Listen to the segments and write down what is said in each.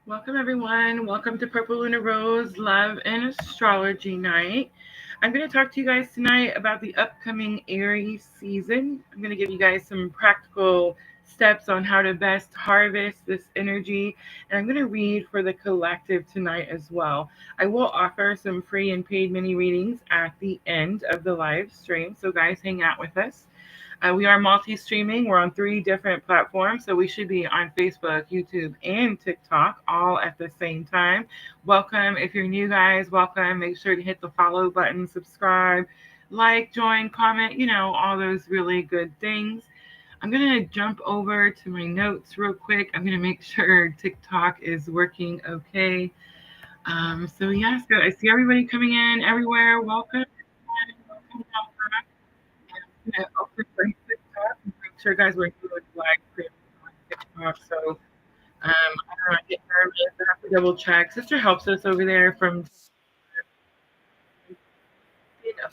Welcome, everyone. Welcome to purplelunarose Love and Astrology Night. I'm going to talk to you guys tonight about the upcoming Aries season. I'm going to give you guys some practical steps on how to best harvest this energy. And I'm going to read for the collective tonight as well. I will offer some free and paid mini readings at the end of the live stream. So, guys, hang out with us. We are multi streaming. We're on 3 different platforms. So we should be on Facebook, YouTube, and TikTok all at the same time. Welcome. If you're new, guys, welcome. Make sure to hit the follow button, subscribe, like, join, comment, all those really good things. I'm going to jump over to my notes real quick. I'm going to make sure TikTok is working okay. Yes, I see everybody coming in everywhere. Welcome. Welcome. I'm going to open my TikTok and make sure, guys, we're doing live stream on TikTok. So I don't know, I get nervous. I have to double check. Sister helps us over there from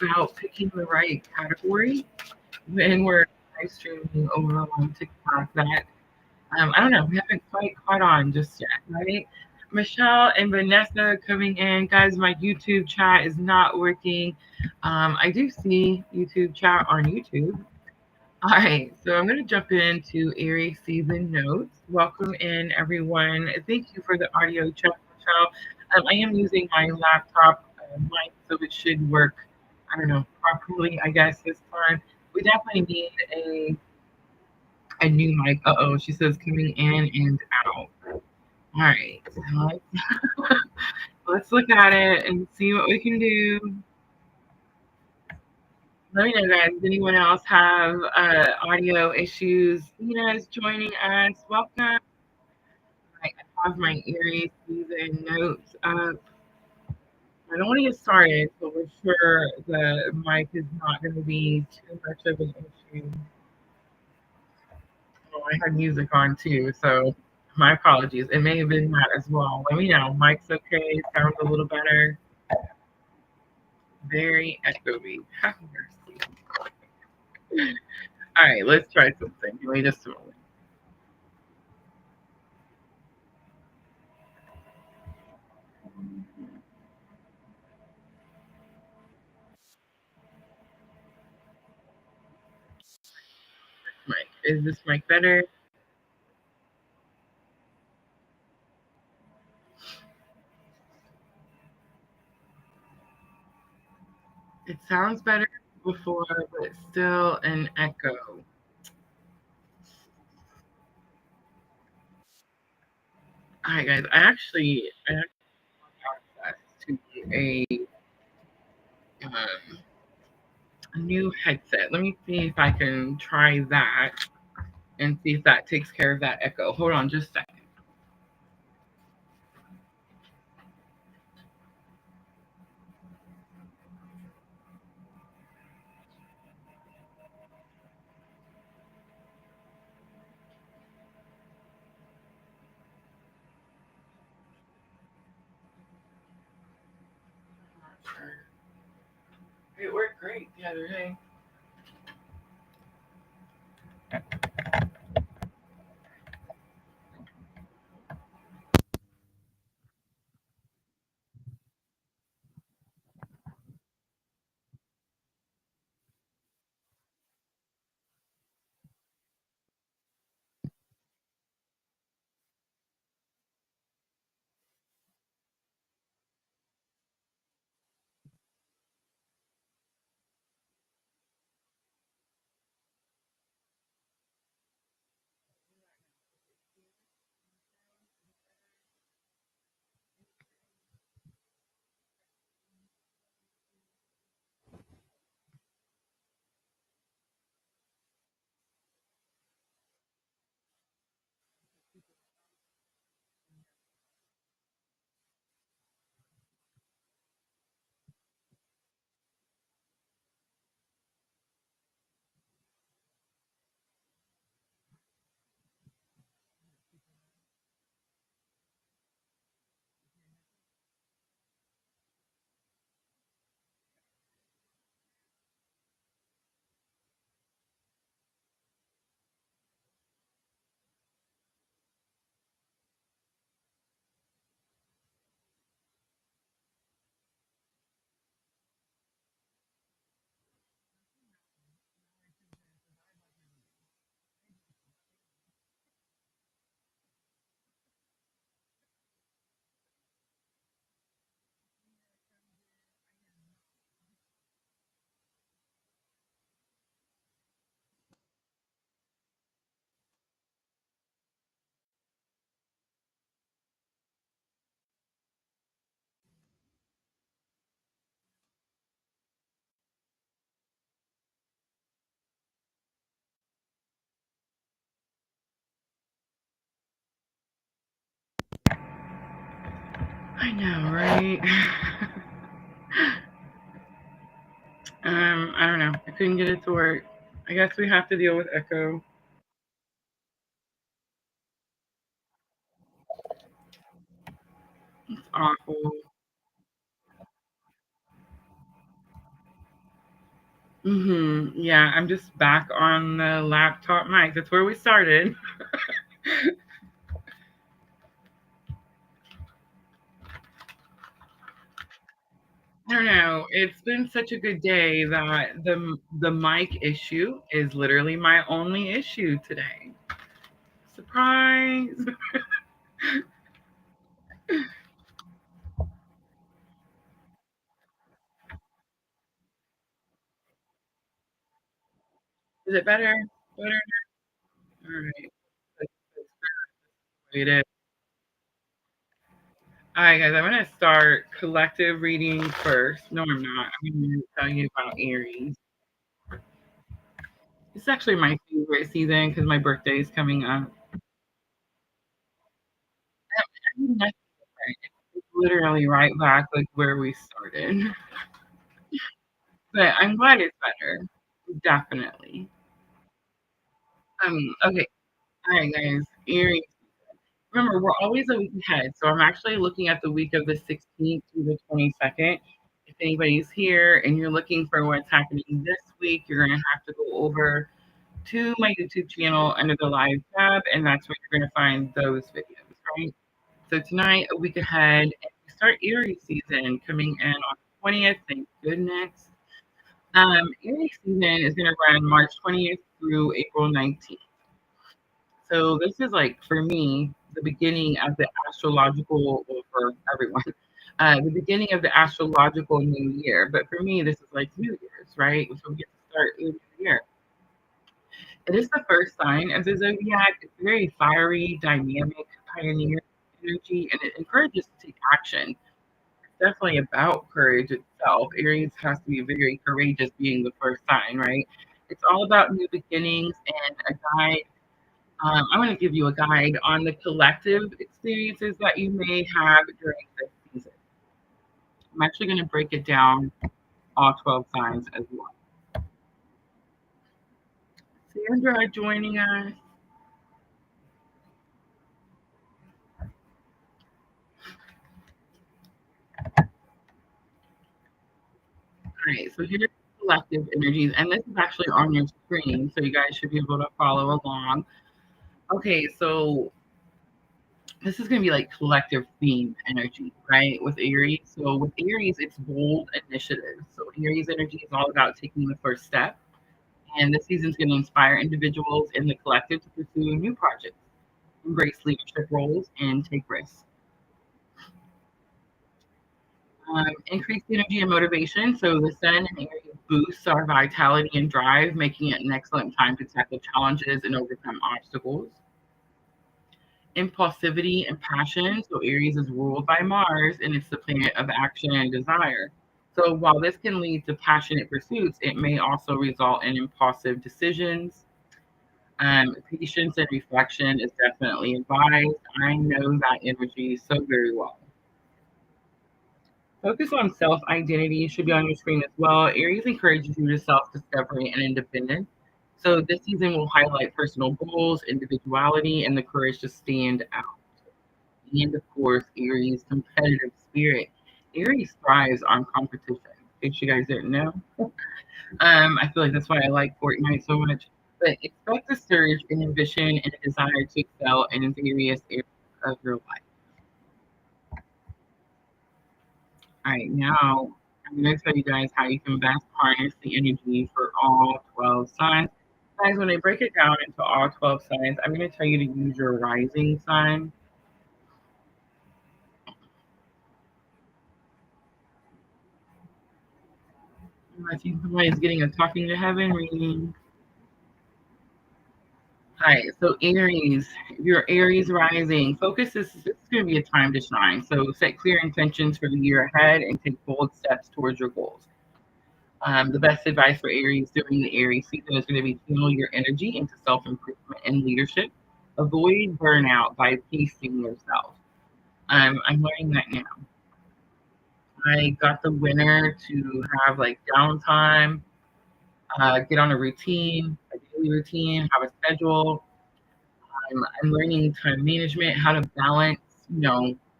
about picking the right category when we're live streaming over on TikTok. That I don't know, we haven't quite caught on just yet, right? Michelle and Vanessa coming in, guys. My YouTube chat is not working. I do see YouTube chat on YouTube. All right, so I'm going to jump into Aries season notes. Welcome in, everyone. Thank you for the audio check, Michelle. I am using my laptop mic, so it should work, I don't know, properly, I guess, this time. We definitely need a new mic. Uh-oh, she says coming in and out. All right, so let's look at it and see what we can do. Let me know, guys. Does anyone else have audio issues? Nina is joining us. Welcome. I have my Aries season notes up. I don't want to get started, but we're sure the mic is not going to be too much of an issue. Oh, I had music on too, so my apologies. It may have been that as well. Let me know. Mic's okay. Sounds a little better. Very echoey. Have mercy. All right, let's try something. Give me just a moment. Mic. Is this mic better? It sounds better than before, but it's still an echo. All right, guys. I actually have access to a new headset. Let me see if I can try that and see if that takes care of that echo. Hold on just a second. It worked great the other day. I know, right? I don't know. I couldn't get it to work. I guess we have to deal with echo. It's awful. Yeah, I'm just back on the laptop mic. That's where we started. I don't know. It's been such a good day that the mic issue is literally my only issue today. Surprise! Is it better? Better? All right. That's the way it is. All right, guys. I'm gonna start collective reading first. No, I'm not. I'm gonna tell you about Aries. It's actually my favorite season because my birthday is coming up. I mean, nothing different. It's literally right back like where we started. But I'm glad it's better. Definitely. Okay. All right, guys. Aries. Remember, we're always a week ahead. So I'm actually looking at the week of the 16th through the 22nd. If anybody's here and you're looking for what's happening this week, you're going to have to go over to my YouTube channel under the live tab, and that's where you're going to find those videos, right? So tonight, a week ahead, and we start Aries season coming in on the 20th. Thank goodness. Aries season is going to run March 20th through April 19th. So this is like for me the beginning of the astrological, well, for everyone, the beginning of the astrological new year. But for me, this is like New Year's, right? So we get to start a new year. It is the first sign of the zodiac. It's very fiery, dynamic, pioneer energy, and it encourages to take action. It's definitely about courage itself. Aries has to be very courageous, being the first sign, right? It's all about new beginnings and a guide. I'm going to give you a guide on the collective experiences that you may have during this season. I'm actually going to break it down all 12 signs as well. Sandra joining us. All right, so here's collective energies, and this is actually on your screen, so you guys should be able to follow along. Okay, so this is going to be like collective theme energy, right? With Aries. So with Aries, it's bold initiative. So Aries energy is all about taking the first step. And this season is going to inspire individuals in the collective to pursue new projects, embrace leadership roles, and take risks. Increased energy and motivation. So the sun and Aries boosts our vitality and drive, making it an excellent time to tackle challenges and overcome obstacles. Impulsivity and passion. So Aries is ruled by Mars, and it's the planet of action and desire. So while this can lead to passionate pursuits, it may also result in impulsive decisions. Patience and reflection is definitely advised. I know that energy so very well. Focus on self identity should be on your screen as well. Aries encourages you to self discovery and independence. So this season will highlight personal goals, individuality, and the courage to stand out. And of course, Aries' competitive spirit. Aries thrives on competition. In case you guys didn't know. I feel like that's why I like Fortnite so much. But expect a surge in ambition and a desire to excel in various areas of your life. All right, now I'm going to tell you guys how you can best harness the energy for all 12 signs. Guys, when I break it down into all 12 signs, I'm going to tell you to use your rising sign. I see somebody's getting a talking to heaven reading. Hi, so Aries, your Aries rising, focus is this is going to be a time to shine. So set clear intentions for the year ahead and take bold steps towards your goals. The best advice for Aries during the Aries season is going to be channel your energy into self improvement and leadership. Avoid burnout by pacing yourself. I'm learning that now. I got the winter to have like downtime, get on a routine, a daily routine, have a schedule. I'm learning time management, how to balance,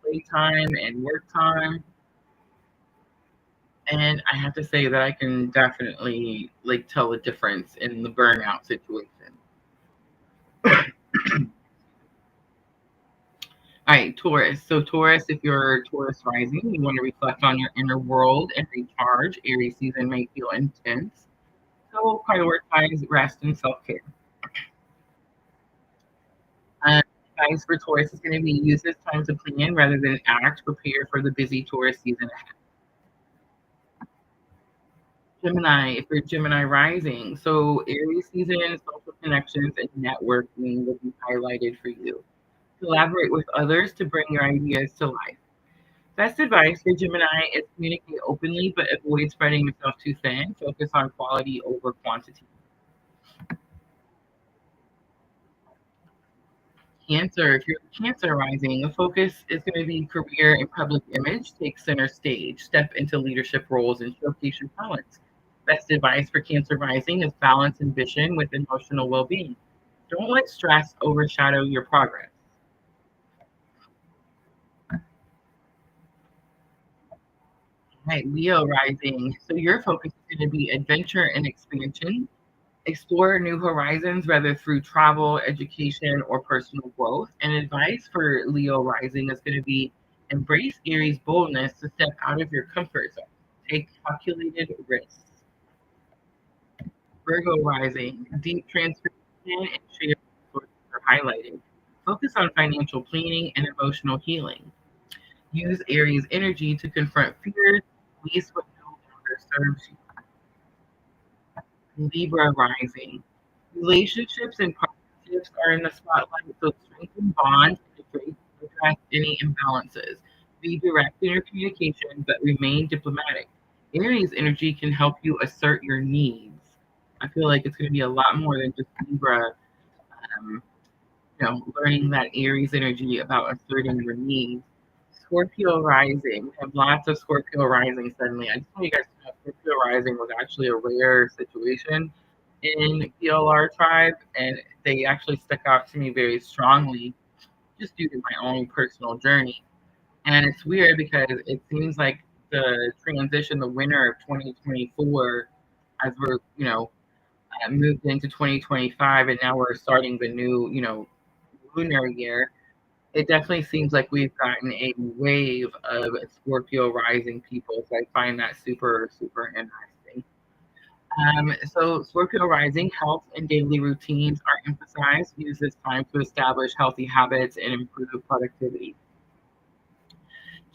playtime and work time. And I have to say that I can definitely like tell the difference in the burnout situation. All right, Taurus. So, Taurus, if you're Taurus rising, you want to reflect on your inner world and recharge. Aries season may feel intense, so prioritize rest and self care. Uh, Advice for Taurus is going to be use this time to plan rather than act. Prepare for the busy Taurus season ahead. Gemini, if you're Gemini rising, so Aries season, social connections and networking will be highlighted for you. Collaborate with others to bring your ideas to life. Best advice for Gemini is communicate openly, but avoid spreading yourself too thin. Focus on quality over quantity. Cancer, if you're Cancer rising, the focus is going to be career and public image. Take center stage, step into leadership roles, and showcase your talents. Best advice for Cancer rising is balance ambition with emotional well being. Don't let stress overshadow your progress. Right, Leo rising. So your focus is going to be adventure and expansion. Explore new horizons, whether through travel, education, or personal growth. And advice for Leo rising is going to be embrace Aries boldness to step out of your comfort zone. Take calculated risks. Virgo rising, deep transformation and shared resources are highlighted. Focus on financial planning and emotional healing. Use Aries energy to confront fears, release what no longer serves you. Libra rising. Relationships and partnerships are in the spotlight, so strengthen bonds and address any imbalances. Be direct in your communication, but remain diplomatic. Aries energy can help you assert your needs. I feel like it's going to be a lot more than just Libra, um, learning that Aries energy about asserting your needs. Scorpio rising. We have lots of Scorpio rising suddenly. I just want you guys to know Scorpio rising was actually a rare situation in PLR tribe, and they actually stuck out to me very strongly just due to my own personal journey. And it's weird because it seems like the transition, the winter of 2024, as we're, moved into 2025, and now we're starting the new, lunar year. It definitely seems like we've gotten a wave of Scorpio rising people. So I find that super, super interesting. So Scorpio rising health and daily routines are emphasized. Use this time to establish healthy habits and improve productivity.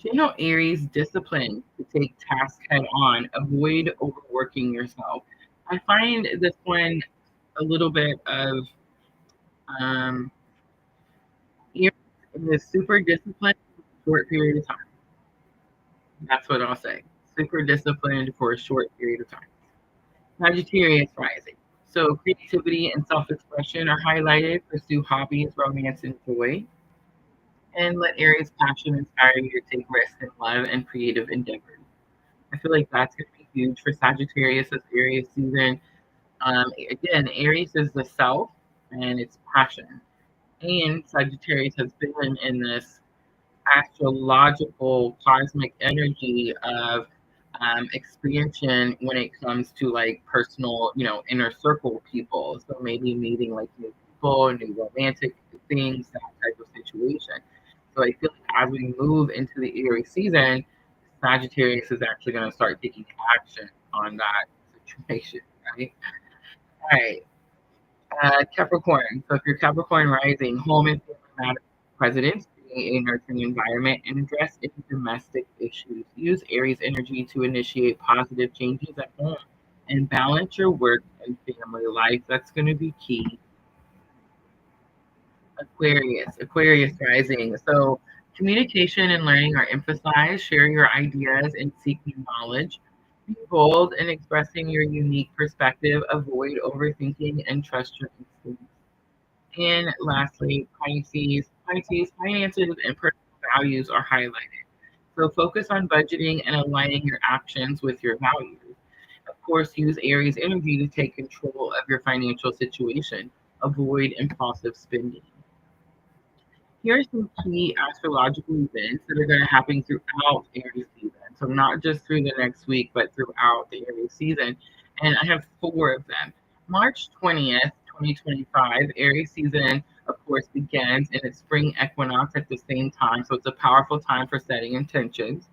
Channel Aries discipline to take tasks head on. Avoid overworking yourself. I find this one a little bit of um, Aries is super disciplined for a short period of time. That's what I'll say. Super disciplined for a short period of time. Sagittarius rising. So creativity and self-expression are highlighted. Pursue hobbies, romance, and joy. And let Aries passion inspire you to take risks in love and creative endeavors. I feel like that's going to be huge for Sagittarius this Aries season. Again, Aries is the self and it's passion. And Sagittarius has been in this astrological cosmic energy of expansion when it comes to like personal, inner circle people. So maybe meeting like new people, new romantic things, that type of situation. So I feel like as we move into the Aries season, Sagittarius is actually going to start taking action on that situation, right? All right. Capricorn. So if you're Capricorn rising, home and family matters. Presidents create a nurturing environment and address any domestic issues. Use Aries energy to initiate positive changes at home and balance your work and family life. That's going to be key. Aquarius rising. So communication and learning are emphasized. Share your ideas and seek new knowledge. Be bold in expressing your unique perspective. Avoid overthinking and trust your instincts. And lastly, Pisces. Finances and personal values are highlighted. So focus on budgeting and aligning your actions with your values. Of course, use Aries energy to take control of your financial situation. Avoid impulsive spending. Here are some key astrological events that are going to happen throughout Aries season. So not just through the next week, but throughout the Aries season. And I have four of them. March 20th, 2025, Aries season, of course, begins in its spring equinox at the same time. So it's a powerful time for setting intentions.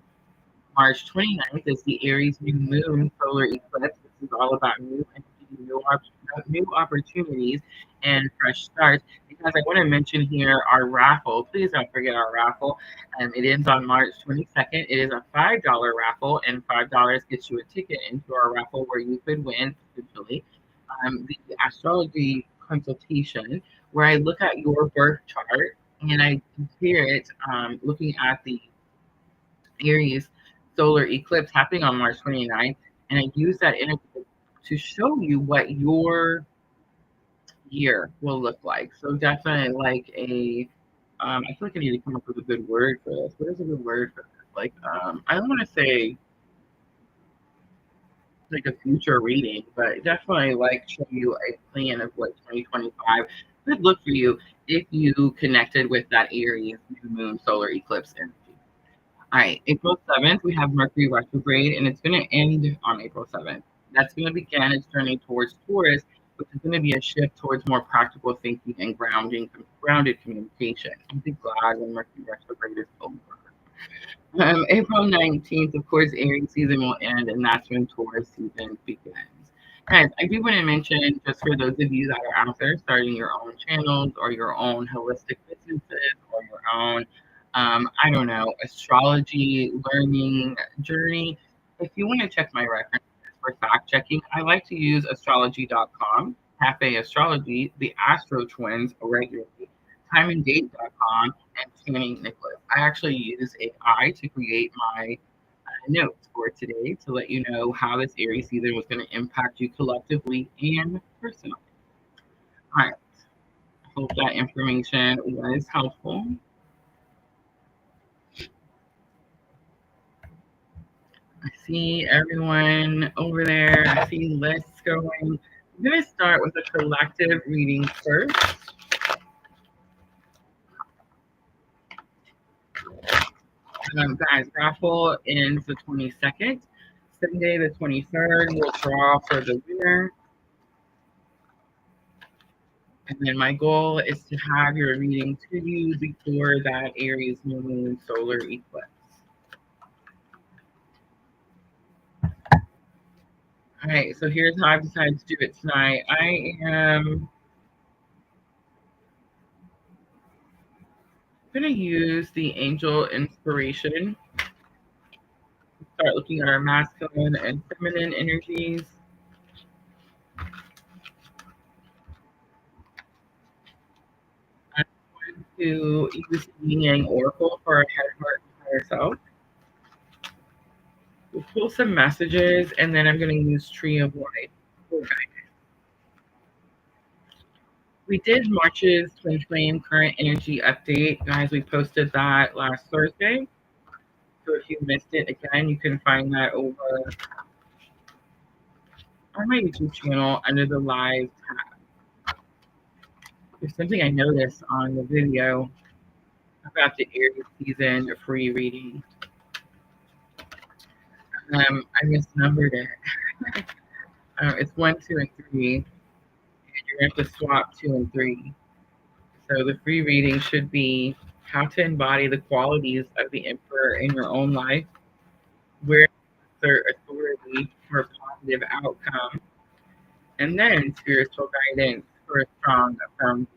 March 29th is the Aries new moon solar eclipse. This is all about new energy, new opportunities, and fresh starts. Because I want to mention here our raffle. Please don't forget our raffle. It ends on March 22nd. It is a $5 raffle, and $5 gets you a ticket into our raffle where you could win potentially the astrology consultation, where I look at your birth chart and I compare it looking at the Aries solar eclipse happening on March 29th, and I use that energy to show you what your year will look like. So definitely like I feel like I need to come up with a good word for this. What is a good word for this? Like, I don't want to say like a future reading, but definitely like show you a plan of what 2025 could look for you if you connected with that Aries new moon solar eclipse energy. All right, April 7th, we have Mercury retrograde, and it's going to end on April 7th. That's going to begin its journey towards Taurus, which is going to be a shift towards more practical thinking and grounded communication. I'm be glad when Mercury retrograde is over. April 19th, of course, Aries season will end, and that's when Taurus season begins. Guys, I do want to mention, just for those of you that are out there starting your own channels or your own holistic businesses or your own, I don't know, astrology learning journey, if you want to check my references for fact checking, I like to use astrology.com, Cafe Astrology, the Astro Twins regularly, timeanddate.com, and Channing Nicholas. I actually use AI to create my notes for today to let you know how this Aries season was going to impact you collectively and personally. All right. I hope that information was helpful. I see everyone over there. I see lists going. I'm going to start with a collective reading first. Guys, raffle ends the 22nd. Sunday, the 23rd, we'll draw for the winner. And then my goal is to have your reading to you before that Aries new moon solar eclipse. All right, so here's how I've decided to do it tonight. I am going to use the angel inspiration. Start looking at our masculine and feminine energies. I'm going to use the Yin Yang Oracle for our head, heart, and higher self. We'll pull some messages, and then I'm going to use Tree of Life. Okay. We did March's Twin Flame Current Energy Update. Guys, we posted that last Thursday. So if you missed it, again, you can find that over on my YouTube channel under the live tab. There's something I noticed on the video about the Aries season free reading. I misnumbered it. It's 1, 2, and 3, and you're going to have to swap 2 and 3. So the free reading should be how to embody the qualities of the Emperor in your own life, where their authority for a positive outcome, and then spiritual guidance for a strong affirmation.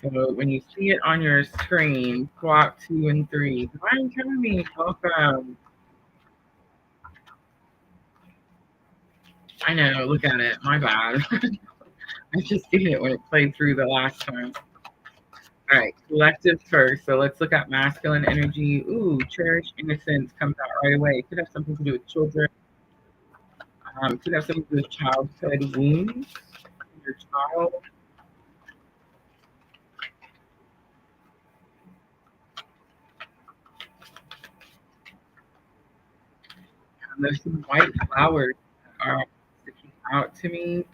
So when you see it on your screen, swap 2 and 3. Divine Academy, welcome. I know, look at it. My bad. I just seen it when it played through the last time. All right, collective first. So let's look at masculine energy. Ooh, cherished innocence comes out right away. It could have something to do with children. It could have something to do with childhood wounds. Your child. There's some white flowers that are sticking out to me.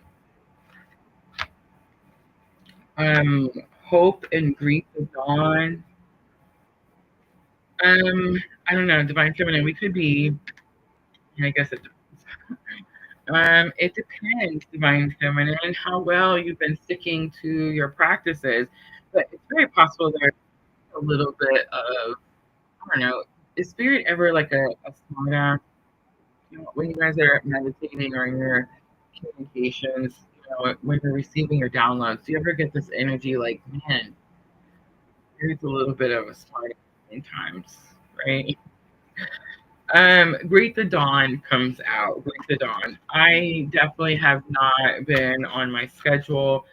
Um, Hope and Grief of Dawn. I don't know, Divine Feminine. We could be. I guess it depends. It depends, Divine Feminine, how well you've been sticking to your practices. But it's very possible there's a little bit of, I don't know, is spirit ever like a smart ass? You know, when you guys are meditating or in your communications, you know, when you're receiving your downloads, do you ever get this energy like, man, here's a little bit of a smart ass sometimes, right? Greet the Dawn comes out. Greet the Dawn. I definitely have not been on my schedule.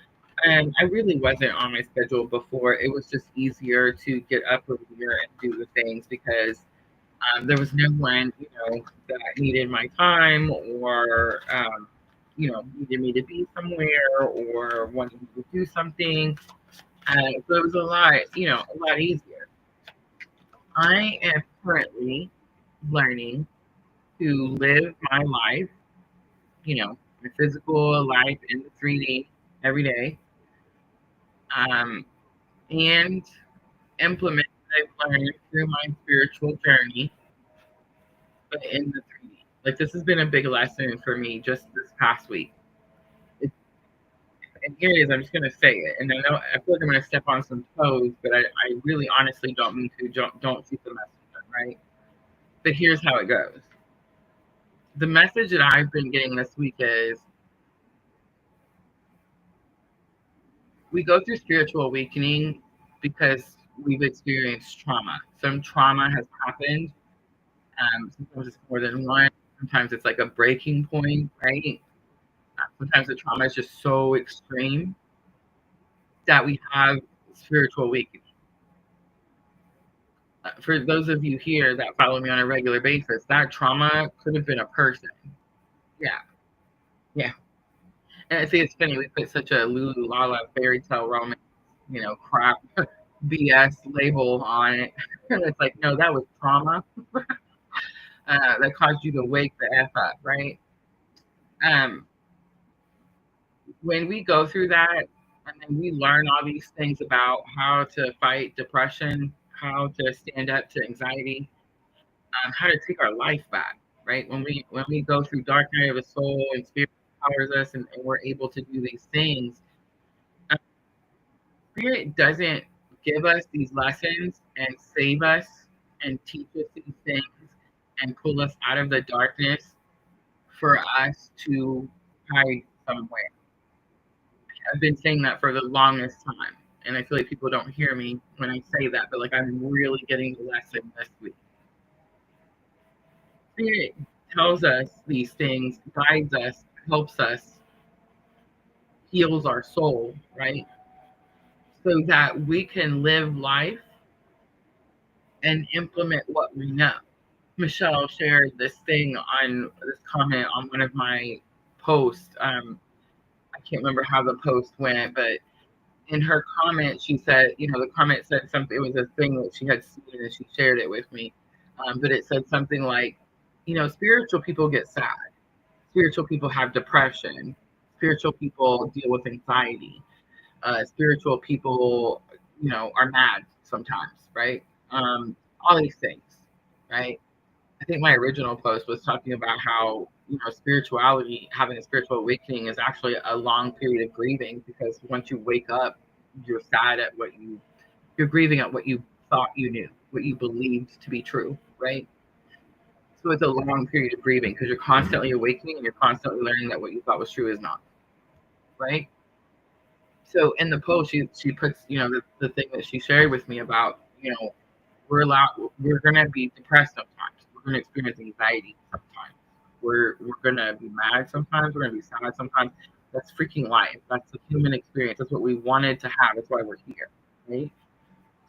And I really wasn't on my schedule before. It was just easier to get up earlier and do the things because there was no one, you know, that needed my time or, needed me to be somewhere or wanted me to do something. So it was a lot easier. I am currently learning to live my life, my physical life in the 3D every day, um, and implement what I've learned through my spiritual journey, but in the 3D. Like this has been a big lesson for me just this past week. And here it is. I'm just gonna say it, and I feel like I'm gonna step on some toes, but I really honestly don't mean to. Don't shoot the messenger, right? But here's how it goes. The message that I've been getting this week is we go through spiritual awakening because we've experienced trauma. Some trauma has happened. Sometimes it's more than one. Sometimes it's like a breaking point, right? Sometimes the trauma is just so extreme that we have spiritual awakening. For those of you here that follow me on a regular basis, that trauma could have been a person. Yeah, yeah. And I think it's funny we put such a Lulu Lala fairy tale romance, crap BS label on it. And it's like, no, that was trauma that caused you to wake the F up, right? Um, when we go through that, and then we learn all these things about how to fight depression, how to stand up to anxiety, how to take our life back, right? When we go through dark night of the soul and spirit empowers us, and we're able to do these things, spirit doesn't give us these lessons and save us and teach us these things and pull us out of the darkness for us to hide somewhere. I've been saying that for the longest time, and I feel like people don't hear me when I say that, but like I'm really getting the lesson this week. Spirit tells us these things, guides us, helps us, heals our soul, right? So that we can live life and implement what we know. Michelle shared this comment on one of my posts. I can't remember how the post went, but in her comment, she said, the comment said something. It was a thing that she had seen and she shared it with me. But it said something like, spiritual people get sad. Spiritual people have depression. Spiritual people deal with anxiety. Spiritual people, are mad sometimes, right? All these things, right? I think my original post was talking about how, spirituality, having a spiritual awakening is actually a long period of grieving because once you wake up, you're sad at you're grieving at what you thought you knew, what you believed to be true, right? So it's a long period of grieving because you're constantly awakening and you're constantly learning that what you thought was true is not, right? So in the post, she puts, the thing that she shared with me about, we're gonna be depressed sometimes. We're gonna experience anxiety sometimes. We're gonna be mad sometimes. We're gonna be sad sometimes. That's freaking life. That's the human experience. That's what we wanted to have. That's why we're here, right?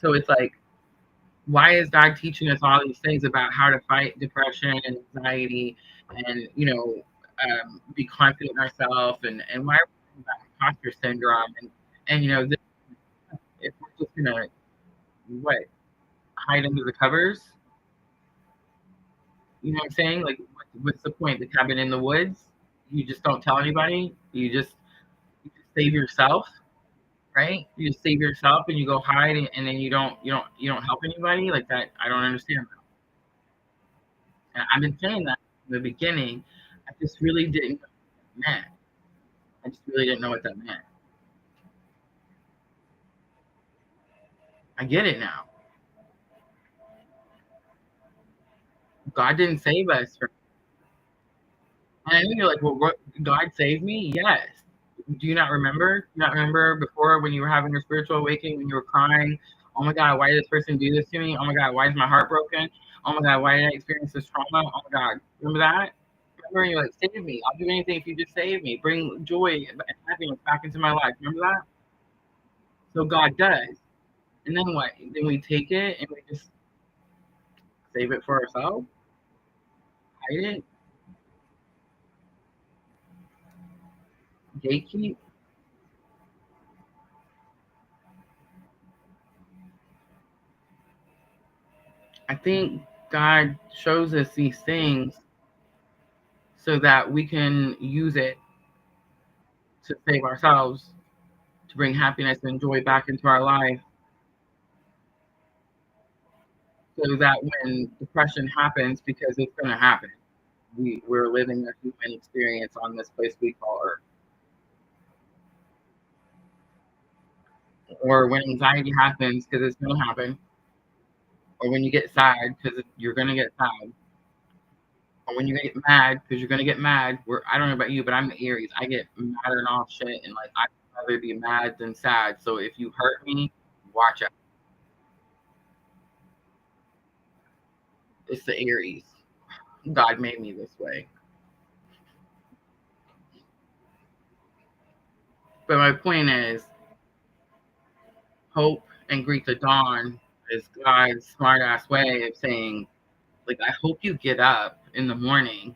So it's like, why is God teaching us all these things about how to fight depression and anxiety, and be confident in ourselves, and why are we talking about imposter syndrome, this, if we're just gonna what hide under the covers, You know what I'm saying? Like, what's the point? The cabin in the woods? You just don't tell anybody. You just save yourself, right? You just save yourself and you go hide, and then you don't help anybody like that. I don't understand that. And I've been saying that from the beginning. I just really didn't know what that meant. I just really didn't know what that meant. I get it now. God didn't save us from. And I know you're like, well, what, God saved me? Yes. Do you not remember? Do you not remember before when you were having your spiritual awakening, when you were crying? Oh my God, why did this person do this to me? Oh my God, why is my heart broken? Oh my God, why did I experience this trauma? Oh my God, remember that? Remember, you're like, save me. I'll do anything if you just save me. Bring joy and happiness back into my life. Remember that? So God does. And then what? Then we take it and we just save it for ourselves, hide it, gatekeep. I think God shows us these things so that we can use it to save ourselves, to bring happiness and joy back into our life, so that when depression happens, because it's going to happen, we're living a human experience on this place we call Earth. Or when anxiety happens, because it's going to happen. Or when you get sad, because you're going to get sad. Or when you get mad, because you're going to get mad. I don't know about you, but I'm the Aries. I get mad and off shit, and like I'd rather be mad than sad. So if you hurt me, watch out. It's the Aries. God made me this way. But my point is, hope and greet the dawn is God's smart ass way of saying, like, I hope you get up in the morning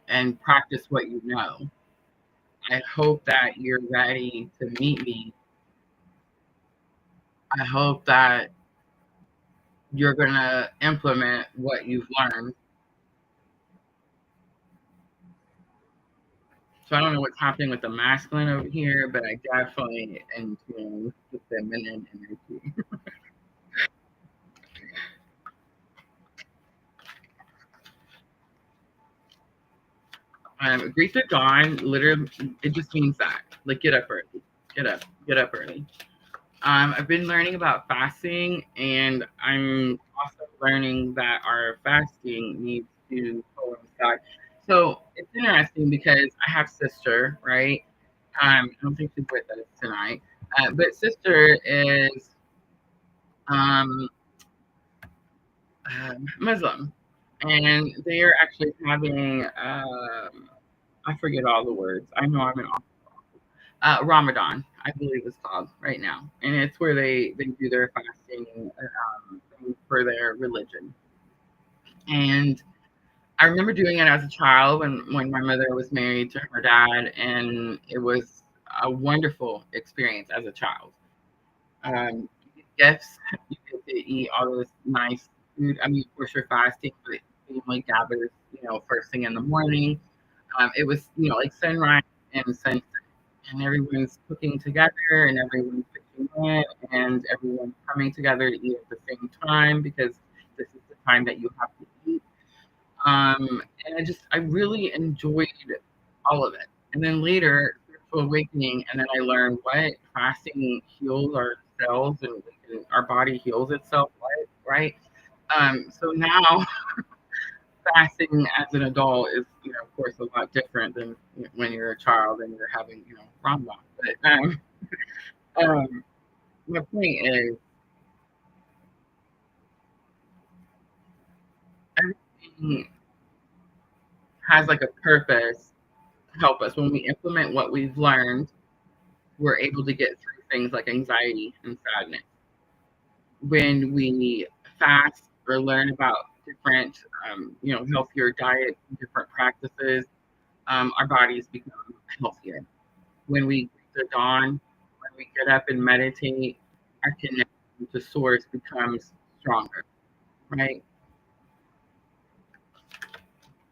and practice what you know. I hope that you're ready to meet me. I hope that you're going to implement what you've learned. So I don't know what's happening with the masculine over here, but I definitely am feeling the feminine energy. Greet the dawn, literally, it just means that. Like, get up early. Get up early. I've been learning about fasting, and I'm also learning that our fasting needs to coincide. So it's interesting because I have sister, right? I don't think she's with us tonight, but sister is um, Muslim, and they are actually having I forget all the words. I know I'm an Ramadan, I believe it's called right now, and it's where they do their fasting for their religion. And I remember doing it as a child when my mother was married to her dad, and it was a wonderful experience as a child. You get gifts, you get to eat all this nice food. I mean, of course, you're fasting, but family gathers, first thing in the morning. It was, like sunrise and sunset, and everyone's cooking together, and everyone's pitching in, and everyone's coming together to eat at the same time because this is the time that you have to eat. And I really enjoyed all of it. And then later, spiritual awakening, and then I learned what fasting heals our cells, and our body heals itself, right? So now fasting as an adult is, of course, a lot different than when you're a child and you're having, Ramadan. But my point is, everything has like a purpose to help us. When we implement what we've learned, we're able to get through things like anxiety and sadness. When we fast or learn about different, healthier diet, different practices, our bodies become healthier. When we greet the dawn, when we get up and meditate, our connection to source becomes stronger, right?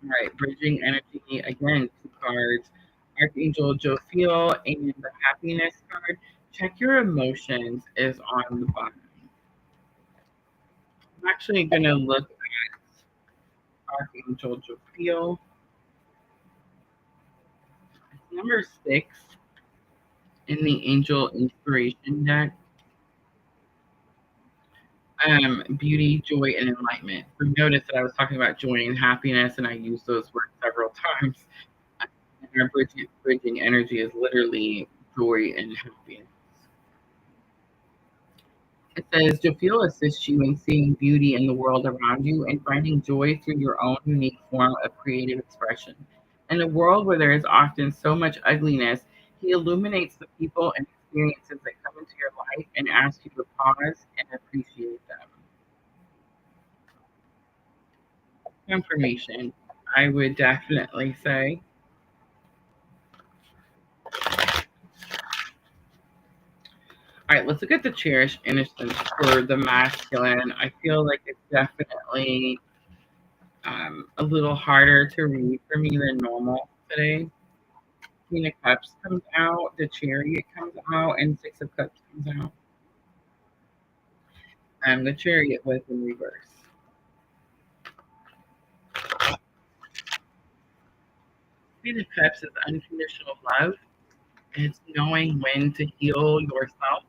All right, bridging energy again, 2 cards. Archangel Jophiel and the happiness card. Check your emotions is on the bottom. I'm actually gonna look at Archangel Jophiel. Number 6 in the Angel Inspiration deck. Beauty, joy, and enlightenment. So notice that I was talking about joy and happiness, and I used those words several times. And our bridging energy is literally joy and happiness. It says, Jophiel assists you in seeing beauty in the world around you and finding joy through your own unique form of creative expression. In a world where there is often so much ugliness, he illuminates the people and experiences that come into your life and asks you to pause and appreciate them. Confirmation, I would definitely say. All right, let's look at the cherished innocence for the masculine. I feel like it's definitely a little harder to read for me than normal today. Queen of Cups comes out, the Chariot comes out, and Six of Cups comes out. The Chariot was in reverse. Queen of Cups is unconditional love. It's knowing when to heal yourself,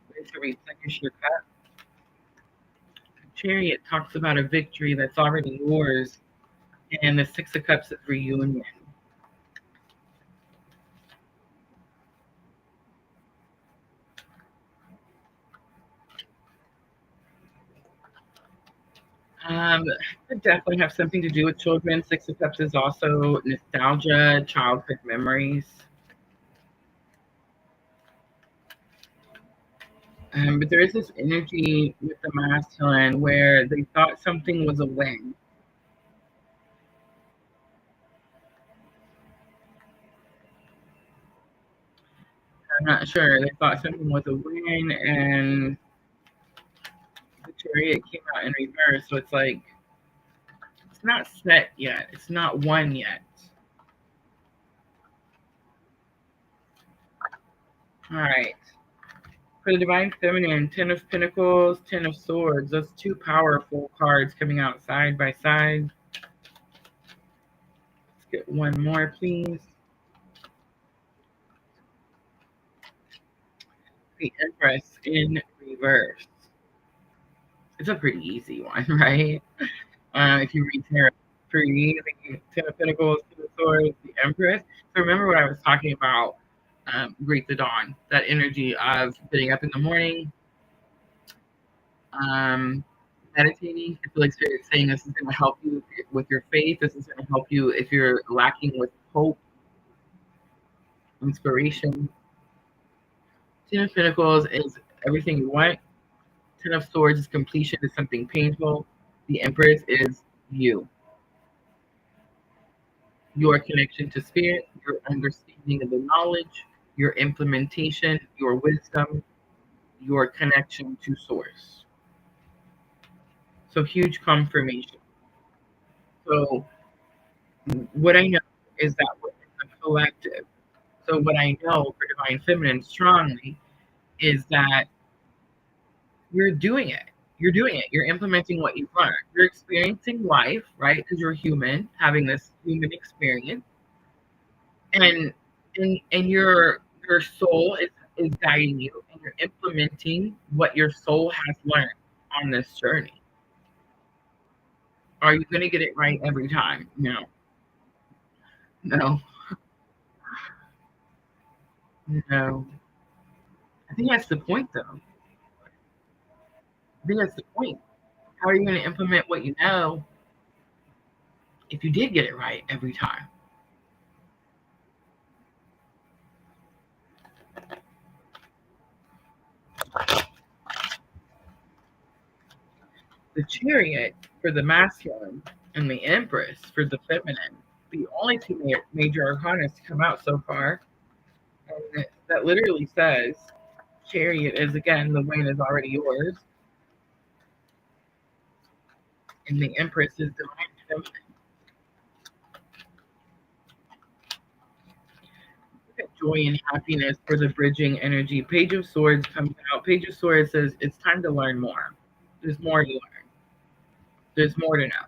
when to replenish your cup. Chariot talks about a victory that's already yours, and the Six of Cups is reunion. Could definitely have something to do with children. Six of Cups is also nostalgia, childhood memories. But there is this energy with the masculine where they thought something was a win. I'm not sure. They thought something was a win, and the Chariot came out in reverse. So it's like it's not set yet. It's not won yet. All right. For the Divine Feminine, 10 of Pentacles, 10 of Swords. Those 2 powerful cards coming out side by side. Let's get one more, please. The Empress in reverse. It's a pretty easy one, right? If you read tarot, pretty easy. 10 of Pentacles, 10 of Swords, the Empress. So remember what I was talking about, Greet the Dawn, that energy of getting up in the morning, meditating. I feel like Spirit is saying this is going to help you with your faith. This is going to help you if you're lacking with hope, inspiration. 10 of Pentacles is everything you want. 10 of Swords is completion, is something painful. The Empress is you. Your connection to Spirit, your understanding of the knowledge, your implementation, your wisdom, your connection to Source. So huge confirmation. So what I know is that we're in a collective. So what I know for Divine Feminine strongly is that you're doing it. You're doing it. You're implementing what you've learned. You're experiencing life, right? Because you're human, having this human experience, and your soul is guiding you, and you're implementing what your soul has learned on this journey. Are you going to get it right every time? No. No. No. I think that's the point, though. I think that's the point. How are you going to implement what you know if you did get it right every time? The Chariot for the masculine and the Empress for the feminine. The only 2 major arcanas to come out so far. And that literally says Chariot is, again, the win is already yours. And the Empress is divine feminine. joy and happiness for the bridging energy. Page of Swords comes out. Page of Swords says it's time to learn more. There's more to learn. There's more to know.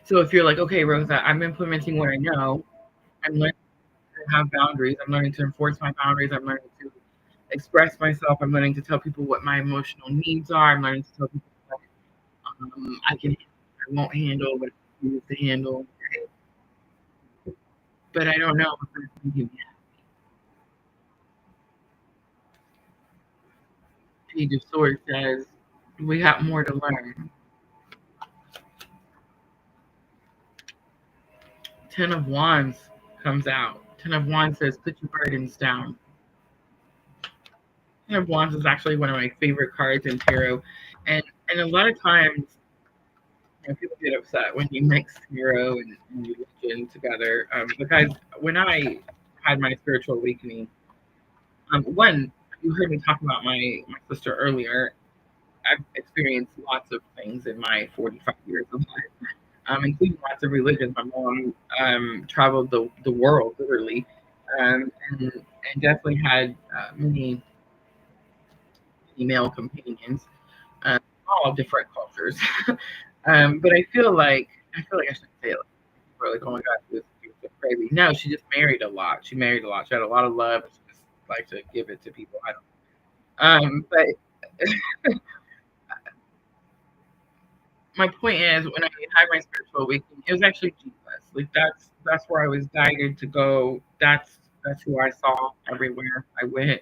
So if you're like, okay, Rosa, I'm implementing what I know. I'm learning to have boundaries. I'm learning to enforce my boundaries. I'm learning to express myself. I'm learning to tell people what my emotional needs are. I'm learning to tell people what I won't handle, what I need to handle. But I don't know if it's making me happy. Page of Swords says we got more to learn. Ten of Wands comes out. Ten of Wands says put your burdens down. Ten of Wands is actually one of my favorite cards in tarot, and a lot of times, people get upset when you mix tarot and religion together. Because when I had my spiritual awakening, one, you heard me talk about my sister earlier. I've experienced lots of things in my 45 years of life, including lots of religions. My mom traveled the world literally, and definitely had many female companions, um, all different cultures. But I shouldn't say it. Like, really, oh my God, she was so crazy. No, she just married a lot. She married a lot. She had a lot of love. She just liked to give it to people. I don't. But my point is, when I had my spiritual awakening, it was actually Jesus. Like that's where I was guided to go. That's who I saw everywhere I went.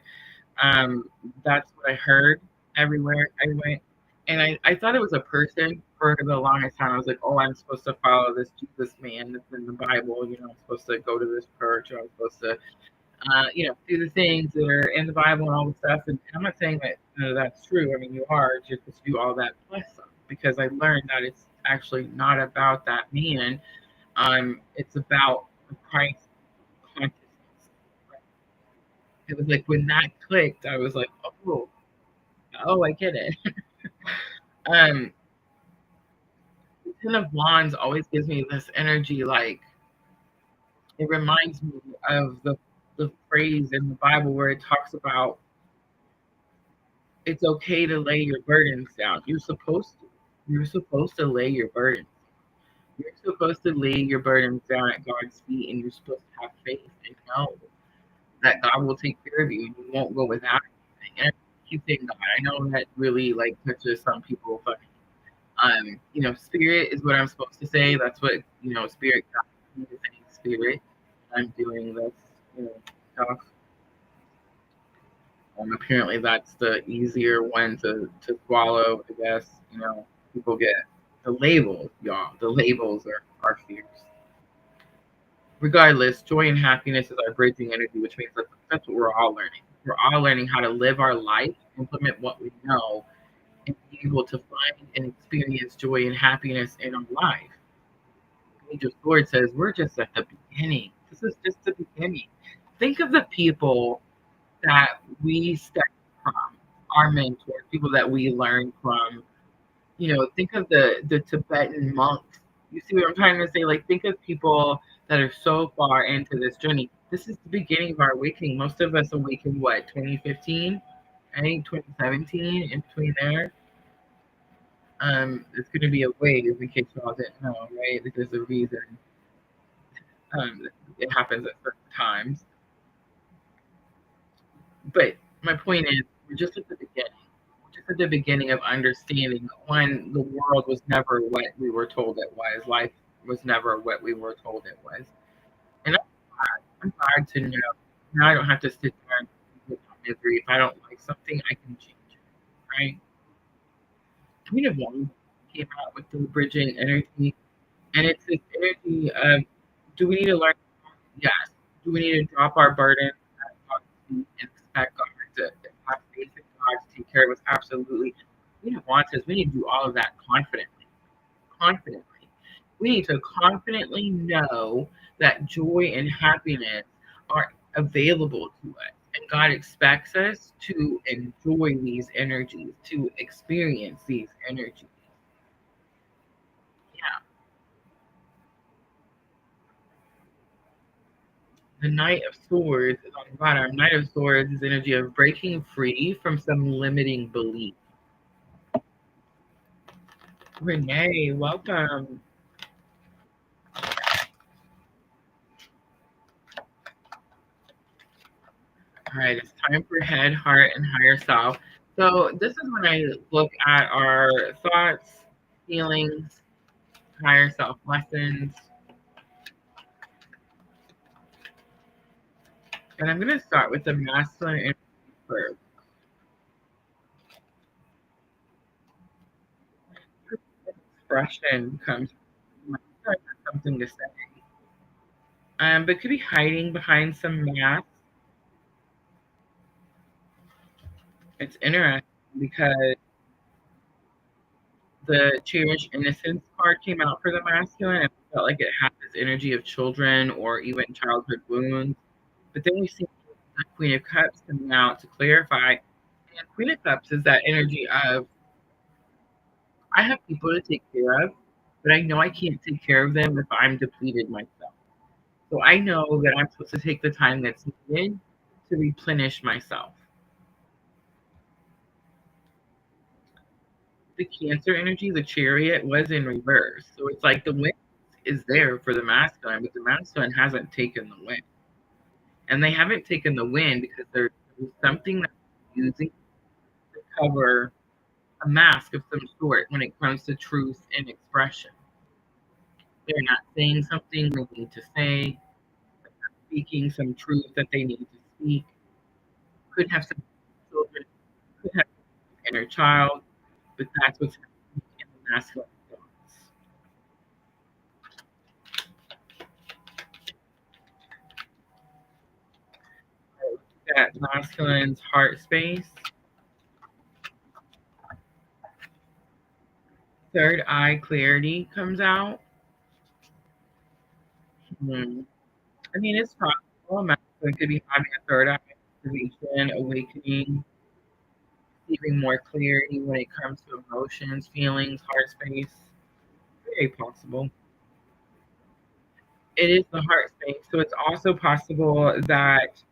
Um, that's what I heard everywhere I went. And I thought it was a person for the longest time. I was like, oh, I'm supposed to follow this Jesus man that's in the Bible. I'm supposed to go to this church. Or I'm supposed to, do the things that are in the Bible and all the stuff. And I'm not saying that that's true. I mean, you are just to do all that plus some, because I learned that it's actually not about that man. It's about the Christ consciousness. It was like when that clicked, I was like, oh, I get it. um, Ten of Wands always gives me this energy, like it reminds me of the phrase in the Bible where it talks about it's okay to lay your burdens down. You're supposed to. You're supposed to lay your burdens. You're supposed to lay your burdens down at God's feet, and you're supposed to have faith and know that God will take care of you, and you won't go without anything. And I keep saying God. I know that really like touches some people, but spirit is what I'm supposed to say. That's what spirit got me to saying spirit. I'm doing this, stuff. Apparently, that's the easier one to swallow. I guess people get the labels, y'all. The labels are fierce. Regardless, joy and happiness is our bridging energy, which means that's what we're all learning. We're all learning how to live our life, implement what we know, and be able to find and experience joy and happiness in our life. Page of Swords says we're just at the beginning. This is just the beginning. Think of the people that we study from, our mentors, people that we learn from. Think of the Tibetan monks. You see what I'm trying to say? Like, think of people that are so far into this journey. This is the beginning of our awakening. Most of us awakened, what, 2015? I think 2017, in between there. It's going to be a wave, in case y'all didn't know, right? There's a reason it happens at certain times. But my point is, we're just at the beginning. We're just at the beginning of understanding when the world was never what we were told it was. Life was never what we were told it was. And I'm glad to know. Now I don't have to sit there and live in misery. If I don't like something, I can change it, right? Queen of Wands came out with the bridging energy, and it's this energy of, do we need to learn? Yes. Do we need to drop our burden at God's feet and expect God to have faith in God to take care of us? Absolutely. Queen of Wands says we need to do all of that confidently. Confidently. We need to confidently know that joy and happiness are available to us. And God expects us to enjoy these energies, to experience these energies. Yeah. The Knight of Swords is on the bottom. Knight of Swords is energy of breaking free from some limiting belief. Renee, welcome. All right, it's time for head, heart, and higher self. So this is when I look at our thoughts, feelings, higher self lessons. And I'm going to start with the masculine energy first. Expression comes from something to say. But could be hiding behind some mask. It's interesting because the cherish innocence card came out for the masculine, and I felt like it had this energy of children or even childhood wounds. But then we see the Queen of Cups coming out to clarify. And Queen of Cups is that energy of I have people to take care of, but I know I can't take care of them if I'm depleted myself. So I know that I'm supposed to take the time that's needed to replenish myself. The Cancer energy, the Chariot, was in reverse. So it's like the wind is there for the masculine, but the masculine hasn't taken the wind. And they haven't taken the wind because there's something that's using to cover a mask of some sort when it comes to truth and expression. They're not saying something they need to say, speaking some truth that they need to speak. Could have some children, could have an inner child, but that's what's happening in the masculine thoughts. That masculine's heart space. Third eye clarity comes out. I mean, it's possible. Masculine could be having a third eye activation, awakening, receiving more clarity when it comes to emotions, feelings, heart space. Very possible. It is the heart space. So it's also possible that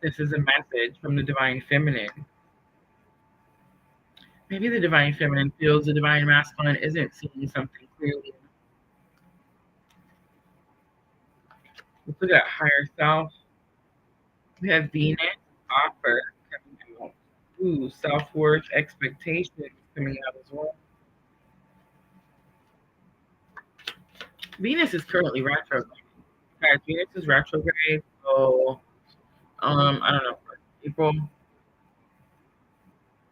this is a message from the divine feminine. Maybe the divine feminine feels the divine masculine isn't seeing something clearly. Let's look at higher self. We have Venus, offer coming out. Ooh, self-worth, expectations coming out as well. Venus is currently retrograde. Guys, Venus is retrograde, so I don't know, April.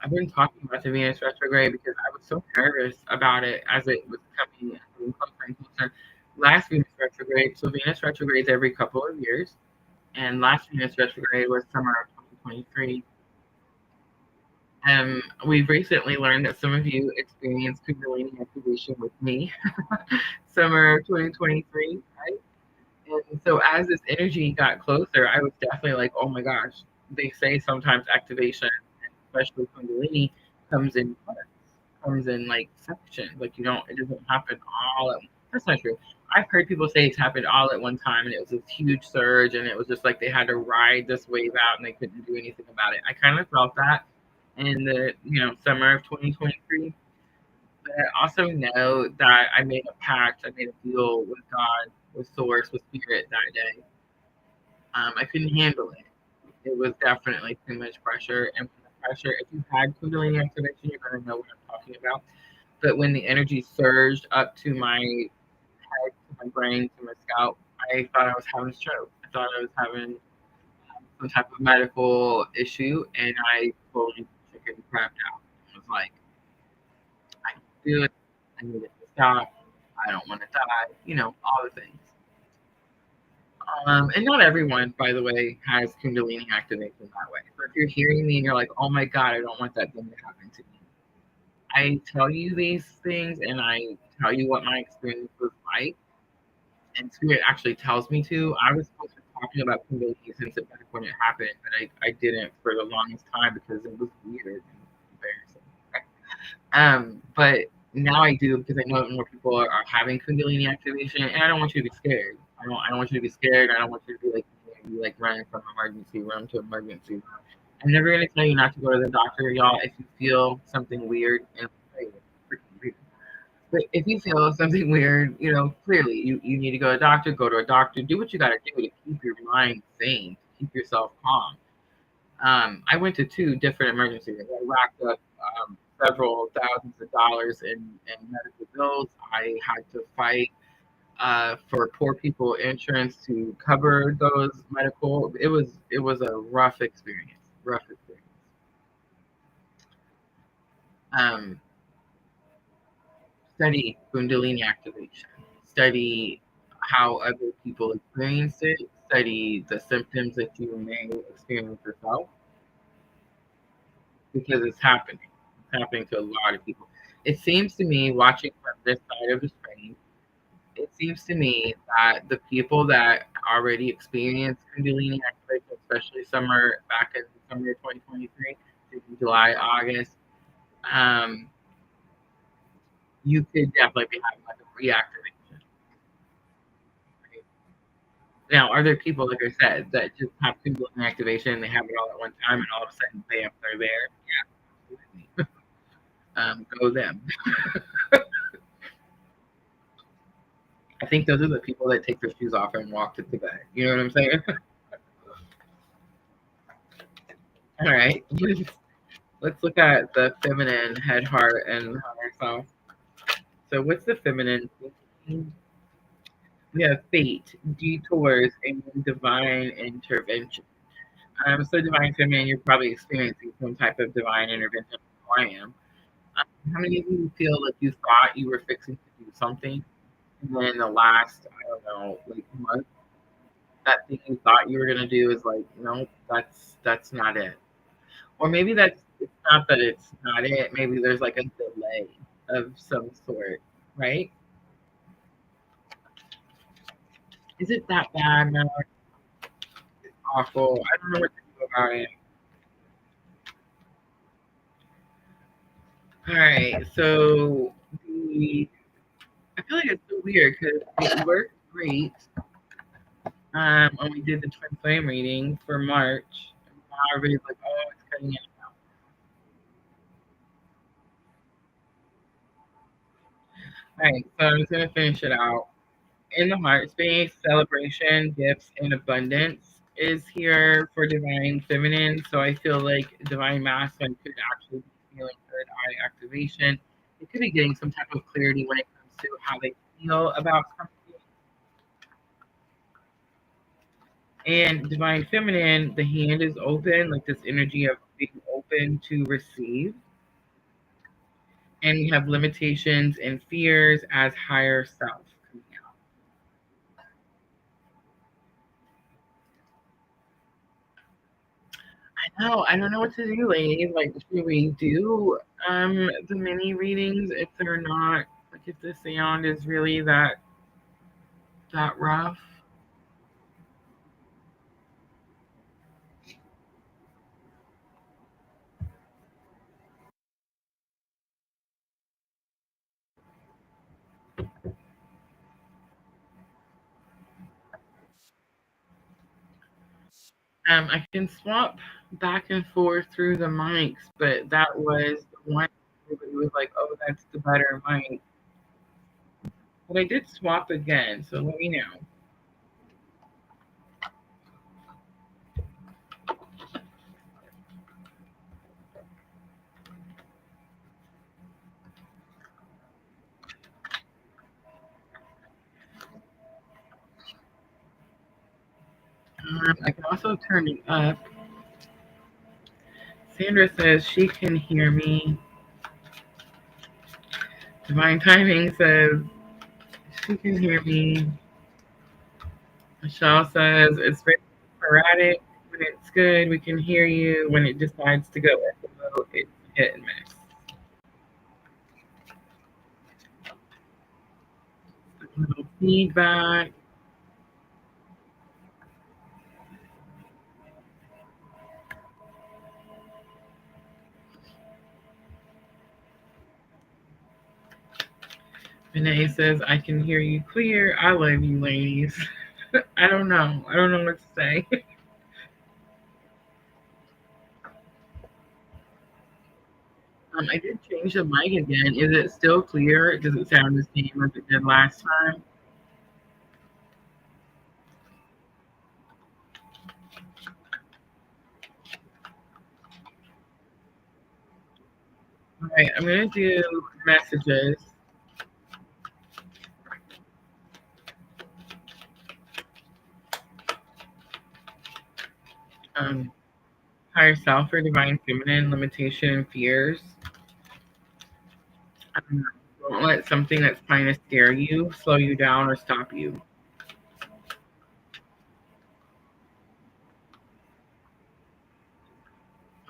I've been talking about the Venus retrograde because I was so nervous about it as it was coming closer and closer. Last Venus retrograde, so Venus retrogrades every couple of years, and last Venus retrograde was summer of 2023. We've recently learned that some of you experienced Kundalini activation with me, summer of 2023, right? And so as this energy got closer, I was definitely like, oh my gosh, they say sometimes activation, especially Kundalini, comes in parts, comes in like sections. Like it doesn't happen all at once. That's not true. I've heard people say it's happened all at one time and it was this huge surge and it was just like they had to ride this wave out and they couldn't do anything about it. I kind of felt that in the summer of 2023. But I also know that I made a pact, I made a deal with God, with Source, with Spirit that day. I couldn't handle it. It was definitely too much pressure. And when the pressure, if you had Kundalini activation, you're going to know what I'm talking about. But when the energy surged up to my head, to my brain, to my scalp, I thought I was having a stroke. I thought I was having some type of medical issue, and I totally chicken crapped out. I was like, I can do it. I need it to stop. I don't want to die. All the things. And not everyone, by the way, has Kundalini activation that way. So if you're hearing me and you're like, oh my God, I don't want that thing to happen to me. I tell you these things and I tell you what my experience was like. And Spirit actually tells me to. I was supposed to be talking about Kundalini since back when it happened, but I didn't for the longest time because it was weird and embarrassing. But now I do because I know more people are having Kundalini activation, and I don't want you to be scared. I don't want you to be scared. I don't want you to be like running from emergency room to emergency room. I'm never gonna tell you not to go to the doctor, y'all. If you feel something weird, and but if you feel something weird, clearly you need to go to a doctor. Go to a doctor. Do what you got to do to keep your mind sane, to keep yourself calm. I went to 2 different emergency rooms. I racked up several thousands of dollars in medical bills. I had to fight for poor people insurance to cover those medical. It was a rough experience. Rough experience. Um, Study Kundalini activation. Study how other people experience it. Study the symptoms that you may experience yourself, because it's happening. It's happening to a lot of people. It seems to me, watching from this side of the screen, it seems to me that the people that already experienced Kundalini activation, especially back in summer 2023, July, August, you could definitely be having like a reactivation. Right? Now, are there people, like I said, that just have Kundalini activation, they have it all at one time, and all of a sudden, bam, they're there? Yeah, absolutely. Go them. I think those are the people that take their shoes off and walk to the bed. You know what I'm saying? All right. Let's look at the feminine head, heart, and higher self. So, what's the feminine? We have fate, detours, and divine intervention. So divine feminine, you're probably experiencing some type of divine intervention. I am. How many of you feel like you thought you were fixing to do something, and then in the last, I don't know, like month, that thing you thought you were gonna do is like, no, that's not it. Or maybe it's not that it's not it. Maybe there's like a delay of some sort, right? Is it that bad? No, it's awful. I don't know what to do about it. All right, so I feel like it's so weird because it worked great when we did the twin flame reading for March. Now everybody's like, oh, it's cutting it out. All right, so I'm just gonna finish it out. In the heart space, celebration, gifts, and abundance is here for divine feminine. So I feel like divine masculine could actually be feeling third eye activation. It could be getting some type of clarity when it comes to how they feel about something. And divine feminine, the hand is open, like this energy of being open to receive. And we have limitations and fears as higher self coming out. I don't know what to do, ladies. Like, should we do the mini readings if they're not, like, if the sound is really that rough? I can swap back and forth through the mics, but that was the one everybody was like, "Oh, that's the better mic." But I did swap again, so let me know. I can also turn it up. Sandra says she can hear me. Divine Timing says she can hear me. Michelle says it's very sporadic. When it's good, we can hear you. When it decides to go low, it's hit and miss. A little feedback. Renee says, I can hear you clear. I love you, ladies. I don't know. I don't know what to say. I did change the mic again. Is it still clear? Does it sound the same as it did last time? All right, I'm going to do messages. Um, Higher self or divine feminine, limitation and fears. Don't let something that's trying to scare you slow you down or stop you.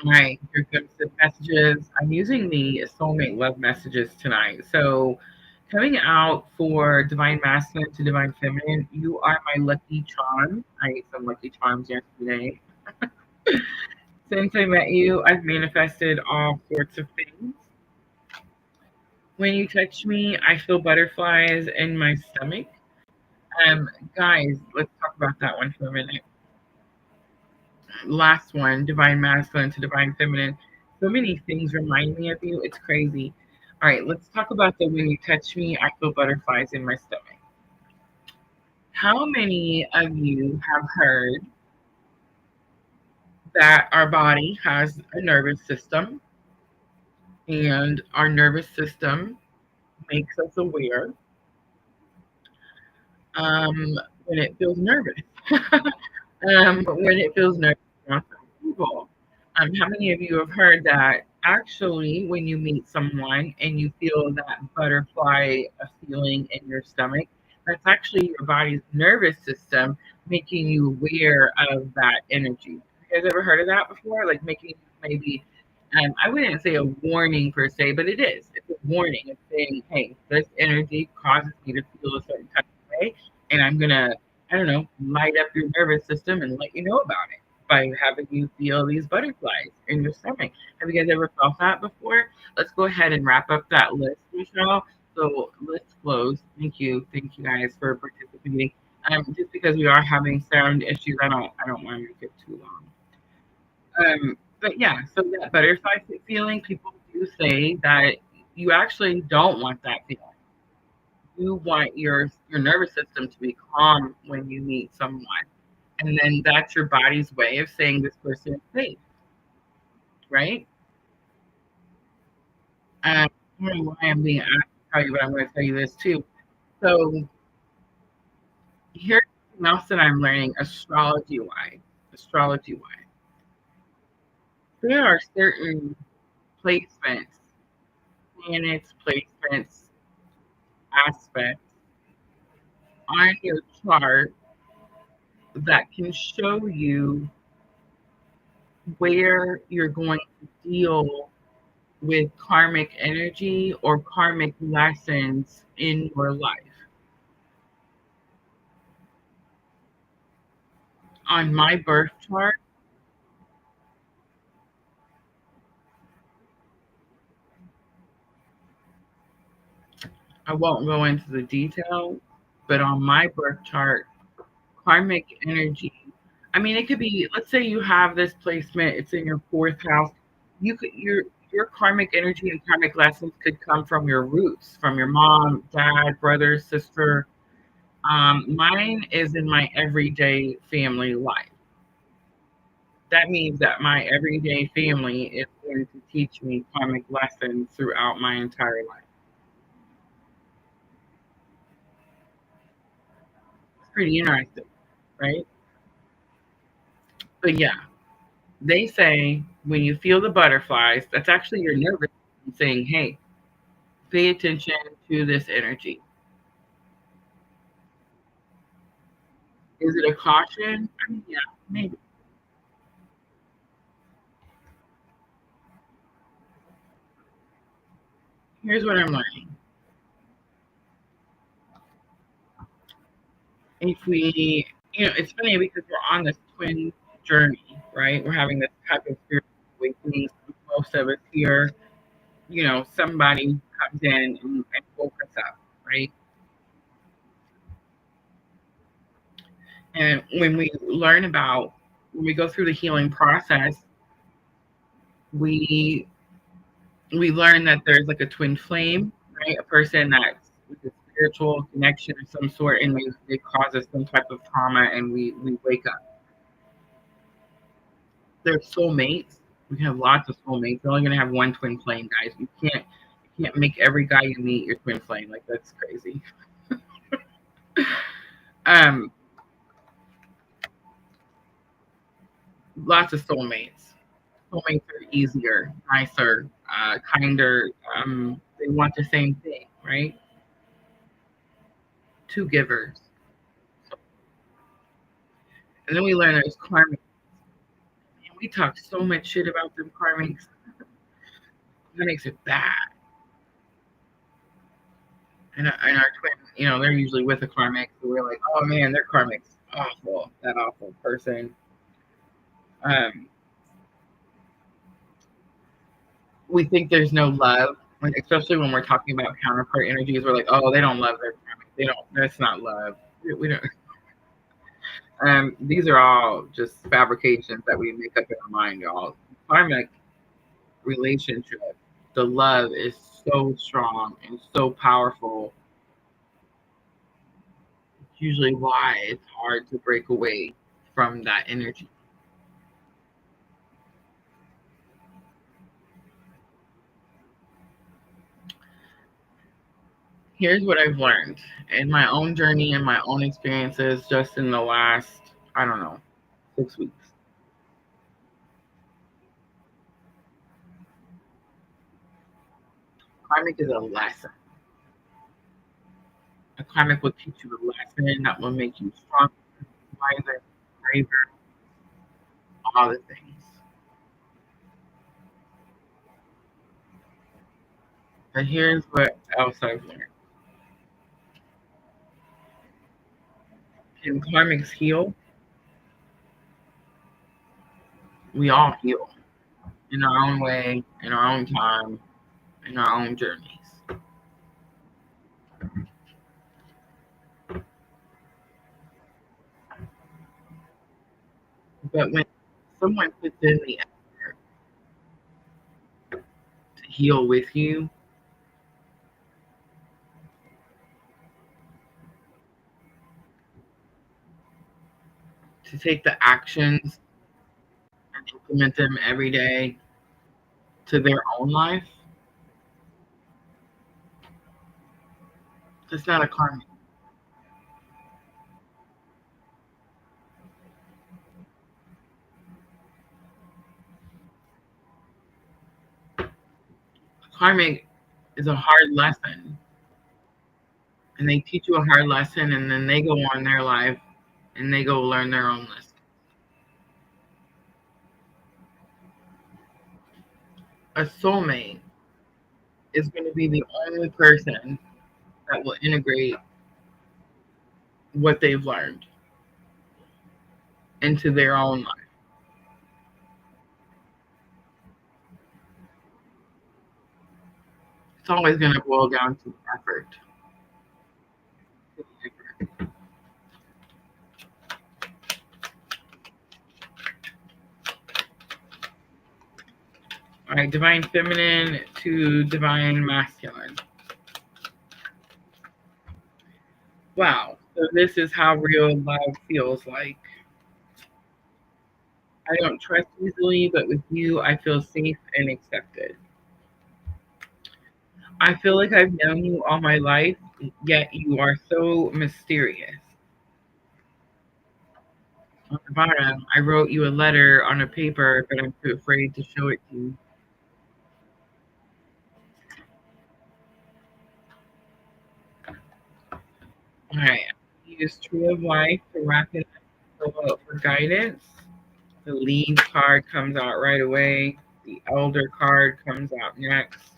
All right, here comes the messages. I'm using the soulmate love messages tonight. So, coming out for divine masculine to divine feminine, you are my lucky charm. I ate some lucky charms yesterday. Since I met you, I've manifested all sorts of things. When you touch me, I feel butterflies in my stomach. Um, Guys, let's talk about that one for a minute. Last one, divine masculine to divine feminine. So many things remind me of you. It's crazy. All right, let's talk about the when you touch me, I feel butterflies in my stomach. How many of you have heard that our body has a nervous system and our nervous system makes us aware when it feels nervous? When it feels nervous around people. How many of you have heard that actually when you meet someone and you feel that butterfly feeling in your stomach, that's actually your body's nervous system making you aware of that energy. Have you guys ever heard of that before? Like making maybe, I wouldn't say a warning per se, but it is. It's a warning. It's saying, hey, this energy causes me to feel a certain type of way, and I'm gonna, I don't know, light up your nervous system and let you know about it by having you feel these butterflies in your stomach. Have you guys ever felt that before? Let's go ahead and wrap up that list, Michelle. So let's close. Thank you guys for participating. Just because we are having sound issues, I don't want to make it too long. But yeah, so that butterfly feeling, people do say that you actually don't want that feeling. You want your nervous system to be calm when you meet someone, and then that's your body's way of saying this person is safe, right? I don't know why I'm being asked to tell you, but I'm going to tell you this too. So here's something else that I'm learning astrology wise. Astrology wise, there are certain placements, planets, placements, aspects on your chart that can show you where you're going to deal with karmic energy or karmic lessons in your life. On my birth chart, I won't go into the details, but on my birth chart, karmic energy, I mean, it could be, let's say you have this placement, it's in your fourth house. Your karmic energy and karmic lessons could come from your roots, from your mom, dad, brother, sister. Mine is in my everyday family life. That means that my everyday family is going to teach me karmic lessons throughout my entire life. It's pretty interesting, right? But yeah, they say when you feel the butterflies, that's actually your nervous system saying, hey, pay attention to this energy. Is it a caution? I mean, yeah, maybe. Here's what I'm learning. If we, it's funny because we're on this twin journey, right? We're having this type of spiritual awakening. Most of us here, somebody comes in and woke us up, right? And when we learn about, when we go through the healing process, we learn that there's like a twin flame, right? A person that's with a spiritual connection of some sort, and they cause us some type of trauma, and we wake up. They're soulmates. We have lots of soulmates. You're only gonna have one twin flame, guys. You can't make every guy you meet your twin flame. Like, that's crazy. Um, Lots of soulmates. Soulmates are easier, nicer, kinder. They want the same thing, right? Two givers. And then we learn there's karmic. And we talk so much shit about them karmics. That makes it bad. And our twin, they're usually with a karmic. So we're like, oh man, their karmic's awful. That awful person. Um, we think there's no love, especially when we're talking about counterpart energies. We're like, oh, they don't love their karmic. They don't. That's not love. We don't. These are all just fabrications that we make up in our mind, y'all. Karmic relationship, the love is so strong and so powerful. It's usually why it's hard to break away from that energy. Here's what I've learned in my own journey and my own experiences just in the last, I don't know, 6 weeks. Karmic is a lesson. A karmic will teach you a lesson that will make you stronger, wiser, braver, all the things. But here's what else I've learned. Can karmics heal? We all heal in our own way, in our own time, in our own journeys. But when someone puts in the effort to heal with you, to take the actions and implement them every day to their own life, it's not a karmic. Karmic is a hard lesson, and they teach you a hard lesson, and then they go on their life and they go learn their own lesson. A soulmate is going to be the only person that will integrate what they've learned into their own life. It's always going to boil down to effort. All right, divine feminine to divine masculine. Wow, so this is how real love feels like. I don't trust easily, but with you, I feel safe and accepted. I feel like I've known you all my life, yet you are so mysterious. On the bottom, I wrote you a letter on a paper, but I'm too afraid to show it to you. All right, use Tree of Life to wrap it up for guidance. The lead card comes out right away. The elder card comes out next.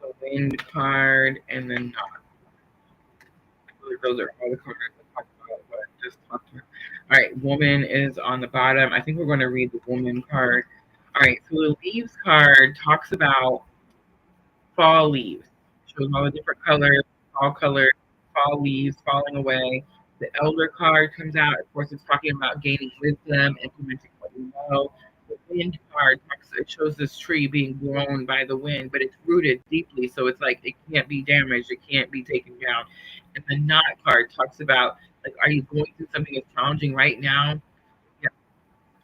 The wind card and the knot. Those are all the cards I talked about, what I just talked about. All right, woman is on the bottom. I think we're going to read the woman card. All right, so the leaves card talks about fall leaves, shows all the different colors, fall leaves falling away. The Elder card comes out. Of course, it's talking about gaining wisdom, implementing what you know. The Wind card it shows this tree being blown by the wind, but it's rooted deeply, so it's like it can't be damaged, it can't be taken down. And the Knot card talks about like, are you going through something that's challenging right now? Yeah,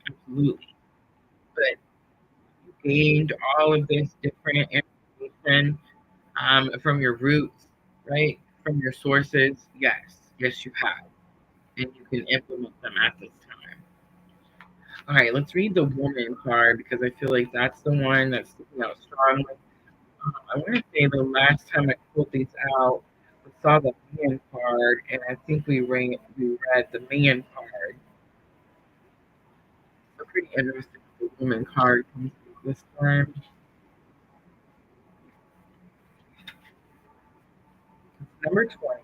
absolutely. But you gained all of this different information from your roots, right? From your sources. Yes, you have, and you can implement them at this time. All right, let's read the Woman card because I feel like that's the one that's sticking out strongly. I want to say the last time I pulled these out, we saw the Man card, and I think we read the Man card. So pretty interesting. The Woman card comes through this time. Number 20.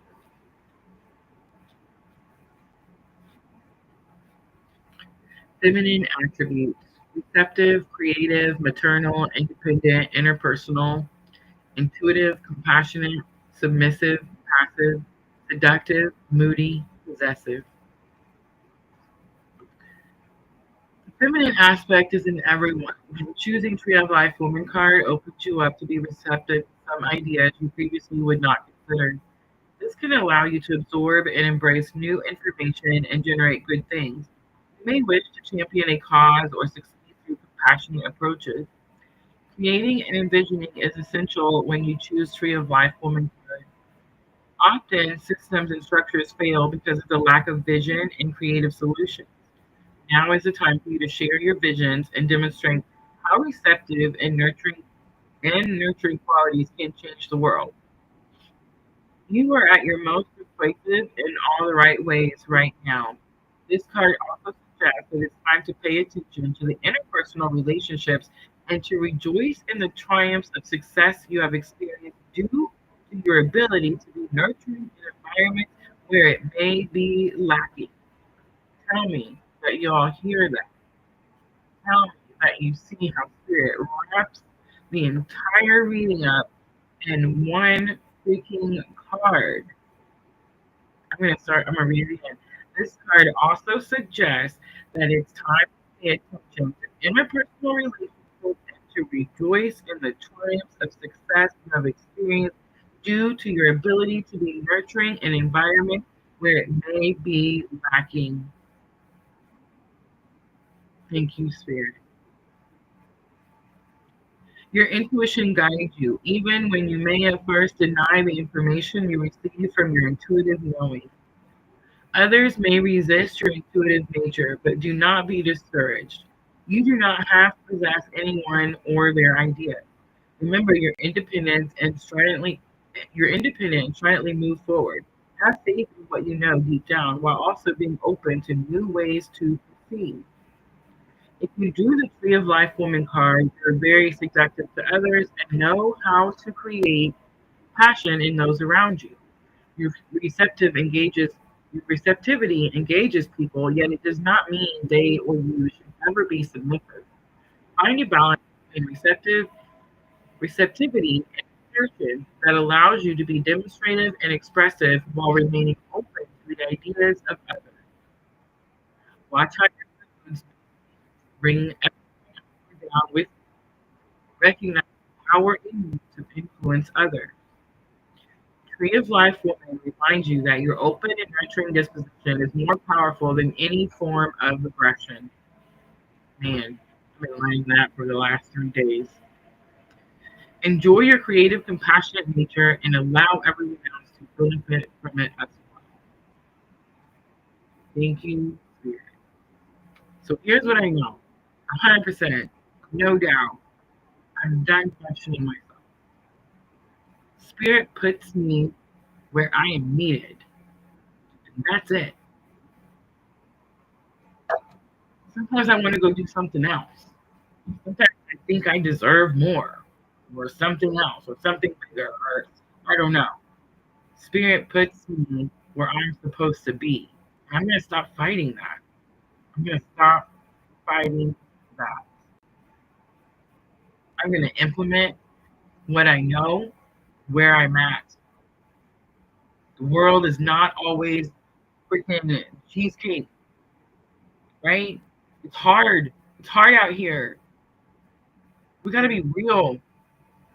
Feminine attributes: receptive, creative, maternal, independent, interpersonal, intuitive, compassionate, submissive, passive, seductive, moody, possessive. The feminine aspect is in everyone. Choosing Tree of Life Woman card opens you up to be receptive to some ideas you previously would not consider. This can allow you to absorb and embrace new information and generate good things. You may wish to champion a cause or succeed through compassionate approaches. Creating and envisioning is essential when you choose Tree of Life Woman card. Often, systems and structures fail because of the lack of vision and creative solutions. Now is the time for you to share your visions and demonstrate how receptive and nurturing qualities can change the world. You are at your most persuasive in all the right ways right now. This card also suggests that it's time to pay attention to the interpersonal relationships and to rejoice in the triumphs of success you have experienced due to your ability to be nurturing in environments where it may be lacking. Tell me that y'all hear that. Tell me that you see how Spirit wraps the entire reading up in one freaking card. I'm gonna read it again. This card also suggests that it's time to pay attention to interpersonal relationships and to rejoice in the triumphs of success you have experienced due to your ability to be nurturing an environment where it may be lacking. Thank you, Spirit. Your intuition guides you, even when you may at first deny the information you receive from your intuitive knowing. Others may resist your intuitive nature, but do not be discouraged. You do not have to possess anyone or their ideas. Remember you're independent and stridently move forward. Have faith in what you know deep down while also being open to new ways to proceed. If you do the Tree of Life Woman card, you're very seductive to others and know how to create passion in those around you. Your your receptivity engages people, yet it does not mean they or you should ever be submissive. Find a balance between receptivity and assertion that allows you to be demonstrative and expressive while remaining open to the ideas of others. Watch how your moods bring everyone down with you. Recognize the power in you to influence others. Tree of Life Woman reminds you that your open and nurturing disposition is more powerful than any form of aggression. Man, I've been learning that for the last 3 days. Enjoy your creative, compassionate nature and allow everyone else to benefit from it as well. Thank you, Spirit. So here's what I know 100%, no doubt. I'm done questioning myself. Spirit puts me where I am needed, and that's it. Sometimes I want to go do something else. Sometimes I think I deserve more, or something else, or something bigger, or I don't know. Spirit puts me where I'm supposed to be. I'm going to stop fighting that. I'm going to stop fighting that. I'm going to implement what I know, where I'm at. The world is not always freaking cheesecake, right? It's hard. It's hard out here. We gotta be real.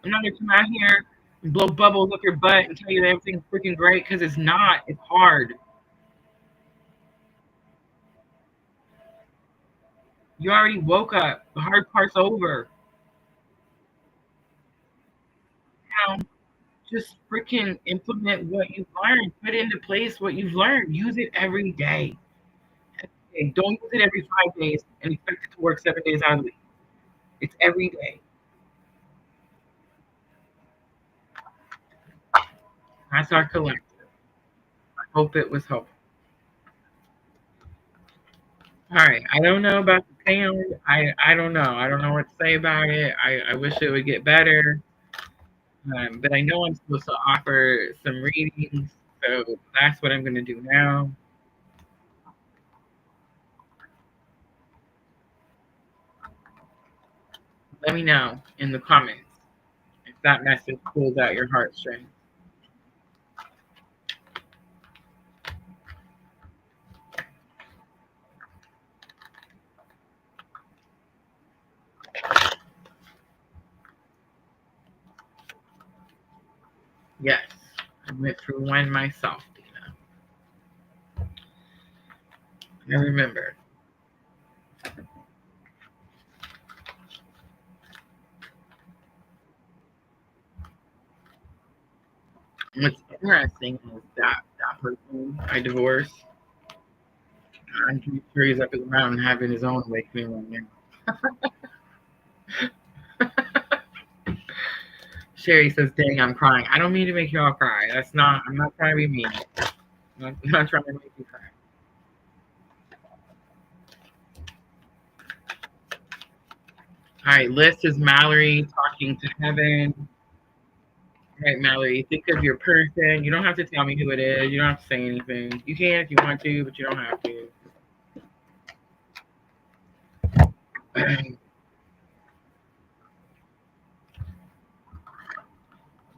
I'm not gonna come out here and blow bubbles up your butt and tell you that everything's freaking great because it's not. It's hard. You already woke up. The hard part's over. Now, just freaking implement what you've learned. Put into place what you've learned. Use it every day. Okay, don't use it every 5 days and expect it to work 7 days out of the week. It's every day. That's our collective. I hope it was helpful. All right. I don't know about the sound. I don't know. I don't know what to say about it. I wish it would get better. But I know I'm supposed to offer some readings. So that's what I'm going to do now. Let me know in the comments if that message pulls out your heartstrings. Yes, I went through one myself, Dina. I remember. What's interesting is that person I divorced, I'm pretty sure he's up in the mountain having his own awakening right now. Sherry says, dang, I'm crying. I don't mean to make you all cry. I'm not trying to be mean. I'm not trying to make you cry. All right, list is Mallory talking to heaven. All right, Mallory, think of your person. You don't have to tell me who it is. You don't have to say anything. You can if you want to, but you don't have to.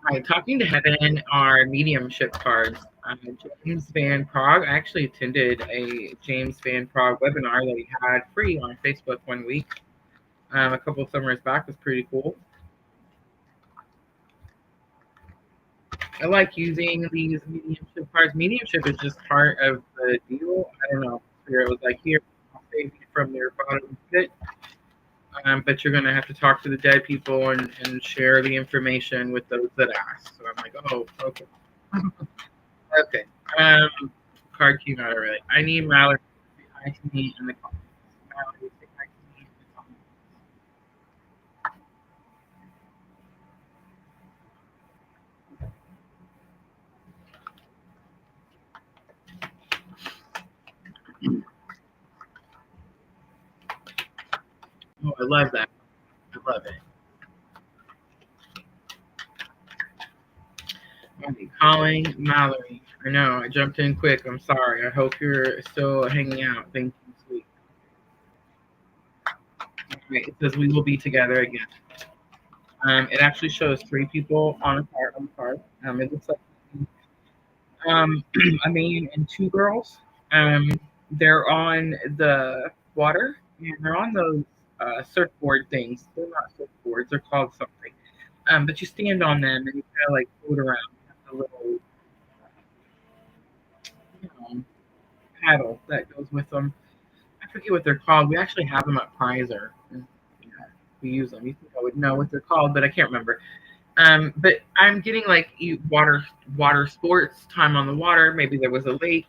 All right, talking to heaven are mediumship cards. James Van Prague. I actually attended a James Van Prague webinar that he had free on Facebook one week. A couple of summers back. Was pretty cool. I like using these mediumship cards. Mediumship is just part of the deal. I don't know. Spirit was like, here, I'll save you from your bottom pit. But you're going to have to talk to the dead people and share the information with those that ask. So I'm like, oh, okay. Okay. Card came out already. I need Mallory to say hi to me in the comments. Mallory, say hi to me in the comments. Oh, I love that. I love it. Okay, calling Mallory. I know, I jumped in quick. I'm sorry. I hope you're still hanging out. Thank you, sweet. Okay, it says we will be together again. It actually shows 3 people on the card. It looks like a man and 2 girls. They're on the water and they're on those surfboard things. They're not surfboards. They're called something. But you stand on them and you kind of like float around. You have the little you know, paddle that goes with them. I forget what they're called. We actually have them at Prizer. Yeah, we use them. You think I would know what they're called, but I can't remember. But I'm getting like water sports, time on the water. Maybe there was a lake.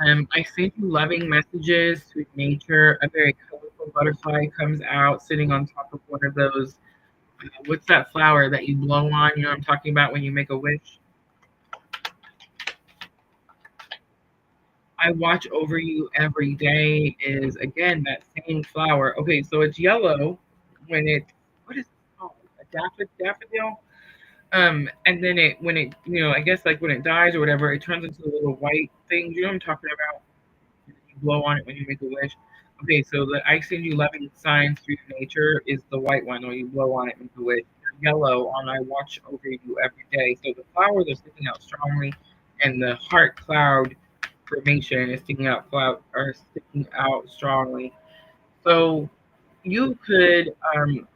I sent you loving messages to nature. A very colorful butterfly comes out sitting on top of one of those. What's that flower that you blow on? You know what I'm talking about when you make a wish? I watch over you every day is again that same flower. Okay, so it's yellow when it what is it called? A daffodil? And then when it I guess like when it dies or whatever, it turns into a little white thing. You know what I'm talking about? You blow on it when you make a wish. Okay, so the I send you loving signs through nature is the white one, or you blow on it into it. Yellow on I watch over you every day. So the flowers are sticking out strongly, and the heart cloud formation is sticking out strongly. So you could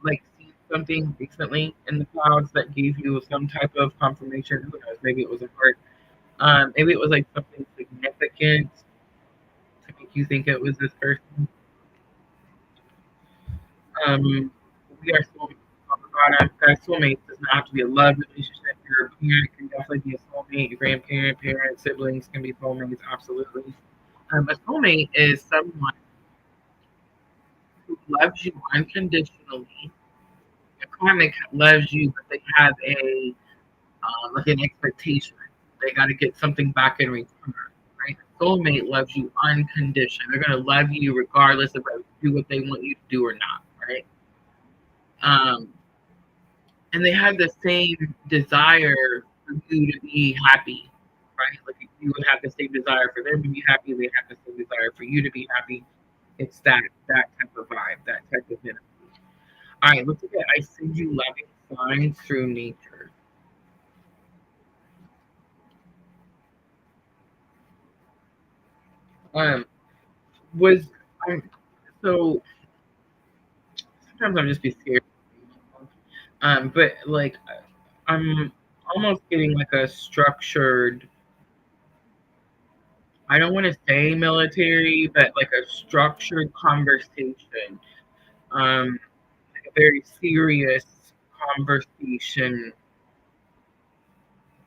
like see something recently in the clouds that gave you some type of confirmation. Who knows? Maybe it was a heart. Maybe it was like something significant to make you think it was this person. Um, we are soulmates. Talk about it. Guys, soulmates does not have to be a love relationship. Your parent can definitely be a soulmate. Your grandparent, parent, siblings can be soulmates. Absolutely. A soulmate is someone who loves you unconditionally. A karmic loves you, but they have a like an expectation. They got to get something back in return. Right? A soulmate loves you unconditioned. They're going to love you regardless of whether you do what they want you to do or not. Right? Um, and they have the same desire for you to be happy, right? Like you would have the same desire for them to be happy, they have the same desire for you to be happy. It's that type of vibe, that type of energy. All right, look at that. I send you loving signs through nature. Um, was I'm so sometimes I'm just be scared. But like I'm almost getting like a structured. I don't want to say military, but like a structured conversation, like a very serious conversation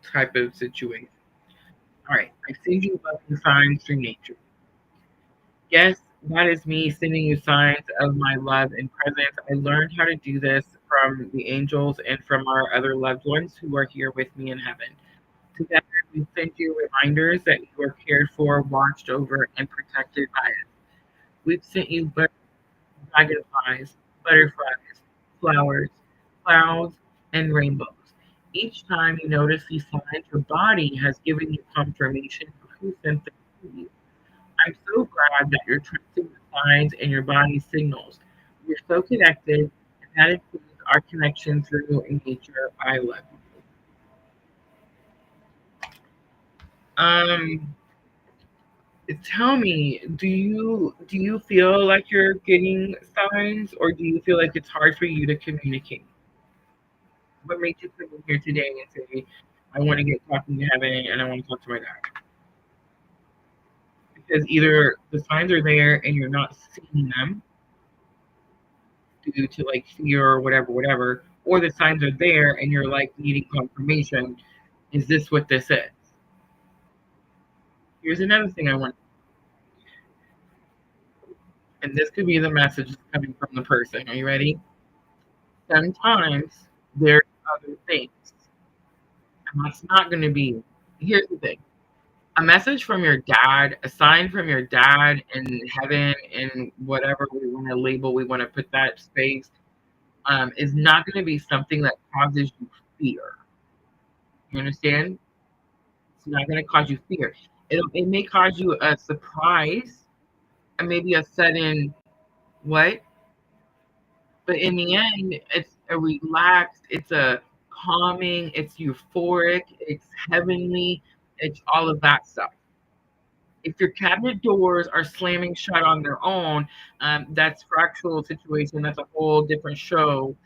type of situation. All right, I send you loving signs through nature. Yes, that is me sending you signs of my love and presence. I learned how to do this from the angels and from our other loved ones who are here with me in heaven. Together, we send you reminders that you are cared for, watched over, and protected by us. We've sent you dragonflies, butterflies, flowers, clouds, and rainbows. Each time you notice these signs, your body has given you confirmation of who sent them to you. I'm so glad that you're trusting the signs and your body's signals. We're so connected, and that includes our connection through nature. I love you. Um, Tell me, do you feel like you're getting signs, or do you feel like it's hard for you to communicate? What made you come in here today and say, I want to get talking to heaven and I want to talk to my dad? Because either the signs are there and you're not seeing them due to like fear or whatever, or the signs are there and you're like needing confirmation. Is this what this is? Here's another thing I want, and this could be the message coming from the person. Are you ready? Sometimes there's other things, and that's not going to be. Here's the thing: a message from your dad, a sign from your dad in heaven, in whatever we want to label, we want to put that space, is not going to be something that causes you fear. You understand? It's not going to cause you fear. It may cause you a surprise and maybe a sudden what, but in the end, it's a relaxed, it's a calming, it's euphoric, it's heavenly, it's all of that stuff. If your cabinet doors are slamming shut on their own, that's fractal situation. That's a whole different show.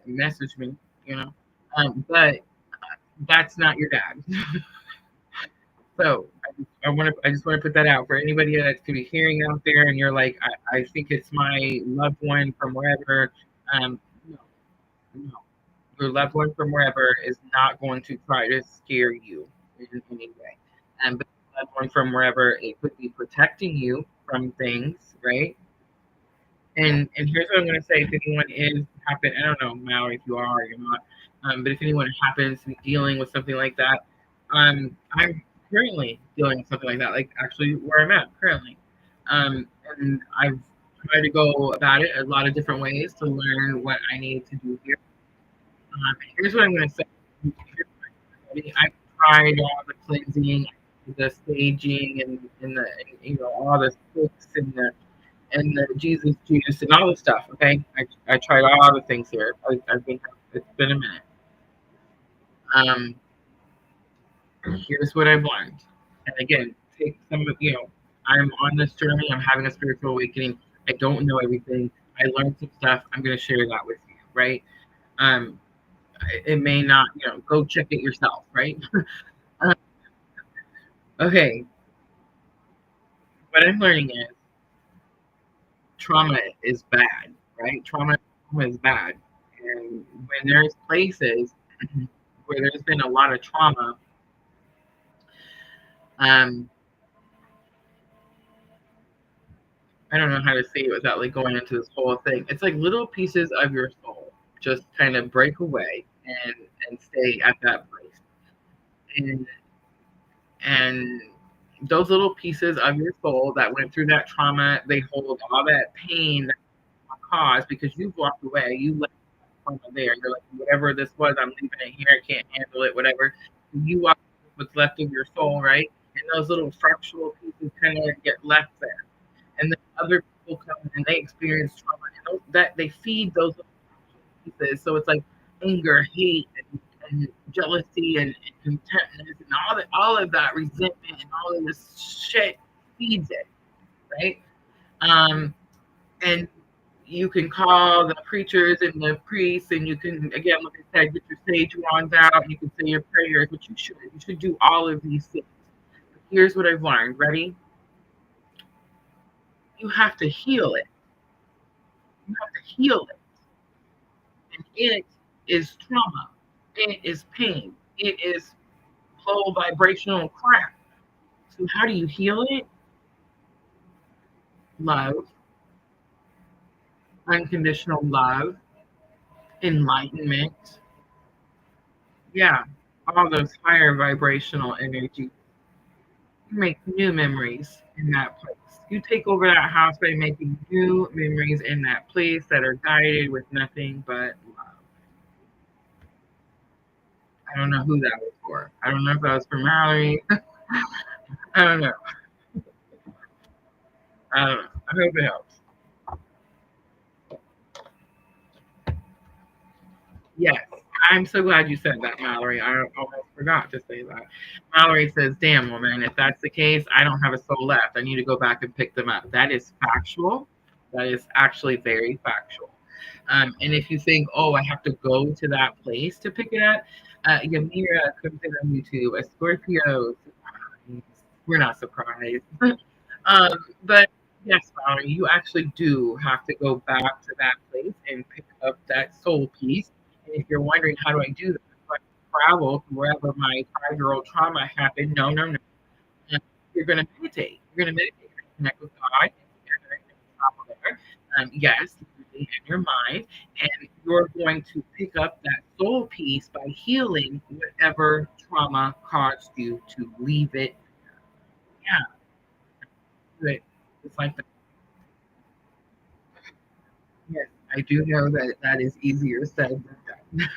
Message me, you know. But that's not your dad. So I just want to put that out for anybody that's to be hearing out there, and you're like, I think it's my loved one from wherever. No, no, your loved one from wherever is not going to try to scare you in any way. But your loved one from wherever, it could be protecting you from things, right? And here's what I'm going to say: if anyone is happen, I don't know, Mal, if you are or you're not, but if anyone happens to be dealing with something like that, I'm currently dealing with something like that, like actually where I'm at currently, and I've tried to go about it a lot of different ways to learn what I need to do here. Here's what I'm going to say: I've tried all the cleansing, the staging, and the all the sticks and the Jesus juice and all the stuff. Okay, I tried all the things here. I think it's been a minute. Um, Here's what I've learned, and again, take some of I'm on this journey. I'm having a spiritual awakening. I don't know everything. I learned some stuff. I'm going to share that with you, right? Um, it may not, go check it yourself, right? uh, okay, what I'm learning is trauma is bad, right? Trauma is bad. And when there's places where there's been a lot of trauma, um, I don't know how to say it without like going into this whole thing. It's like little pieces of your soul just kind of break away and stay at that place. And and those little pieces of your soul that went through that trauma, they hold all that pain that caused because you've walked away. You left trauma there. You're like, whatever this was, I'm leaving it here. I can't handle it, whatever. You walk with what's left of your soul, right? And those little fractional pieces kind of get left there. And then other people come and they experience trauma, and that they feed those little pieces. So it's like anger, hate, and jealousy, and contentness, and all of that resentment, and all of this shit feeds it, right? And you can call the preachers and the priests, and you can, again, like I said, get your sage wands out, and you can say your prayers, but you should do all of these things. But here's what I've learned. Ready? You have to heal it. You have to heal it. And it is trauma. It is pain. It is low vibrational crap. So how do you heal it? Love, unconditional love, enlightenment. Yeah, all those higher vibrational energies. You make new memories in that place. You take over that house by making new memories in that place that are guided with nothing but love. I don't know who that was for. I don't know if that was for Mallory. I don't know. I don't know. I hope it helps. Yes. I'm so glad you said that, Mallory. I almost forgot to say that. Mallory says, damn, woman, if that's the case, I don't have a soul left. I need to go back and pick them up. That is factual. That is actually very factual. And if you think, oh, I have to go to that place to pick it up, Yamira comes in on YouTube, a Scorpio. We're not surprised. But yes, Mallory, you actually do have to go back to that place and pick up that soul piece. And if you're wondering, how do I do that? Do I travel to wherever my 5-year-old trauma happened? No, no, no. You're going to meditate. You're going to meditate. You're going to connect with God. There. Yes, in your mind, and you're going to pick up that soul piece by healing whatever trauma caused you to leave it. Yeah, good. It's like that. Yes, I do know that that is easier said than done.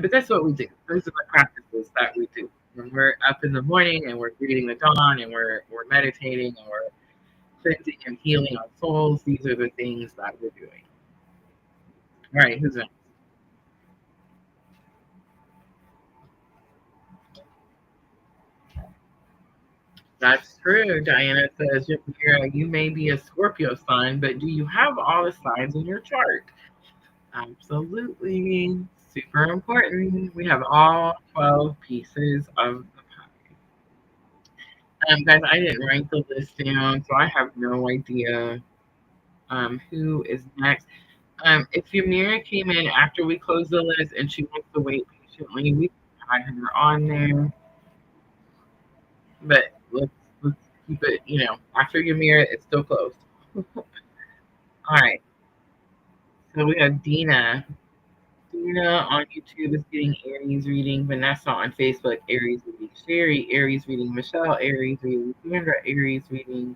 But that's what we do. Those are the practices that we do. When we're up in the morning and we're greeting the dawn and we're meditating and we're cleansing and healing our souls, these are the things that we're doing. All right, who's next? That's true. Diana says, "Yeah, you may be a Scorpio sign, but do you have all the signs in your chart?" Absolutely. Super important. We have all 12 pieces of the pie. Guys, I didn't write the list down, so I have no idea who is next. If Yamira came in after we closed the list and she wants to wait patiently, we can add her on there. But let's keep it, after Yamira, it's still closed. All right. So we have Dina. Dina on YouTube is getting Aries reading. Vanessa on Facebook, Aries reading. Sherry, Aries reading. Michelle, Aries reading. Sandra, Aries reading.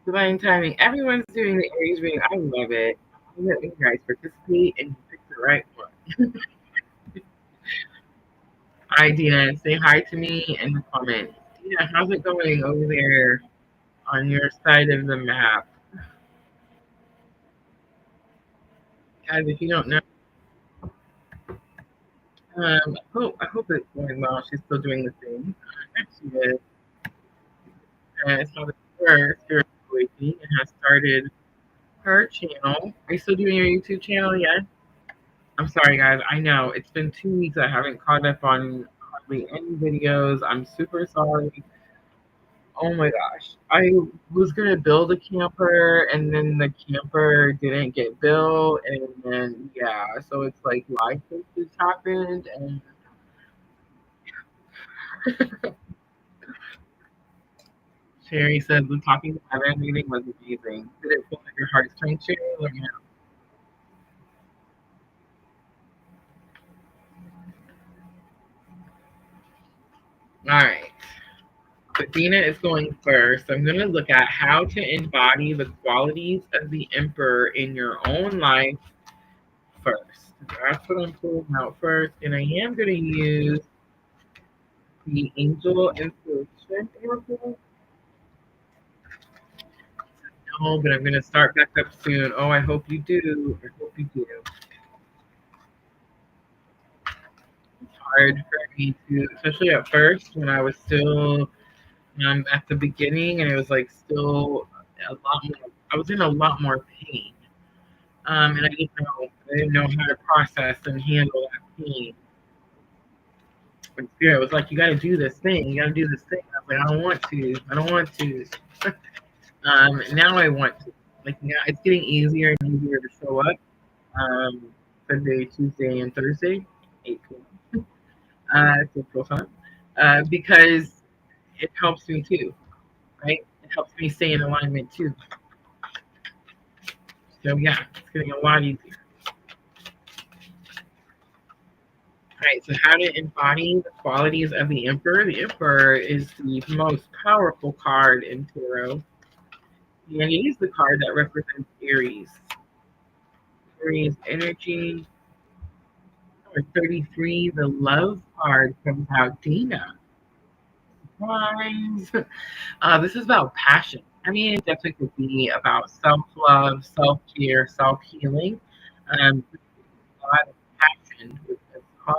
Divine timing. Everyone's doing the Aries reading. I love it. I let you guys participate and you pick the right one. Hi, Dina. Say hi to me in the comments. Dina, how's it going over there on your side of the map. Guys, if you don't know, I hope it's going well. She's still doing the thing. She is. So the first here and has started her channel. Are you still doing your YouTube channel yet? I'm sorry, guys. I know it's been 2 weeks. I haven't caught up on hardly any videos. I'm super sorry. Oh my gosh. I was gonna build a camper and then the camper didn't get built and then yeah, so it's like life has just happened and Sherry says the talking about meeting was amazing. Did it feel like your heartstrings, Sherry? Let me know. All right. But Dina is going first. I'm going to look at how to embody the qualities of the emperor in your own life first. That's what I'm pulling out first. And I am going to use the angel intuition oracle. No, but I'm going to start back up soon. Oh, I hope you do. I hope you do. It's hard for me to, especially at first when I was still at the beginning and it was like still a lot more, I was in a lot more pain. And I didn't know how to process and handle that pain. But Spirit was like, you got to do this thing. You got to do this thing. I was like, I don't want to. I don't want to. Now I want to. Like now, it's getting easier and easier to show up. Sunday, Tuesday, and Thursday, 8 p.m. Central Time, because it helps me too, right? It helps me stay in alignment too. So yeah, it's getting a lot easier. All right, so how to embody the qualities of the Emperor. The Emperor is the most powerful card in tarot. And it is the card that represents Aries. Aries energy. Number 33, the love card comes out. Dina. Surprise. This is about passion. I mean, it definitely could be about self-love, self-care, self-healing. A lot of passion with this card.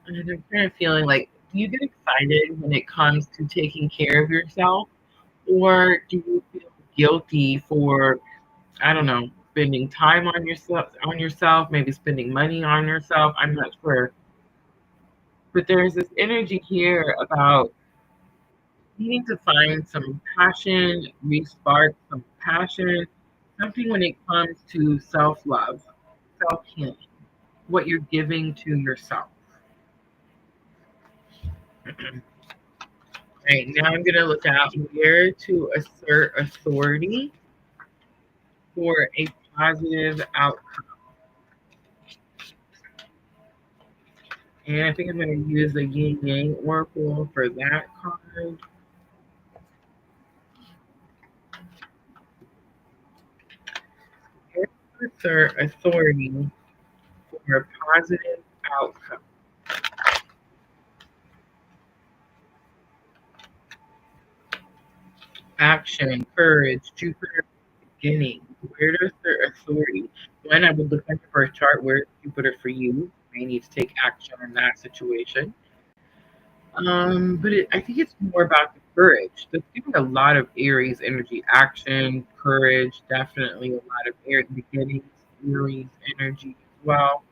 And I'm kind of feeling like, do you get excited when it comes to taking care of yourself? Or do you feel guilty for, I don't know, spending time on yourself, maybe spending money on yourself? I'm not sure. But there's this energy here about needing to find some passion, respark some passion, something when it comes to self-love, self-healing, what you're giving to yourself. Right, now I'm going to look at where to assert authority for a positive outcome. And I think I'm going to use the yin yang oracle for that card. Where to assert authority for a positive outcome. Action, courage, Jupiter, beginning. Where to assert authority? When I would look at your birth chart, where's Jupiter for you? You need to take action in that situation. I think it's more about the courage. There's giving a lot of Aries energy, action, courage, definitely a lot of Aries beginnings, Aries energy as well.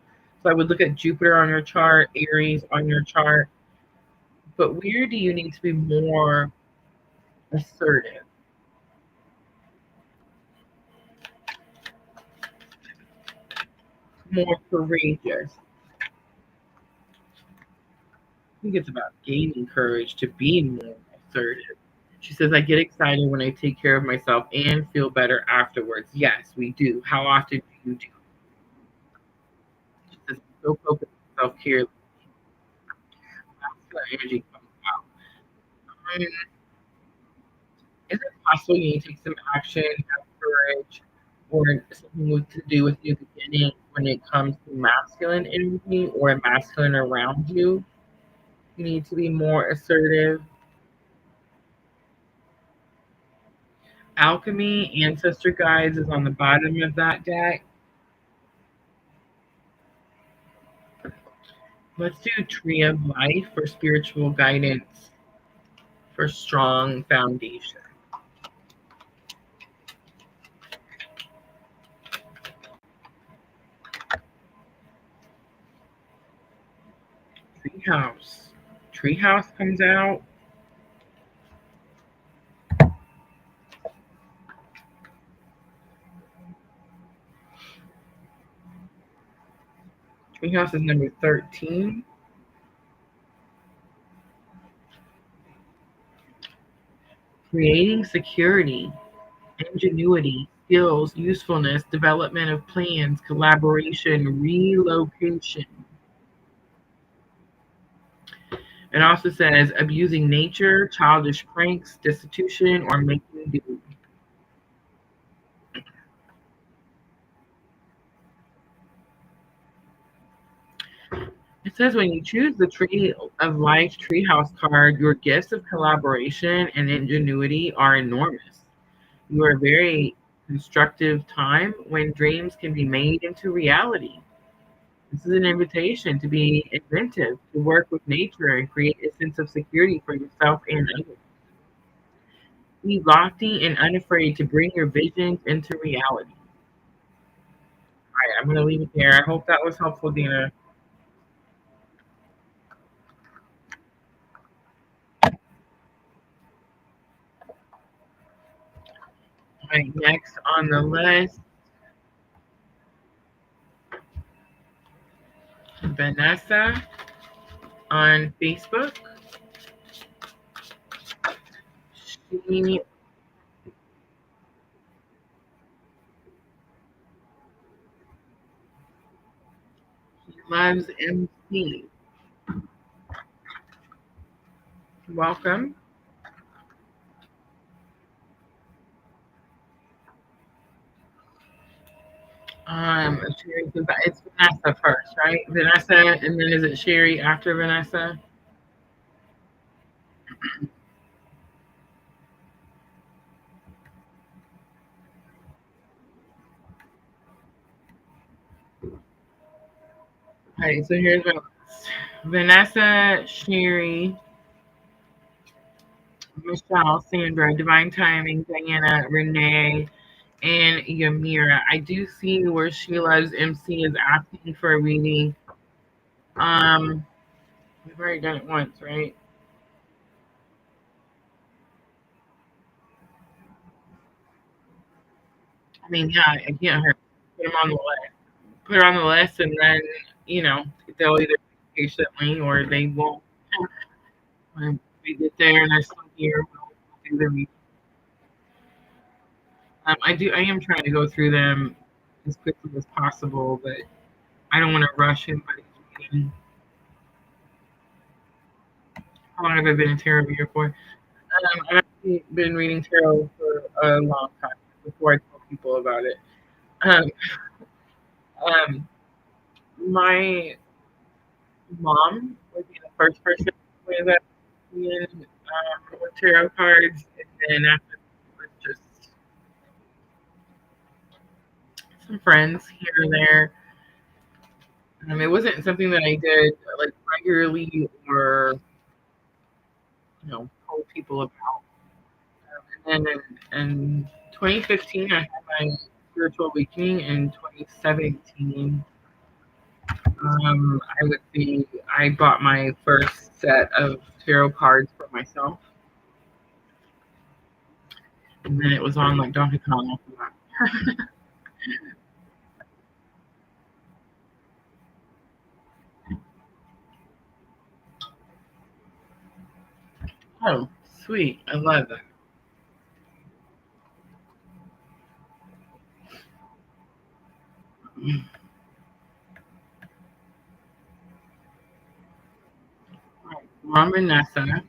So I would look at Jupiter on your chart, Aries on your chart. But where do you need to be more assertive? More courageous? I think it's about gaining courage to be more assertive. She says, I get excited when I take care of myself and feel better afterwards. Yes, we do. How often do you do? She says, so focused on self care. That's where energy comes out. Um, is it possible you need to take some action, have courage, or something to do with new beginning when it comes to masculine energy or masculine around you? You need to be more assertive. Alchemy, Ancestor Guides is on the bottom of that deck. Let's do Tree of Life for spiritual guidance for strong foundation. Treehouse. Treehouse comes out. Treehouse is number 13. Creating security, ingenuity, skills, usefulness, development of plans, collaboration, relocation. It also says abusing nature, childish pranks, destitution, or making do. It says when you choose the Tree of Life Treehouse card, your gifts of collaboration and ingenuity are enormous. You are a very constructive time when dreams can be made into reality. This is an invitation to be inventive, to work with nature and create a sense of security for yourself and others. Be lofty and unafraid to bring your visions into reality. All right, I'm going to leave it there. I hope that was helpful, Dina. All right, next on the list, Vanessa on Facebook. She loves MC. Welcome. Sherry, it's Vanessa first, right? Vanessa, and then is it Sherry after Vanessa? All right, so here's my list. Vanessa, Sherry, Michelle, Sandra, Divine Timing, Diana, Renee, and Yamira. I do see where she loves MC is asking for a reading. Um, we've already done it once, right? I mean, yeah, I can't hurt. Put them on the list. Put her on the list, and then you know they'll either wait patiently or they won't. When we get there and they're still here, we'll do the reading. I am trying to go through them as quickly as possible, but I don't want to rush anybody's reading. How long have I been in tarot reader for? I've actually been reading tarot for a long time before I tell people about it. Um, um, my mom would be the first person with that with tarot cards, and then after that, it was just some friends here and there. It wasn't something that I did like regularly or told people about. And then in 2015, I had my spiritual awakening. In 2017, I bought my first set of tarot cards for myself, and then it was on like Donkey Kong after that. Oh, sweet! I love that. All right, Mom Vanessa.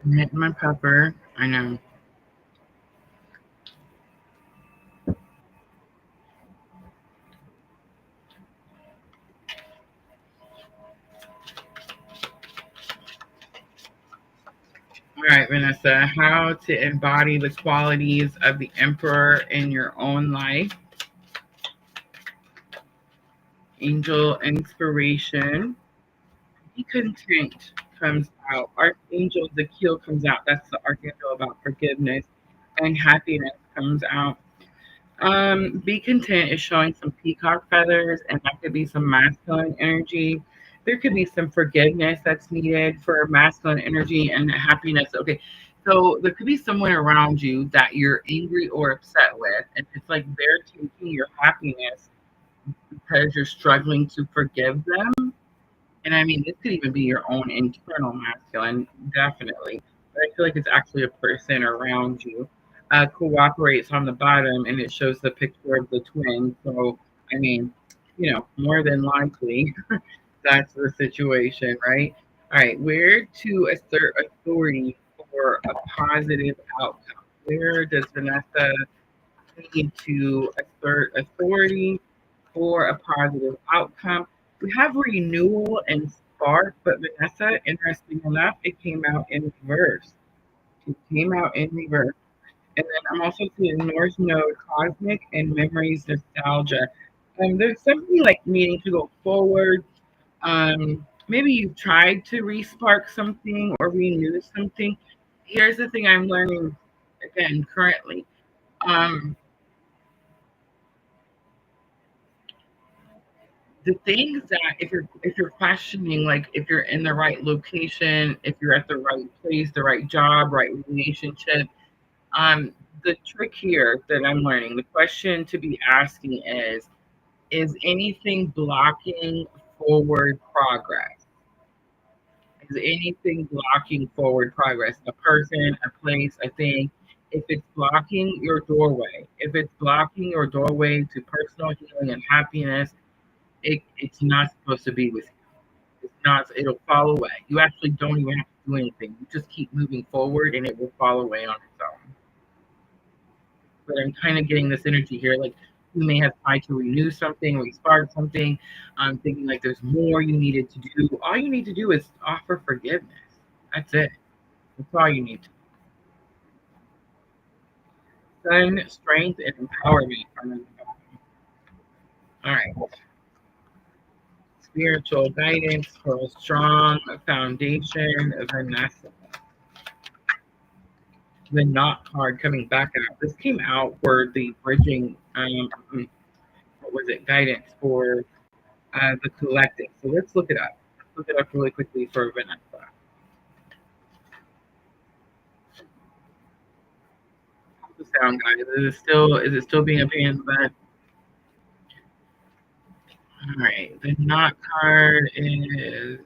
Mint my pepper. I know. Vanessa, how to embody the qualities of the Emperor in your own life. Angel inspiration. Be content comes out. Archangel Zakil comes out. That's the archangel about forgiveness. And happiness comes out. Be content is showing some peacock feathers, and that could be some masculine energy. There could be some forgiveness that's needed for masculine energy and happiness. Okay, so there could be someone around you that you're angry or upset with, and it's like they're taking your happiness because you're struggling to forgive them. And I mean, this could even be your own internal masculine, definitely. But I feel like it's actually a person around you. Cooperates on the bottom, and it shows the picture of the twin. So, I mean, more than likely, that's the situation, right? All right, where to assert authority for a positive outcome? Where does Vanessa need to assert authority for a positive outcome? We have renewal and spark, but Vanessa, interesting enough, it came out in reverse. It came out in reverse. And then I'm also seeing North Node Cosmic and Memories Nostalgia. There's something like needing to go forward. Maybe you've tried to respark something or renew something. Here's the thing I'm learning again currently. Um, the things that if you're questioning, like if you're in the right location, if you're at the right place, the right job, right relationship, the trick here that I'm learning, the question to be asking is anything blocking forward progress? Is anything blocking forward progress? A person, a place, a thing. If it's blocking your doorway, if it's blocking your doorway to personal healing and happiness, it's not supposed to be with you. It's not, it'll fall away. You actually don't even have to do anything. You just keep moving forward and it will fall away on its own. But I'm kind of getting this energy here, like you may have tried to renew something, restart something. I'm thinking like there's more you needed to do. All you need to do is offer forgiveness. That's it. That's all you need to do. Sun, strength, and empowerment are in the bottom. All right. Spiritual guidance for a strong foundation, Vanessa. The Knot card coming back out. This came out for the bridging, what was it, guidance for the collective. So let's look it up. Let's look it up really quickly for Vanessa. How's the sound, guys? Is it still being a pain in the butt? All right. The Knot card is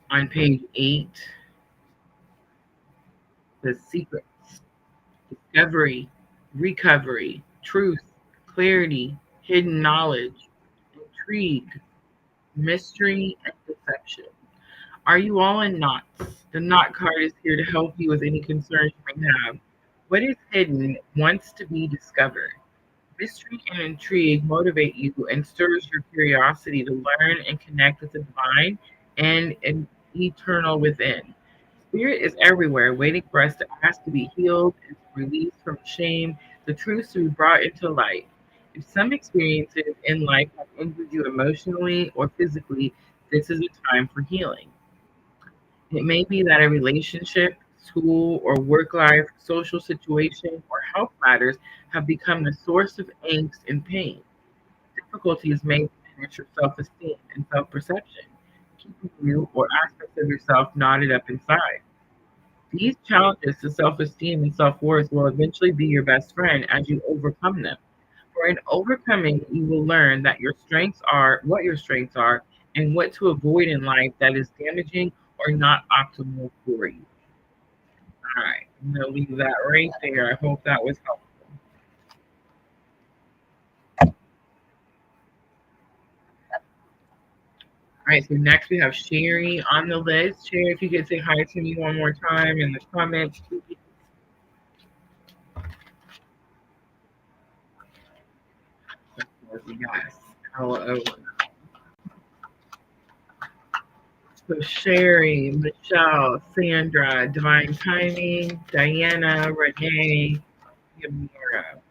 on page 8. The secrets, discovery, recovery, truth, clarity, hidden knowledge, intrigue, mystery, and deception. Are you all in knots? The knot card is here to help you with any concerns you may have. What is hidden wants to be discovered. Mystery and intrigue motivate you and stirs your curiosity to learn and connect with the divine and eternal within. Spirit is everywhere, waiting for us to ask to be healed and to release from shame, the truth to be brought into light. If some experiences in life have injured you emotionally or physically, this is a time for healing. It may be that a relationship, school, or work life, social situation, or health matters have become the source of angst and pain. Difficulties may diminish your self esteem and self perception, keeping you or aspects of yourself knotted up inside. These challenges to self esteem and self worth will eventually be your best friend as you overcome them. For in overcoming, you will learn that your strengths are what your strengths are and what to avoid in life that is damaging or not optimal for you. All right, I'm going to leave that right there. I hope that was helpful. All right, so next we have Sherry on the list. Sherry, if you could say hi to me one more time in the comments, please. Yes. Oh, so Sherry, Michelle, Sandra, Divine Timing, Diana, Renee, Yamira.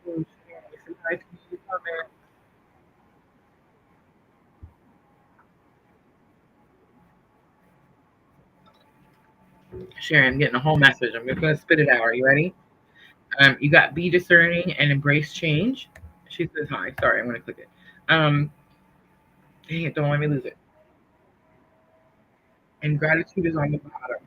Oh, Sherry, say hi to me, comment. Sherry, I'm getting a whole message. I'm just going to spit it out. Are you ready? You got be discerning and embrace change. She says hi. Sorry, I'm going to click it. Dang it, don't let me lose it. And gratitude is on the bottom.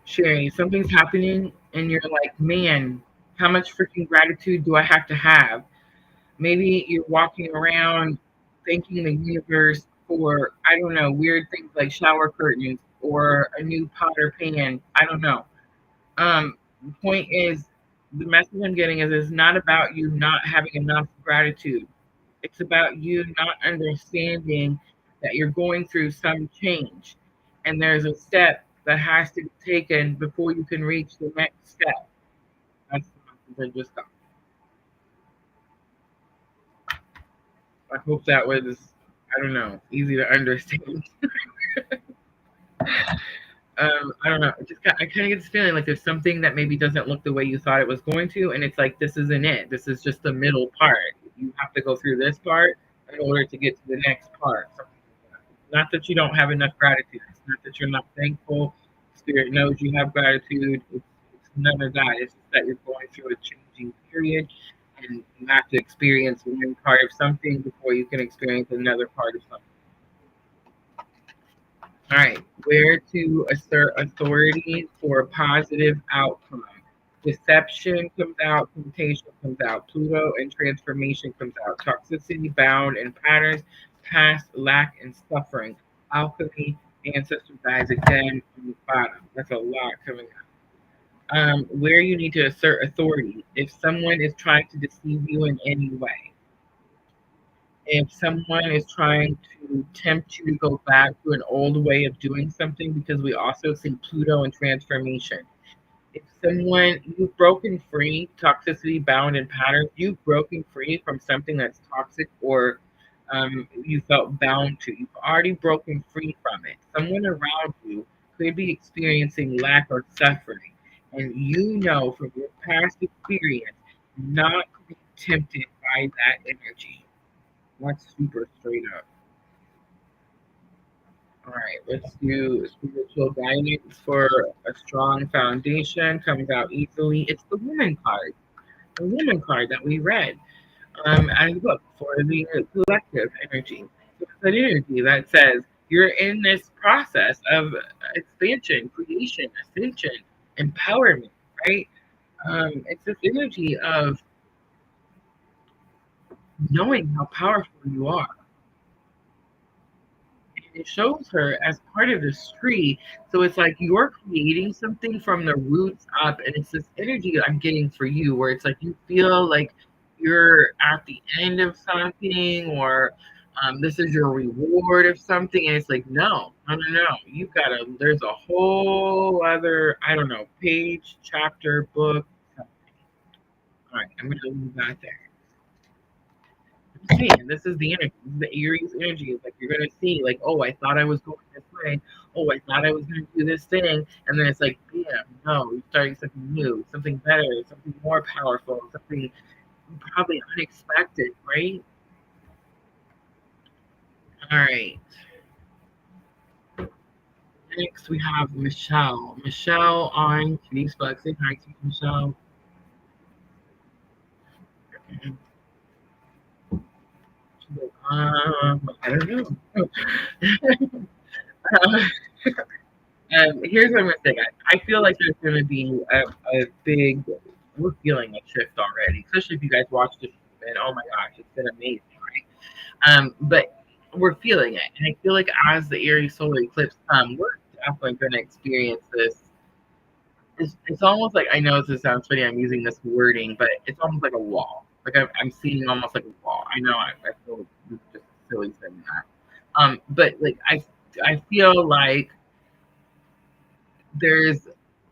Sherry, something's happening and you're like, man, how much freaking gratitude do I have to have? Maybe you're walking around thanking the universe for, I don't know, weird things like shower curtains or a new pot or pan. I don't know. The point is, the message I'm getting is it's not about you not having enough gratitude. It's about you not understanding that you're going through some change. And there's a step that has to be taken before you can reach the next step. That's the message I just got. I hope that was, I don't know, easy to understand. I don't know. I kind of get this feeling like there's something that maybe doesn't look the way you thought it was going to, and it's like this isn't it. This is just the middle part. You have to go through this part in order to get to the next part. Not that you don't have enough gratitude. It's not that you're not thankful. Spirit knows you have gratitude. It's none of that. It's just that you're going through a changing period, and you have to experience one part of something before you can experience another part of something. All right, where to assert authority for a positive outcome. Deception comes out, temptation comes out, Pluto and transformation comes out, toxicity, bound and patterns, past, lack and suffering, alchemy, ancestor guides again on the bottom. That's a lot coming out. Where you need to assert authority. If someone is trying to deceive you in any way, if someone is trying to tempt you to go back to an old way of doing something, because we also see Pluto and transformation. If someone, you've broken free, toxicity, bound, and patterns, you've broken free from something that's toxic or you felt bound to. You've already broken free from it. Someone around you could be experiencing lack or suffering. And you know from your past experience not to be tempted by that energy. That's super straight up. All right, let's do spiritual guidance for a strong foundation. Comes out easily. It's the woman card that we read as a book for the collective energy. So it's an energy that says you're in this process of expansion, creation, ascension, empowerment, right? It's this energy of knowing how powerful you are. It shows her as part of this tree. So it's like you're creating something from the roots up, and it's this energy that I'm getting for you, where it's like you feel like you're at the end of something, or this is your reward of something, and it's like no, no, no, no. You've got a there's a whole other I don't know page, chapter, book. Something. All right, I'm gonna leave that there. Seeing. This is the energy. This is the Aries energy. It's like you're gonna see, like, oh, I thought I was going this way. Oh, I thought I was gonna do this thing, and then it's like, yeah, no, you're starting something new, something better, something more powerful, something probably unexpected, right? All right. Next we have Michelle. Michelle on Facebook. Say hi to Michelle. I don't know. Here's what I'm gonna say, guys. I feel like there's gonna be a big. We're feeling a shift already, especially if you guys watched it. And oh my gosh, it's been amazing, right? But we're feeling it, and I feel like as the Aries solar eclipse comes, we're definitely gonna experience this. It's almost like I know this sounds funny. I'm using this wording, but it's almost like a wall. Like I'm seeing almost like a wall. I know I feel just silly saying that. But like I feel like there's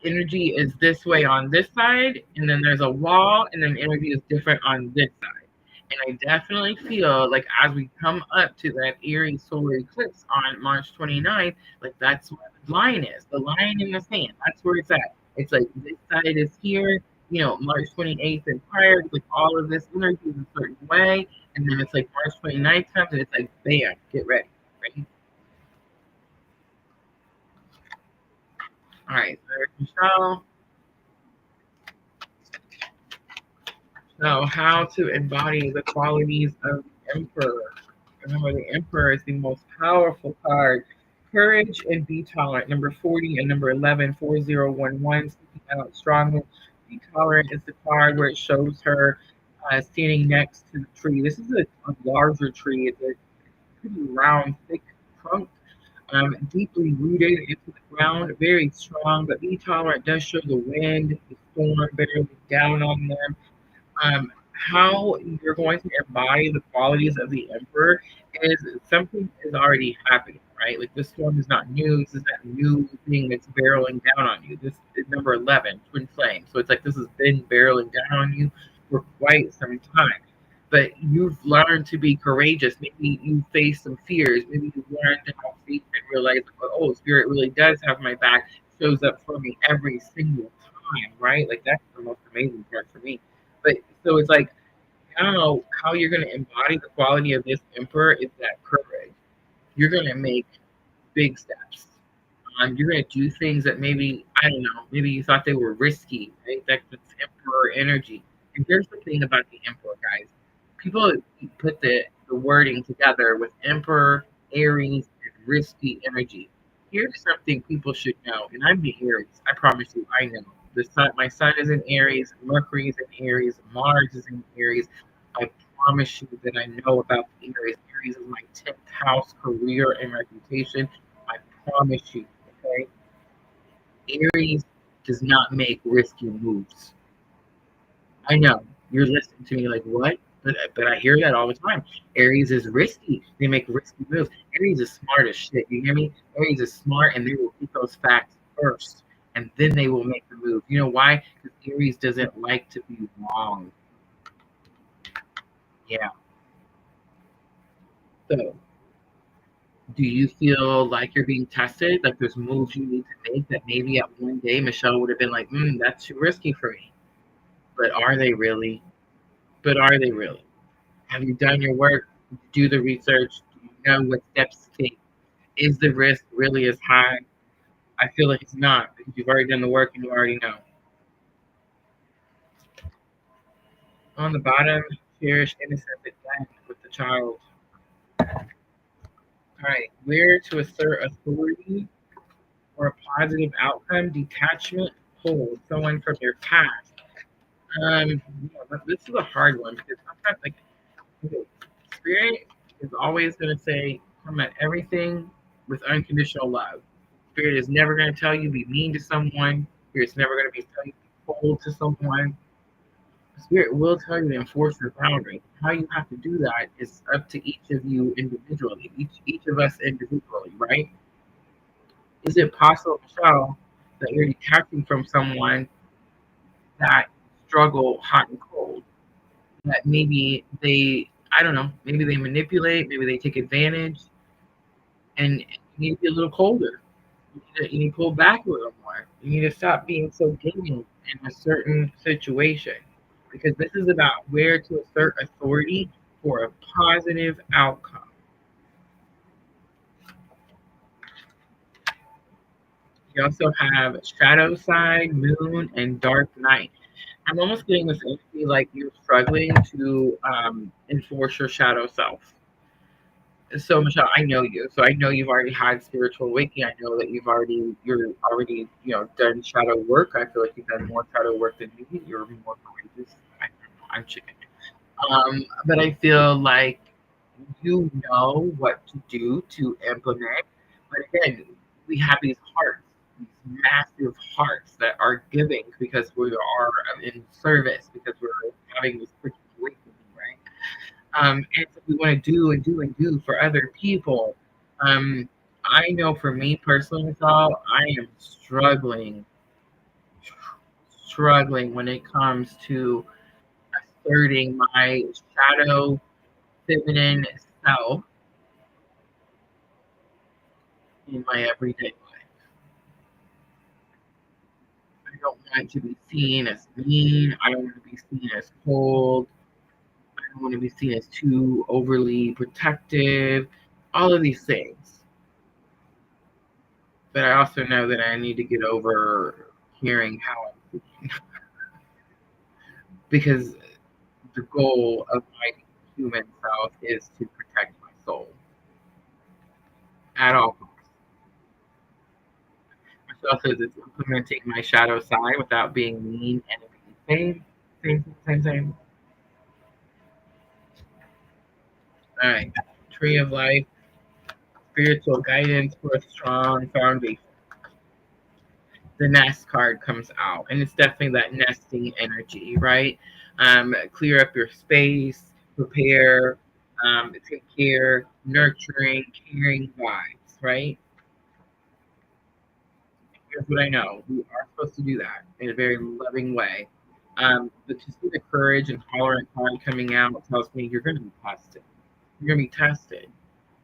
energy is this way on this side, and then there's a wall, and then energy is different on this side. And I definitely feel like as we come up to that Aries solar eclipse on March 29th, like that's where the line is. The line in the sand. That's where it's at. It's like this side is here, March 28th and prior, like all of this energy is a certain way. And then it's like March 29th comes and it's like, bam, get ready. Right? All right, so there's Michelle. So, how to embody the qualities of the Emperor. Remember, the Emperor is the most powerful card. Courage and be tolerant. Number 40 and number 11, 4011, speaking out strongly. Be tolerant is the card where it shows her standing next to the tree. This is a larger tree. It's a pretty round, thick trunk, deeply rooted into the ground, very strong. But be tolerant does show the wind, the storm bearing down on them. How you're going to embody the qualities of the emperor is something is already happening, right? Like this storm is not new. This is that new thing that's barreling down on you. This is number 11, twin flame. So it's like this has been barreling down on you for quite some time. But you've learned to be courageous. Maybe you face some fears. Maybe you've learned to have faith and realize, oh, spirit really does have my back, shows up for me every single time, right? Like that's the most amazing part for me. But so it's like, I don't know how you're going to embody the quality of this emperor is that courage. You're going to make big steps. You're going to do things that maybe, I don't know, maybe you thought they were risky, right? That's emperor energy. And here's the thing about the emperor, guys. People put the wording together with emperor, Aries, and risky energy. Here's something people should know, and I'm the Aries. I promise you, I know. My sun is in Aries, Mercury is in Aries, Mars is in Aries. I promise you that I know about the Aries. Aries is my 10th house, career, and reputation. I promise you, okay? Aries does not make risky moves. I know you're listening to me like what? But I hear that all the time. Aries is risky. They make risky moves. Aries is smart as shit. You hear me? Aries is smart, and they will get those facts first, and then they will make the move. You know why? Because Aries doesn't like to be wrong. Yeah. So, do you feel like you're being tested? Like there's moves you need to make that maybe at one day Michelle would have been like, that's too risky for me. But are they really? But are they really? Have you done your work? Do the research? Do you know what steps to take? Is the risk really as high? I feel like it's not because you've already done the work and you already know. On the bottom, cherish innocence again with the child. All right, where to assert authority or a positive outcome, detachment, pull someone from your past. But this is a hard one because sometimes, like, okay, spirit is always going to say, come at everything with unconditional love. Spirit is never going to tell you be mean to someone. Spirit's never going to be telling you be cold to someone. Spirit will tell you to enforce your boundaries. How you have to do that is up to each of you individually, each of us individually, right? Is it possible, Michelle, that you're detaching from someone that struggle hot and cold? That maybe they, I don't know, maybe they manipulate, maybe they take advantage, and you need to be a little colder. You need to pull back a little more. You need to stop being so giving in a certain situation because this is about where to assert authority for a positive outcome. You also have shadow side, moon, and dark night. I'm almost getting this energy like you're struggling to enforce your shadow self. So Michelle, I know you. So I know you've already had spiritual awakening. I know that you're already done shadow work. I feel like you've done more shadow work than me. You're more courageous. I'm chicken. But I feel like you know what to do to implement. But again, we have these hearts, these massive hearts that are giving because we are in service, because we're having this freaking awakening, right? And so we want to do and do and do for other people. Um, I know for me personally, y'all, I am struggling when it comes to asserting my shadow feminine self in my everyday life. I don't want to be seen as mean. I don't want to be seen as cold. I don't want to be seen as too overly protective. All of these things. But I also know that I need to get over hearing how I'm feeling because the goal of my human self is to protect my soul at all costs. Michelle says it's implementing my shadow side without being mean and same, same. All right. Tree of life, spiritual guidance for a strong foundation. The nest card comes out, and it's definitely that nesting energy, right? Clear up your space, prepare, take care, nurturing, caring vibes, right? Here's what I know: we are supposed to do that in a very loving way. But to see the courage and tolerant card coming out tells me you're going to be tested. You're going to be tested.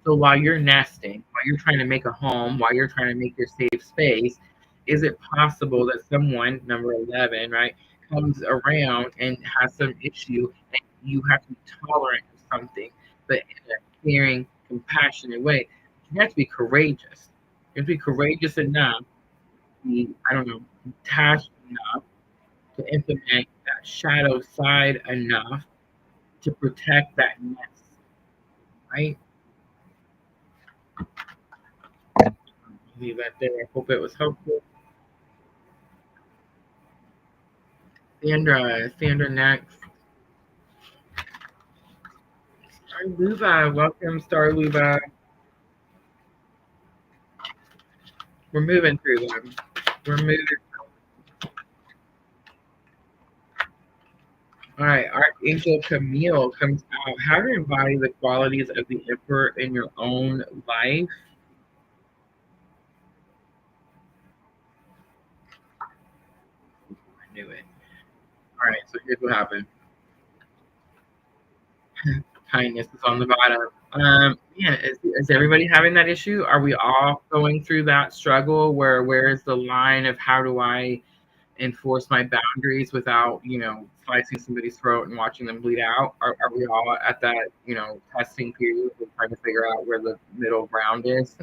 So while you're nesting, while you're trying to make a home, while you're trying to make your safe space, is it possible that someone, number 11, right, comes around and has some issue and you have to be tolerant of something, but in a caring, compassionate way? You have to be courageous. You have to be courageous enough, be, I don't know, detached enough to implement that shadow side enough to protect that nest, right? Leave that there. I hope it was helpful. Sandra next. Star Luba, welcome, Star Luba. We're moving through them. We're moving. All right, Archangel Camille comes out. How to embody the qualities of the Emperor in your own life. I knew it. All right, so here's what happened. Kindness is on the bottom. Yeah, is everybody having that issue? Are we all going through that struggle where is the line of how do I enforce my boundaries without, slicing somebody's throat and watching them bleed out? Are we all at that, testing period of trying to figure out where the middle ground is?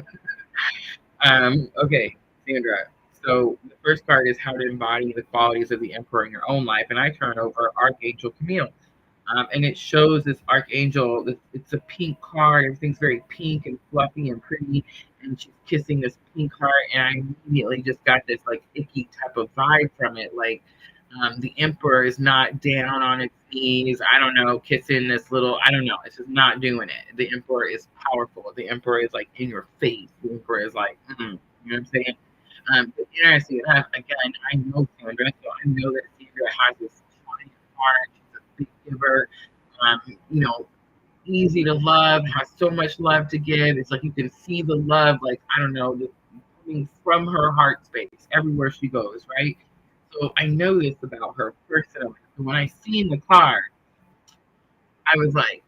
Okay, Sandra. So the first card is how to embody the qualities of the Emperor in your own life, and I turn over Archangel Camille. And it shows this archangel. It's a pink card. Everything's very pink and fluffy and pretty. And she's kissing this pink heart, and I immediately just got this like icky type of vibe from it. Like the emperor is not down on its knees. I don't know, kissing this little. I don't know. It's just not doing it. The emperor is powerful. The emperor is like in your face. The emperor is like, you know what I'm saying? But interesting enough, again, I know Sandra, so I know that Sandra has this giant heart. She's a big giver. You know, easy to love, has so much love to give. It's like you can see the love, like, I don't know, coming from her heart space everywhere she goes, right? So I know this about her personally. So when I seen the card, I was like,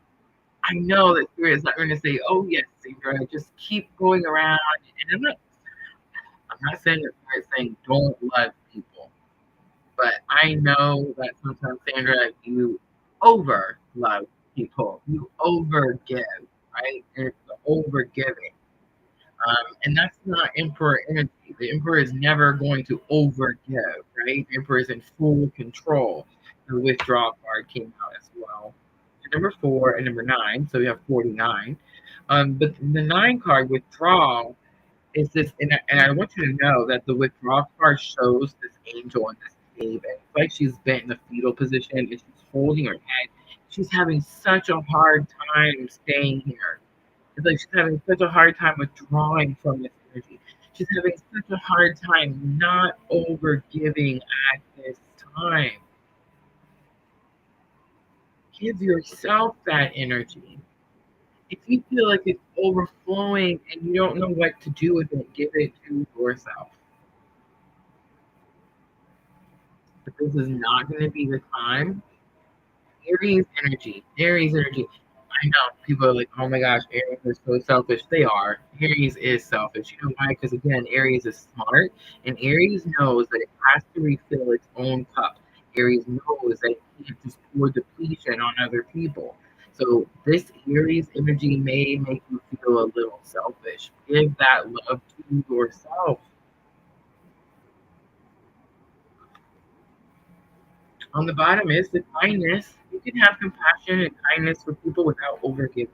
I know that Spirit is not going to say, "Oh yes, Sandra, just keep going around." And I'm not saying that Spirit's saying don't love people, but I know that sometimes, Sandra, you over love people, you over give, right? And it's the over giving. And that's not Emperor energy. The Emperor is never going to over give, right? The Emperor is in full control. The withdrawal card came out as well. So number 4 and number 9, so we have 49. But the 9 card, withdrawal, is this, and I want you to know that the withdrawal card shows this angel in this cave, and it's like she's been in the fetal position and she's holding her head. She's having such a hard time staying here. It's like she's having such a hard time withdrawing from this energy. She's having such a hard time not over giving at this time. Give yourself that energy. If you feel like it's overflowing and you don't know what to do with it, give it to yourself. But this is not going to be the time. Aries energy. Aries energy. I know people are like, oh my gosh, Aries is so selfish. They are. Aries is selfish. You know why? Because again, Aries is smart, and Aries knows that it has to refill its own cup. Aries knows that it can't just pour depletion on other people. So this Aries energy may make you feel a little selfish. Give that love to yourself. On the bottom is the kindness. You can have compassion and kindness for people without overgiving.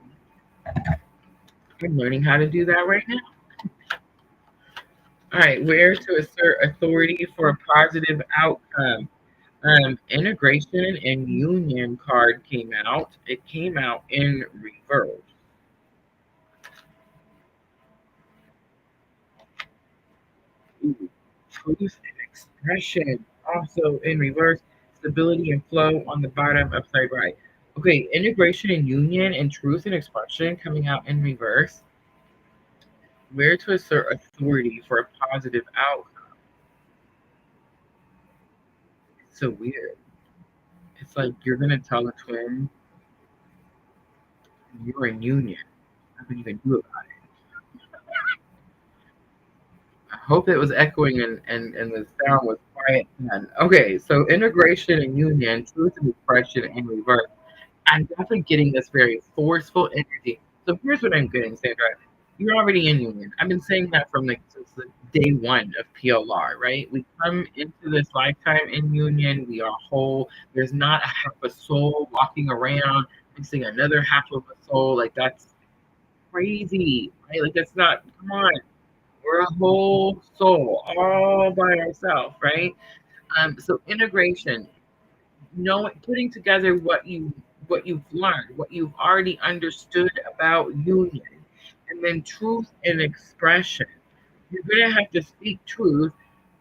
I'm learning how to do that right now. All right, where to assert authority for a positive outcome. Integration and union card came out. It came out in reverse. Ooh, truth and expression also in reverse. Stability and flow on the bottom, upside right. Okay, integration and union and truth and expression coming out in reverse. Where to assert authority for a positive outcome. It's so weird. It's like you're gonna tell a twin you're in union. Nothing you can do about it. I hope it was echoing and the sound was quiet then. Okay, so integration and union, truth and expression in reverse. I'm definitely getting this very forceful energy. So here's what I'm getting, Sandra. You're already in union. I've been saying that from like since the day one of PLR, right? We come into this lifetime in union. We are whole. There's not a half a soul walking around missing another half of a soul. Like that's crazy, right? Like that's not. Come on, we're a whole soul all by ourselves, right? So integration, putting together what you've learned, what you've already understood about union, and then truth and expression. You're gonna have to speak truth,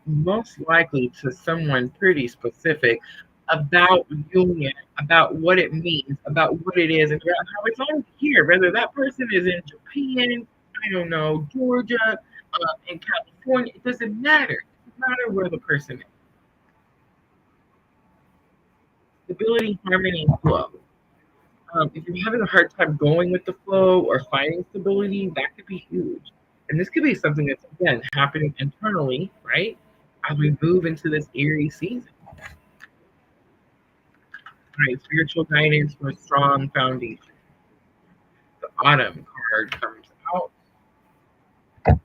most likely to someone pretty specific about union, about what it means, about what it is, and about how it's all here. Whether that person is in Japan, I don't know, Georgia, in California, it doesn't matter. It doesn't matter where the person is. Stability, harmony, and flow. If you're having a hard time going with the flow or finding stability, that could be huge. And this could be something that's, again, happening internally, right? As we move into this Aries season. Right, spiritual guidance for a strong foundation. The autumn card comes out, and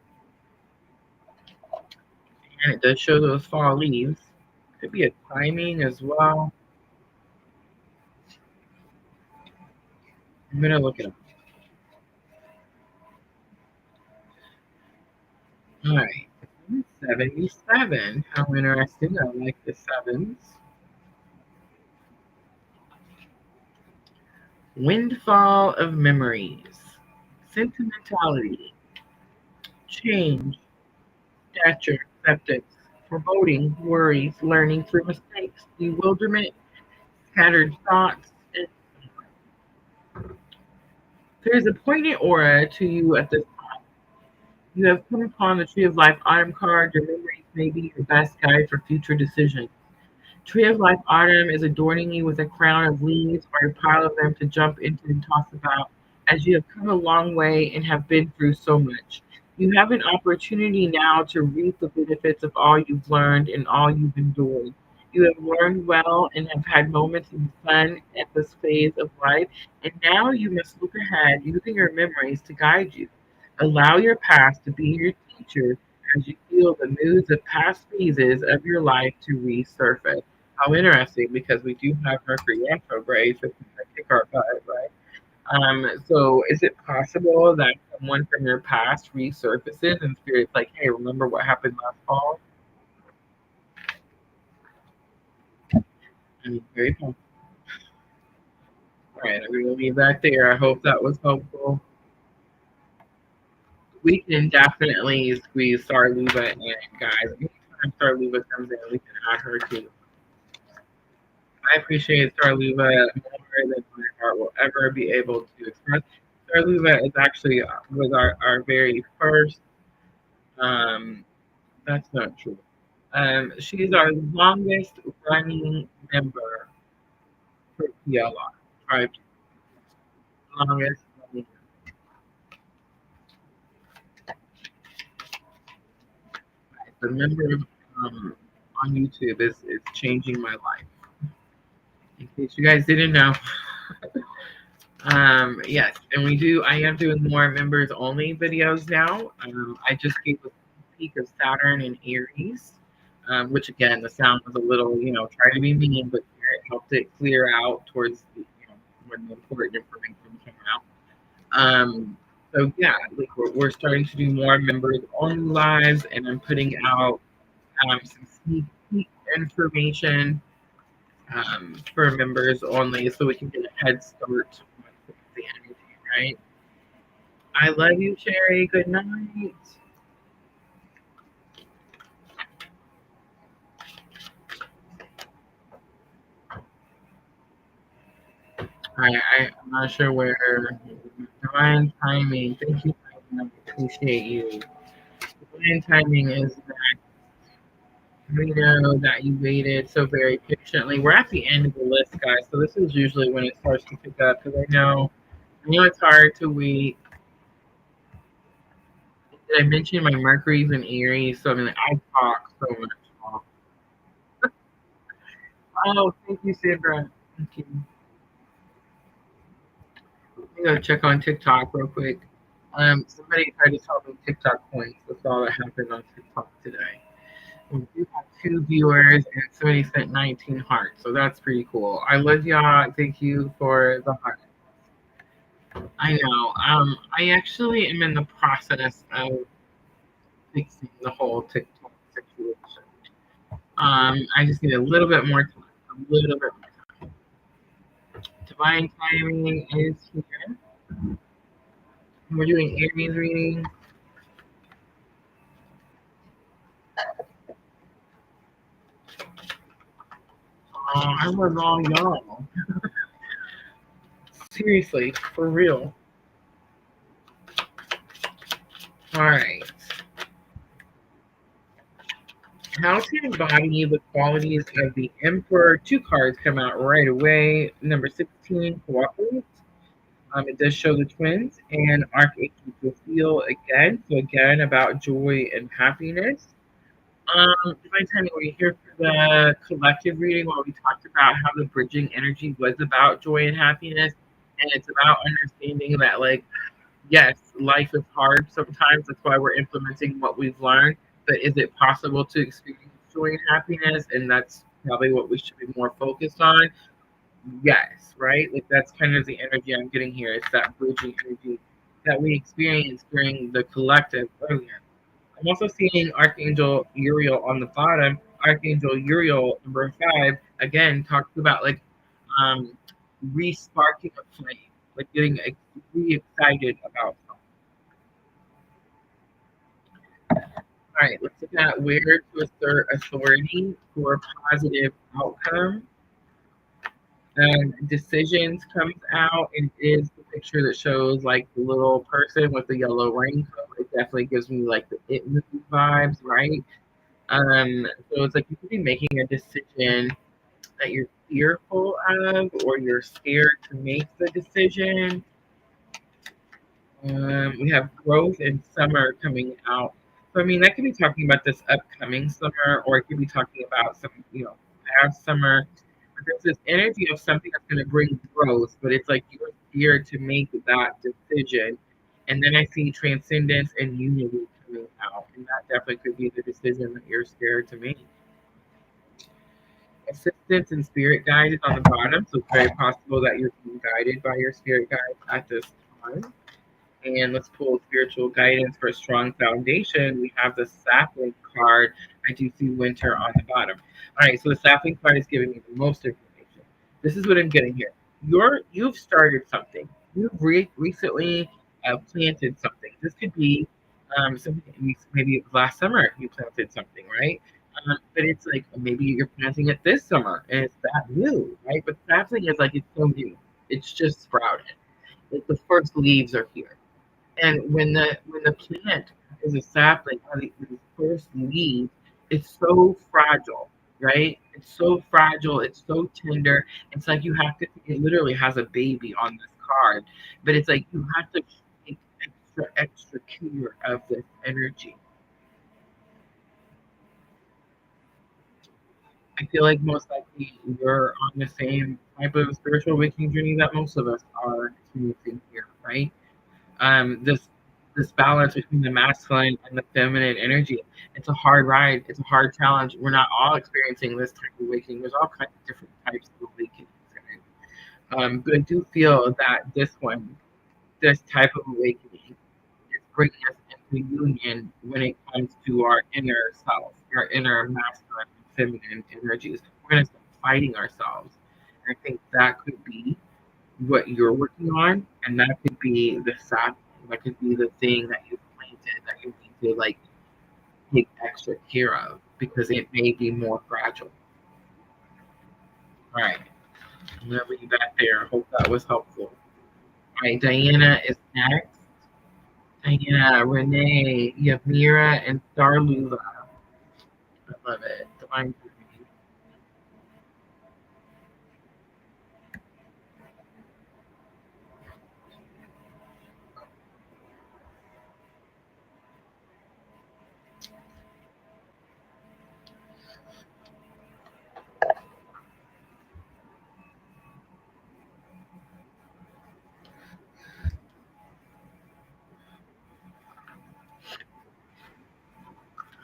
it does show those fall leaves. Could be a timing as well. I'm gonna look it up. All right, 77. How interesting! I like the sevens. Windfall of memories, sentimentality, change, stature, acceptance, foreboding, worries, learning through mistakes, bewilderment, scattered thoughts. And there's a poignant aura to you at this time. You have come upon the Tree of Life autumn card. Your memories may be your best guide for future decisions. Tree of Life Autumn is adorning you with a crown of leaves or a pile of them to jump into and toss about, as you have come a long way and have been through so much. You have an opportunity now to reap the benefits of all you've learned and all you've endured. You have learned well and have had moments in fun at this phase of life, and now you must look ahead using your memories to guide you. Allow your past to be your teacher as you feel the moods of past phases of your life to resurface. How interesting, because we do have Mercury retrograde, so it's gonna kick our butt, right? So is it possible that someone from your past resurfaces and spirit's like, hey, remember what happened last fall? Very possible. All right, I'm gonna leave that there. I hope that was helpful. We can definitely squeeze Starluva in, guys. Anytime Starluva comes in, we can add her too. I appreciate Starluva more than my heart will ever be able to express. Rosa is actually was our very first. Um, that's not true. She's our longest running member for PLR. Right, longest running. The member on YouTube is changing my life. In case you guys didn't know. Yes, and I am doing more members only videos now. I just gave a peek of Saturn and Aries, which again, the sound was a little, trying to be mean, but it helped it clear out towards when the important information came out. So yeah, like we're starting to do more members only lives, and I'm putting out some sneak peek information for members only, so we can get a head start with the energy, right? I love you, Sherry. Good night. I'm not sure where. Divine timing. Thank you. I appreciate you. Divine timing is that we know that you waited so very patiently. We're at the end of the list, guys. So this is usually when it starts to pick up because I know it's hard to wait. Did I mention my Mercury's in Aries? So I mean, I talk so much. Oh, thank you, Sandra. Thank you. Let me go check on TikTok real quick. Somebody tried to tell me TikTok points. That's all that happened on TikTok today. We do have 2 viewers, and somebody sent 19 hearts, so that's pretty cool. I love y'all. Thank you for the heart. I know. I actually am in the process of fixing the whole TikTok situation. I just need a little bit more time. A little bit more. Divine timing is here. We're doing Aries reading. I was all y'all. Seriously, for real. All right. How to embody the qualities of the Emperor. 2 cards come out right away. Number 16, cooperate. It does show the twins and Archangel Jophiel again. So again, about joy and happiness. Divine timing, we're here for the collective reading where we talked about how the bridging energy was about joy and happiness. And it's about understanding that, like, yes, life is hard sometimes. That's why we're implementing what we've learned. But is it possible to experience joy and happiness? And that's probably what we should be more focused on. Yes, right? Like that's kind of the energy I'm getting here. It's that bridging energy that we experienced during the collective earlier. I'm also seeing Archangel Uriel on the bottom. Archangel Uriel, number 5, again, talks about like um, re-sparking a flame, like getting re-excited about something. All right, let's look at where to assert authority for positive outcome. Decisions comes out and is the picture that shows like the little person with the yellow raincoat. It definitely gives me like the it movie vibes, right? So it's like you could be making a decision that you're fearful of or you're scared to make the decision. We have growth in summer coming out. So I mean that could be talking about this upcoming summer, or it could be talking about some, past summer. But there's this energy of something that's going to bring growth, but it's like you're scared to make that decision. And then I see transcendence and unity coming out, and that definitely could be the decision that you're scared to make. Assistance and spirit guide is on the bottom, so it's very possible that you're being guided by your spirit guide at this time. And let's pull spiritual guidance for a strong foundation. We have the sapling card. I do see winter on the bottom. All right, so the sapling card is giving me the most information. This is what I'm getting here. You've started something. You've recently planted something. This could be something, maybe it was last summer you planted something, right? But it's like maybe you're planting it this summer and it's that new, right? But sapling is like it's so new. It's just sprouted like the first leaves are here. And when the plant is a sapling, or the first leaf, it's so fragile, right? It's so fragile. It's so tender. It's like you have to. It literally has a baby on this card, but it's like you have to take extra care of this energy. I feel like most likely you're on the same type of spiritual awakening journey that most of us are experiencing here, right? This balance between the masculine and the feminine energy. It's a hard ride. It's a hard challenge. We're not all experiencing this type of awakening. There's all kinds of different types of awakenings. But I do feel that this type of awakening is bringing us into union when it comes to our inner self, our inner masculine and feminine energies. We're going to stop fighting ourselves. And I think that could be what you're working on, and that could be the sapling. That could be the thing that you planted that you need to like take extra care of because it may be more fragile. All right, I'm gonna leave that there. I hope that was helpful. All right, Diana is next. Diana, Renee, Yamira, and Darlula. I love it. Divine Timing.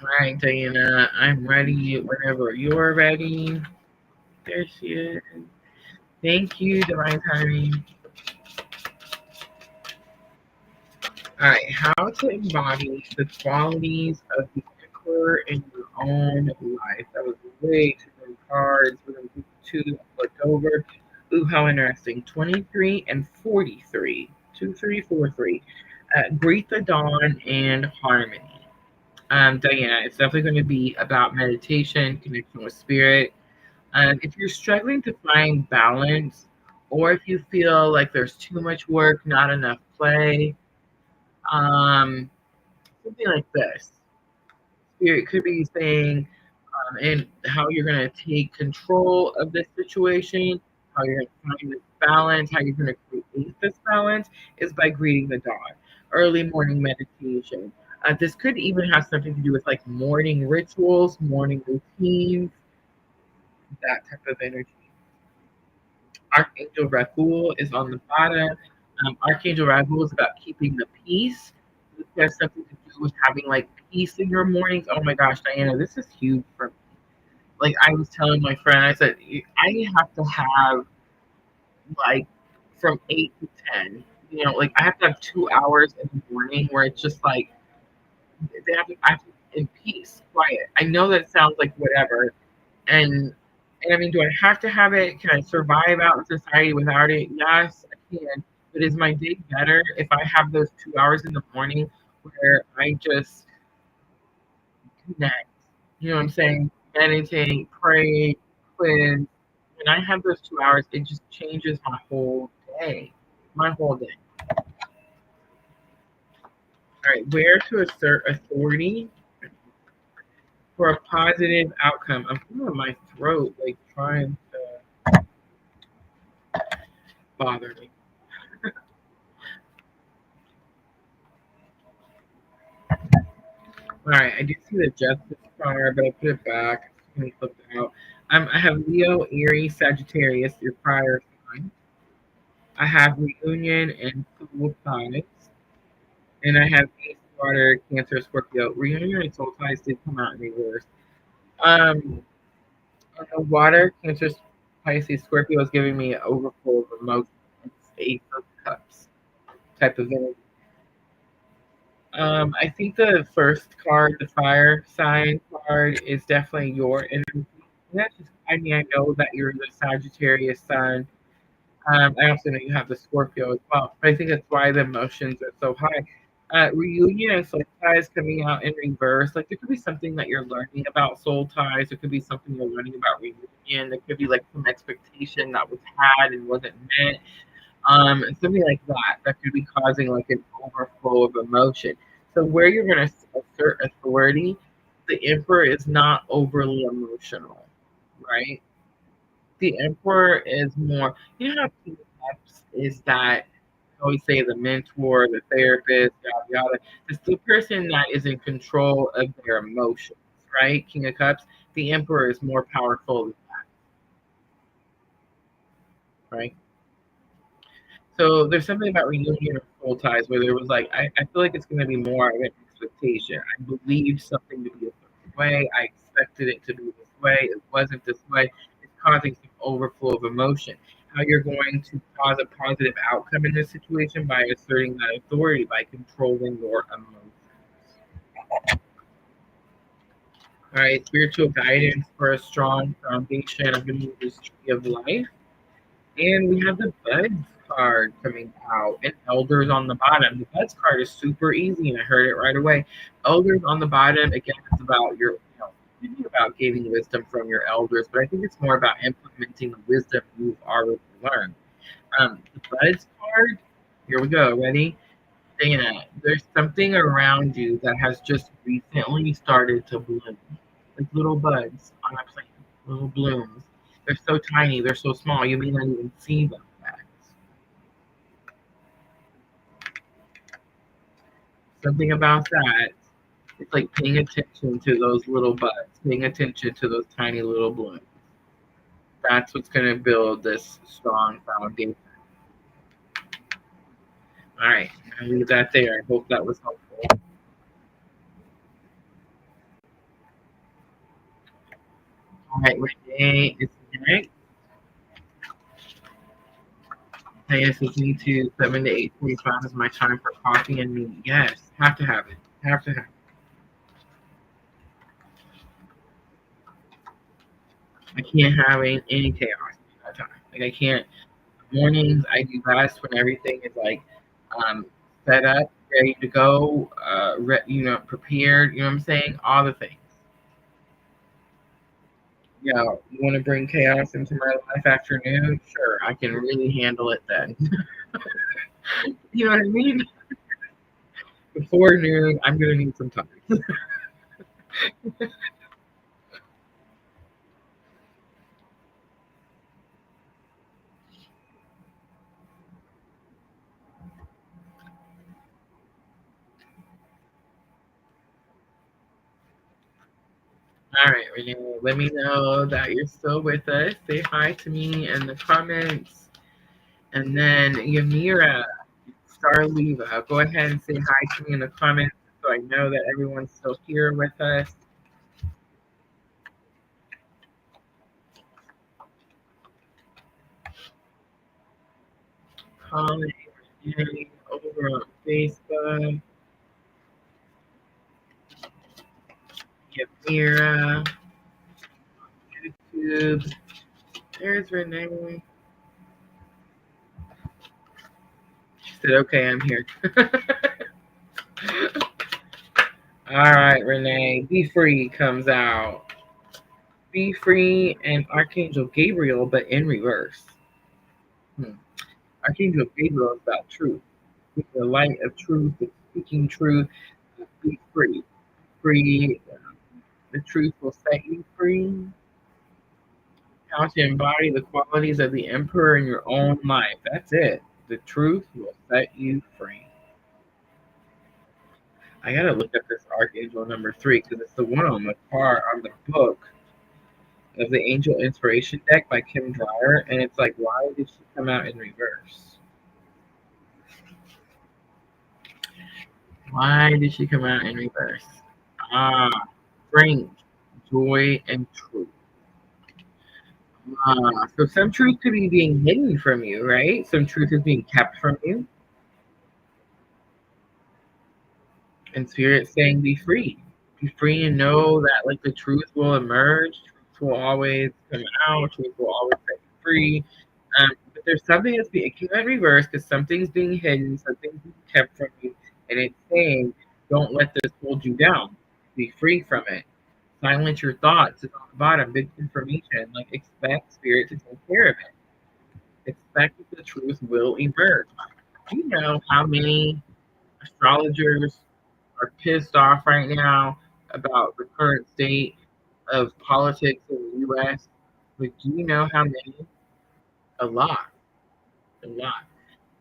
All right, Diana, I'm ready whenever you're ready. There she is. Thank you, Divine Timing. All right, how to embody the qualities of the emperor in your own life. That was way too many cards. We're going to do two flipped over. Ooh, how interesting. 23 and 43. 2, 3, 4, 3. Greet the dawn and harmony. Diana, it's definitely going to be about meditation, connection with spirit. If you're struggling to find balance, or if you feel like there's too much work, not enough play, um, something like this. Spirit could be saying, and how you're going to take control of this situation, how you're going to find this balance, how you're going to create this balance is by greeting the dawn, early morning meditation. This could even have something to do with like morning rituals, morning routines, that type of energy. Archangel Raguel is on the bottom. Archangel Raguel is about keeping the peace. This has something to do with having like peace in your mornings. Oh my gosh, Diana, this is huge for me. Like I was telling my friend, I said I have to have like from 8 to 10. You know, like I have to have 2 hours in the morning where it's just like I have to in peace, quiet. I know that sounds like whatever, and I mean, do I have to have it? Can I survive out in society without it? Yes, I can. But is my day better if I have those 2 hours in the morning where I just connect? You know what I'm saying? Meditate, pray, cleanse. When I have those 2 hours, it just changes my whole day. My whole day. All right, where to assert authority for a positive outcome. I'm feeling my throat like trying to bother me. All right, I do see the Justice card, but I put it back. Let me flip it out. I have Leo, Aries, Sagittarius, your prior sign. I have Reunion and Soul Ties. And I have Ace, Water, Cancer, Scorpio. Reunion and Soul Ties did come out in reverse. On the Water, Cancer, Pisces, Scorpio is giving me an overflow of emotions. It's Ace of Cups type of energy. I think the first card, the fire sign card, is definitely your energy. That's just, I mean, I know that you're the Sagittarius sun. I also know you have the Scorpio as well. But I think that's why the emotions are so high. Reunion and soul ties coming out in reverse. Like there could be something that you're learning about soul ties. There could be something you're learning about reunion. There could be like some expectation that was had and wasn't met. Something like that. That could be causing like an overflow of emotion. So where you're going to assert authority, the emperor is not overly emotional, right? The emperor is more, you know how King of Cups is that, I always say the mentor, the therapist, yada yada. It's the person that is in control of their emotions, right? King of Cups. The emperor is more powerful than that, right? So there's something about reunion of soul ties where there was like, I feel like it's going to be more of an expectation. I believed something to be a certain way. I expected it to be this way. It wasn't this way. It's causing some overflow of emotion. How you're going to cause a positive outcome in this situation by asserting that authority, by controlling your emotions. All right, spiritual guidance for a strong foundation. I'm going to use this tree of life. And we have the Buds card coming out and Elders on the bottom. The Buds card is super easy, and I heard it right away. Elders on the bottom, again, it's about your, thinking about gaining wisdom from your elders, but I think it's more about implementing the wisdom you've already learned. The Buds card, here we go. Ready? Dana, there's something around you that has just recently started to bloom. Like little buds on a plant, little blooms. They're so tiny, they're so small, you may not even see them yet. Something about that, it's like paying attention to those little buds, paying attention to those tiny little blooms. That's what's going to build this strong foundation. All right, I'll leave that there. I hope that was helpful. All right, Renee is next. Yes, it's me too. 7 to 8:45 is my time for coffee and meat. Yes, have to have it. Have to have it. I can't have any chaos at that time. Like I can't. Mornings I do best when everything is like set up, ready to go, prepared. You know what I'm saying? All the things. Yeah, you want to bring chaos into my life afternoon? Sure, I can really handle it then. You know what I mean? Before noon, I'm gonna need some time. All right, Renee, let me know that you're still with us. Say hi to me in the comments. And then Yamira, Starleva, go ahead and say hi to me in the comments so I know that everyone's still here with us. Comment over on Facebook. Yamira, YouTube. There's Renee. She said, okay, I'm here. All right, Renee. Be Free comes out. Be Free and Archangel Gabriel, but in reverse. Archangel Gabriel is about truth. With the light of truth, it's speaking truth. Be free. Free. The truth will set you free. How to embody the qualities of the emperor in your own life. That's it. The truth will set you free. I gotta look up this Archangel number 3 because it's the one on the card on the book of the Angel Inspiration deck by Kim Dreyer, and it's like, why did she come out in reverse? Why did she come out in reverse? Ah, strength, joy, and truth. So some truth could be being hidden from you, right? Some truth is being kept from you. And spirit saying, be free. Be free and know that like the truth will emerge, truth will always come out, truth will always set you free. But there's something that's being, it came in reverse because something's being hidden, something's being kept from you, and it's saying, don't let this hold you down. Be free from it. Silence your thoughts. It's on the bottom. Big information. Like expect spirit to take care of it. Expect that the truth will emerge. Do you know how many astrologers are pissed off right now about the current state of politics in the U.S.? Like, do you know how many? A lot, a lot.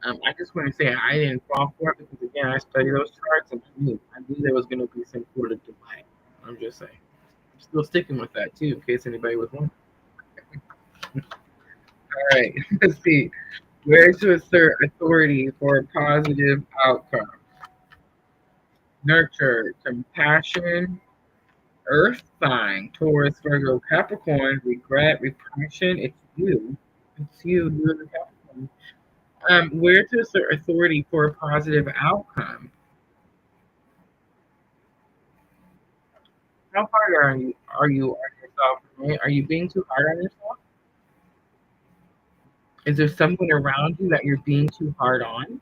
I just want to say I didn't fall for it because again, I studied those charts and I knew there was going to be some sort of delay. I'm just saying. I'm still sticking with that too, in case anybody was wondering. All right, let's see. Where to assert authority for a positive outcome? Nurture, compassion, Earth sign, Taurus, Virgo, Capricorn, regret, repression. It's you. It's you. You're the Capricorn. Where to assert authority for a positive outcome? How hard are you on yourself? Right? Are you being too hard on yourself? Is there someone around you that you're being too hard on?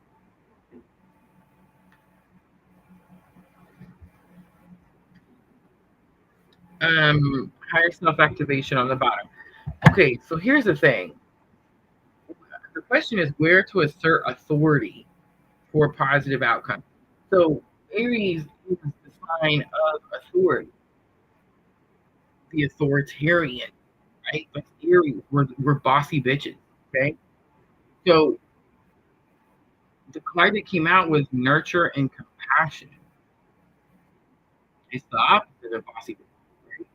Higher self activation on the bottom. Okay, so here's the thing. The question is where to assert authority for a positive outcome. So Aries is the sign of authority, the authoritarian, right? That's Aries. We're bossy bitches. Okay. So the card that came out was nurture and compassion. It's the opposite of bossy bitches, right?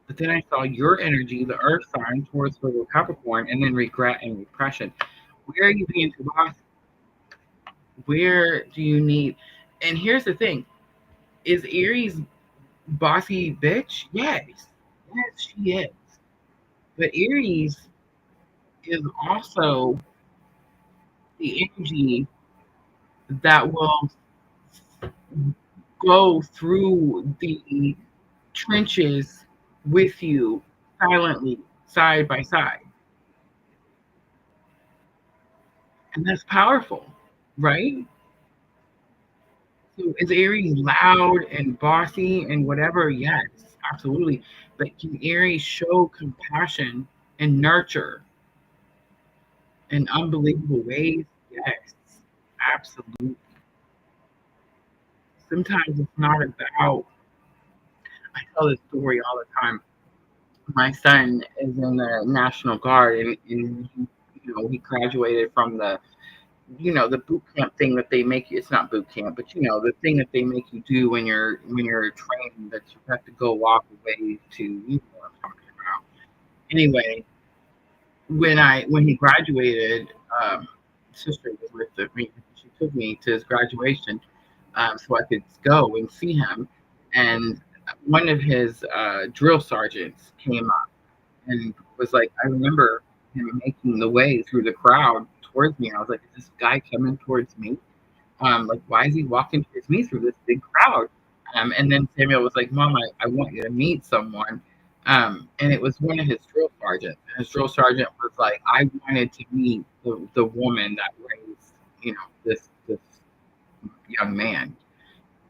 But then I saw your energy, the earth sign, towards Virgo Capricorn, and then regret and repression. Where are you being too bossy? Where do you need? And here's the thing: is Aries bossy bitch? Yes, yes, she is. But Aries is also the energy that will go through the trenches with you silently, side by side. And that's powerful, right? So is Aries loud and bossy and whatever? Yes, absolutely. But can Aries show compassion and nurture in unbelievable ways? Yes, absolutely. Sometimes it's not about, I tell this story all the time. My son is in the National Guard and he graduated from the boot camp thing that they make you. It's not boot camp, but the thing that they make you do when you're trained that you have to go walk away to, what I'm talking about. Anyway, when he graduated, sister was with me. She took me to his graduation, so I could go and see him. And one of his drill sergeants came up and was like, I remember him making the way through the crowd towards me. I was like, is this guy coming towards me? Like, why is he walking towards me through this big crowd? And then Samuel was like, Mom, I want you to meet someone. And it was one of his drill sergeants. And his drill sergeant was like, I wanted to meet the woman that raised, this young man.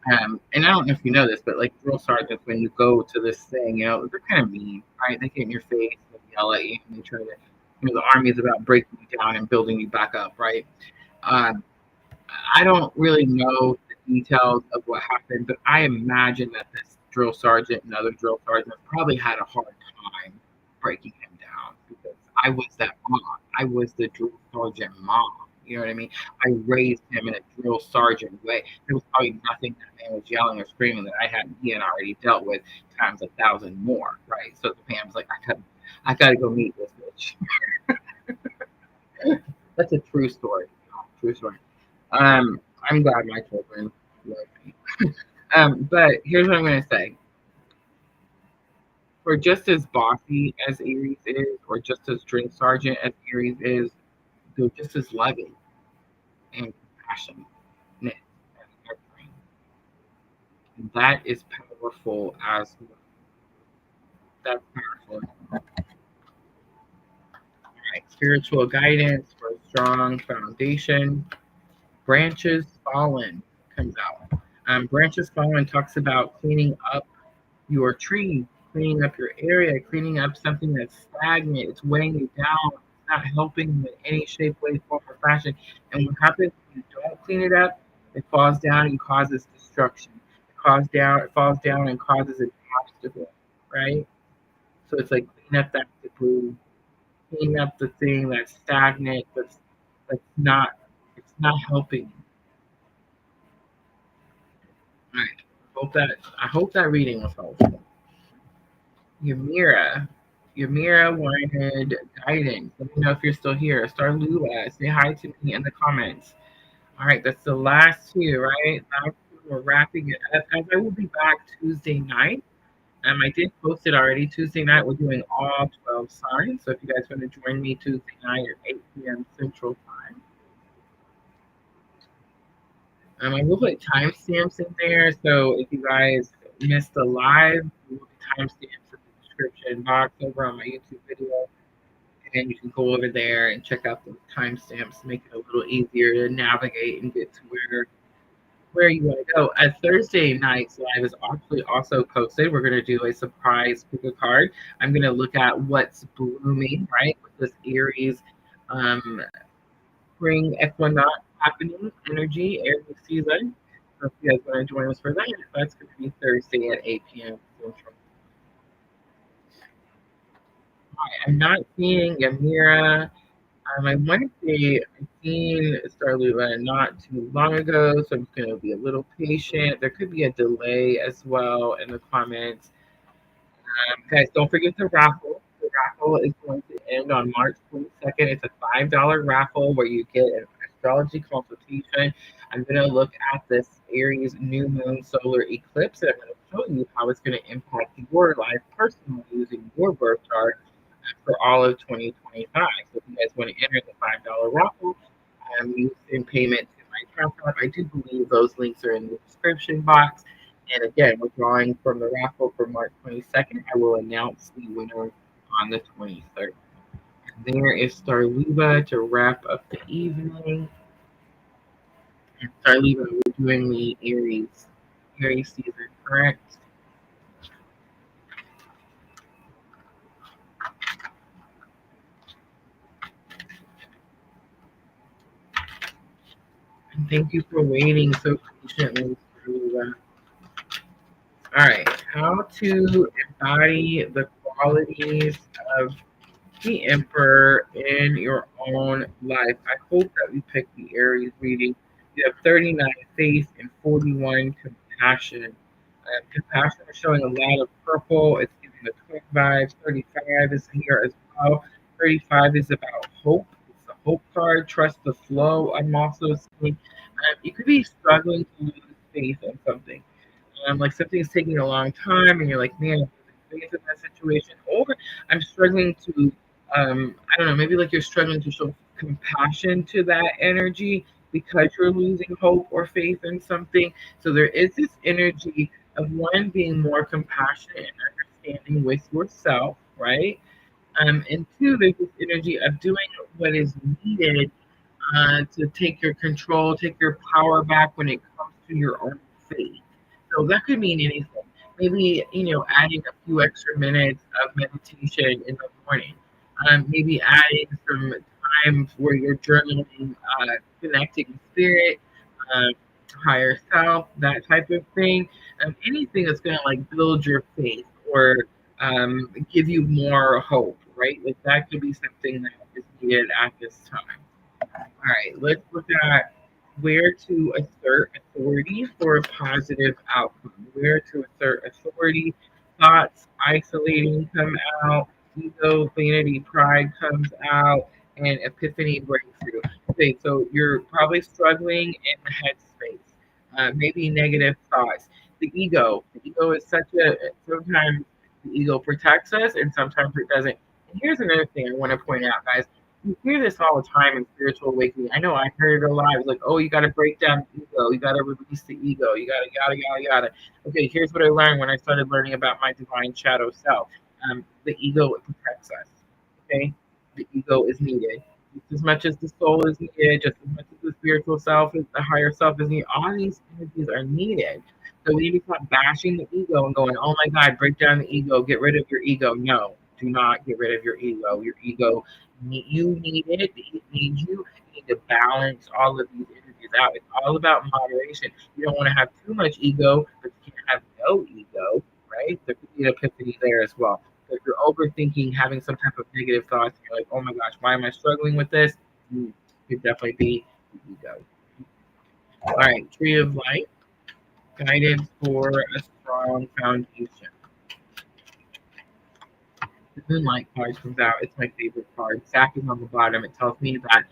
And I don't know if you know this, but like drill sergeants, when you go to this thing, they're kind of mean, right? They get in your face, they yell at you, and they try to, the army is about breaking you down and building you back up, right? Um, I don't really know the details of what happened, but I imagine that this drill sergeant and other drill sergeants probably had a hard time breaking him down because I was that mom. I was the drill sergeant mom. You know what I mean? I raised him in a drill sergeant way. There was probably nothing that man was yelling or screaming that he had already dealt with times 1,000 more, right? So the man was like, I gotta go meet this bitch. That's a true story. True story. I'm glad my children love me. But here's what I'm gonna say. For just as bossy as Aries is, or just as drill sergeant as Aries is, they're just as loving and compassionate and nurturing. And that is powerful as well. That's powerful. All right. Spiritual guidance for a strong foundation. Branches Fallen comes out. Branches Fallen talks about cleaning up your tree cleaning up your area, cleaning up something that's stagnant. It's weighing you down. It's not helping you in any shape, way, form, or fashion. And what happens when you don't clean it up? It falls down and causes destruction. It falls down and causes an obstacle, right? So it's like clean up that debris, clean up the thing that's stagnant, that's not it's not helping. All right. I hope that reading was helpful. Yamira. Yamira wanted guidance. Let me know if you're still here. Star Lula, say hi to me in the comments. All right, that's the last two, right? Last two, we're wrapping it up. Guys, I will be back Tuesday night. I did post it already. Tuesday night, we're doing all 12 signs. So if you guys want to join me Tuesday night at 8 p.m. Central Time. I will put timestamps in there. So if you guys missed the live, we will put timestamps in the description box over on my YouTube video. And you can go over there and check out those timestamps, make it a little easier to navigate and get to where you want to go. Thursday night's live is actually also posted. We're going to do a surprise pick a card. I'm going to look at what's blooming, right, with this Aries spring equinox happening energy, Aries season. So if you guys want to join us for that, that's going to be Thursday at 8 p.m. Central. I'm not seeing Yamira. I want to say I've seen Starlula not too long ago, so I'm just going to be a little patient. There could be a delay as well in the comments. Guys, don't forget the raffle. The raffle is going to end on March 22nd. It's a $5 raffle where you get an astrology consultation. I'm going to look at this Aries new moon solar eclipse, and I'm going to show you how it's going to impact your life personally using your birth chart for all of 2025. So if you guys want to enter the $5 raffle, you send payment to my Cash App. I do believe those links are in the description box. And again, we're drawing from the raffle for March 22nd. I will announce the winner on the 23rd. And there is Starliva to wrap up the evening. And Starliva, we're doing the Aries season, correct? And thank you for waiting so patiently, Starliva. All right, how to embody the qualities of the Emperor in your own life. I hope that we pick the Aries reading. You have 39 faith and 41 compassion. Compassion is showing a lot of purple. It's giving the twin vibes. 35 is here as well. 35 is about hope. It's the hope card. Trust the flow. I'm also seeing you could be struggling to lose faith in something. Like something's taking a long time, and you're like, man, I'm losing faith in that situation, or I'm struggling to, I don't know, maybe like you're struggling to show compassion to that energy because you're losing hope or faith in something. So there is this energy of one being more compassionate and understanding with yourself, right? And two, there's this energy of doing what is needed to take your control, take your power back when it comes to your own faith. So that could mean anything. Maybe, adding a few extra minutes of meditation in the morning. Maybe adding some time where you're journaling, connecting with spirit, uh, higher self, that type of thing. Anything that's going to like build your faith or give you more hope, right? Like that could be something that is needed at this time. All right, let's look at where to assert authority for a positive outcome. Where to assert authority. Thoughts isolating come out. Ego, vanity, pride comes out. And epiphany breakthrough. Okay, so you're probably struggling in the headspace. Maybe negative thoughts. The ego. The ego is sometimes the ego protects us and sometimes it doesn't. And here's another thing I want to point out, guys. You hear this all the time in spiritual awakening. I know I heard it a lot. It's like, oh, you got to break down the ego. You got to release the ego. You got to, yada, yada, yada. Okay, here's what I learned when I started learning about my divine shadow self. The ego, it protects us. Okay? The ego is needed. Just as much as the soul is needed, just as much as the spiritual self, the higher self is needed. All these energies are needed. So we need to stop bashing the ego and going, oh my God, break down the ego, get rid of your ego. No, do not get rid of your ego. Your ego, you need it. It needs you. You need to balance all of these energies out. It's all about moderation. You don't want to have too much ego, but you can't have no ego, right? There could be an epiphany there as well. So if you're overthinking, having some type of negative thoughts, you're like, oh my gosh, why am I struggling with this? Could definitely be the ego. All right, Tree of Light, guidance for a strong foundation. The Moonlight card comes out. It's my favorite card. Stacking on the bottom, it tells me that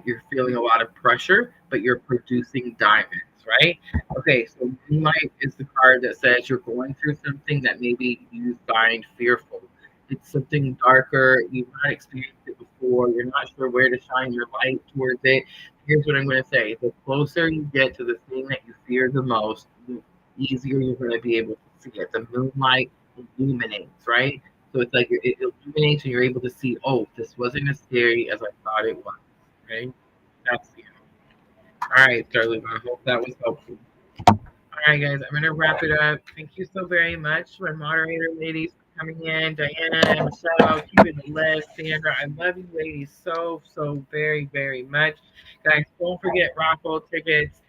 you're feeling a lot of pressure, but you're producing diamonds, right? Okay, so Moonlight is the card that says you're going through something that maybe you find fearful. It's something darker. You've not experienced it before. You're not sure where to shine your light towards it. Here's what I'm going to say. The closer you get to the thing that you fear the most, the easier you're going to be able to see it. The moonlight illuminates, right? So it's like it illuminates and you're able to see, oh, this wasn't as scary as I thought it was, right? That's the All right, Darling, I hope that was helpful. All right, guys, I'm going to wrap it up. Thank you so very much, my moderator ladies, for coming in. Diana, Michelle, keeping the list. Sandra, I love you ladies so very, very much. Guys, don't forget raffle tickets.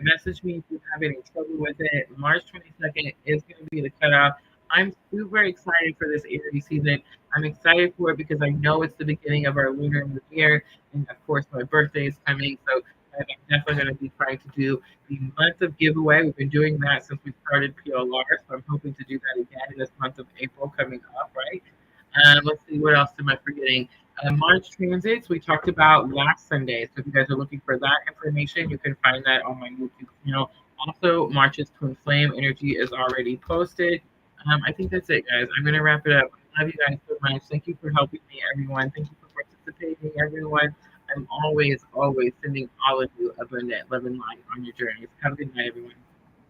Message me if you have any trouble with it. March 22nd is going to be the cutoff. I'm super excited for this Aries season. I'm excited for it because I know it's the beginning of our lunar new year. And of course, my birthday is coming. So I'm definitely going to be trying to do the month of giveaway. We've been doing that since we started PLR, so I'm hoping to do that again in this month of April coming up, right? Let's see, what else am I forgetting? March transits, we talked about last Sunday. So if you guys are looking for that information, you can find that on my YouTube channel. Also, March's twin flame energy is already posted. I think that's it, guys. I'm going to wrap it up. I love you guys so much. Thank you for helping me, everyone. Thank you for participating, everyone. I'm always sending all of you abundant love and light on your journeys. Have a good night, everyone.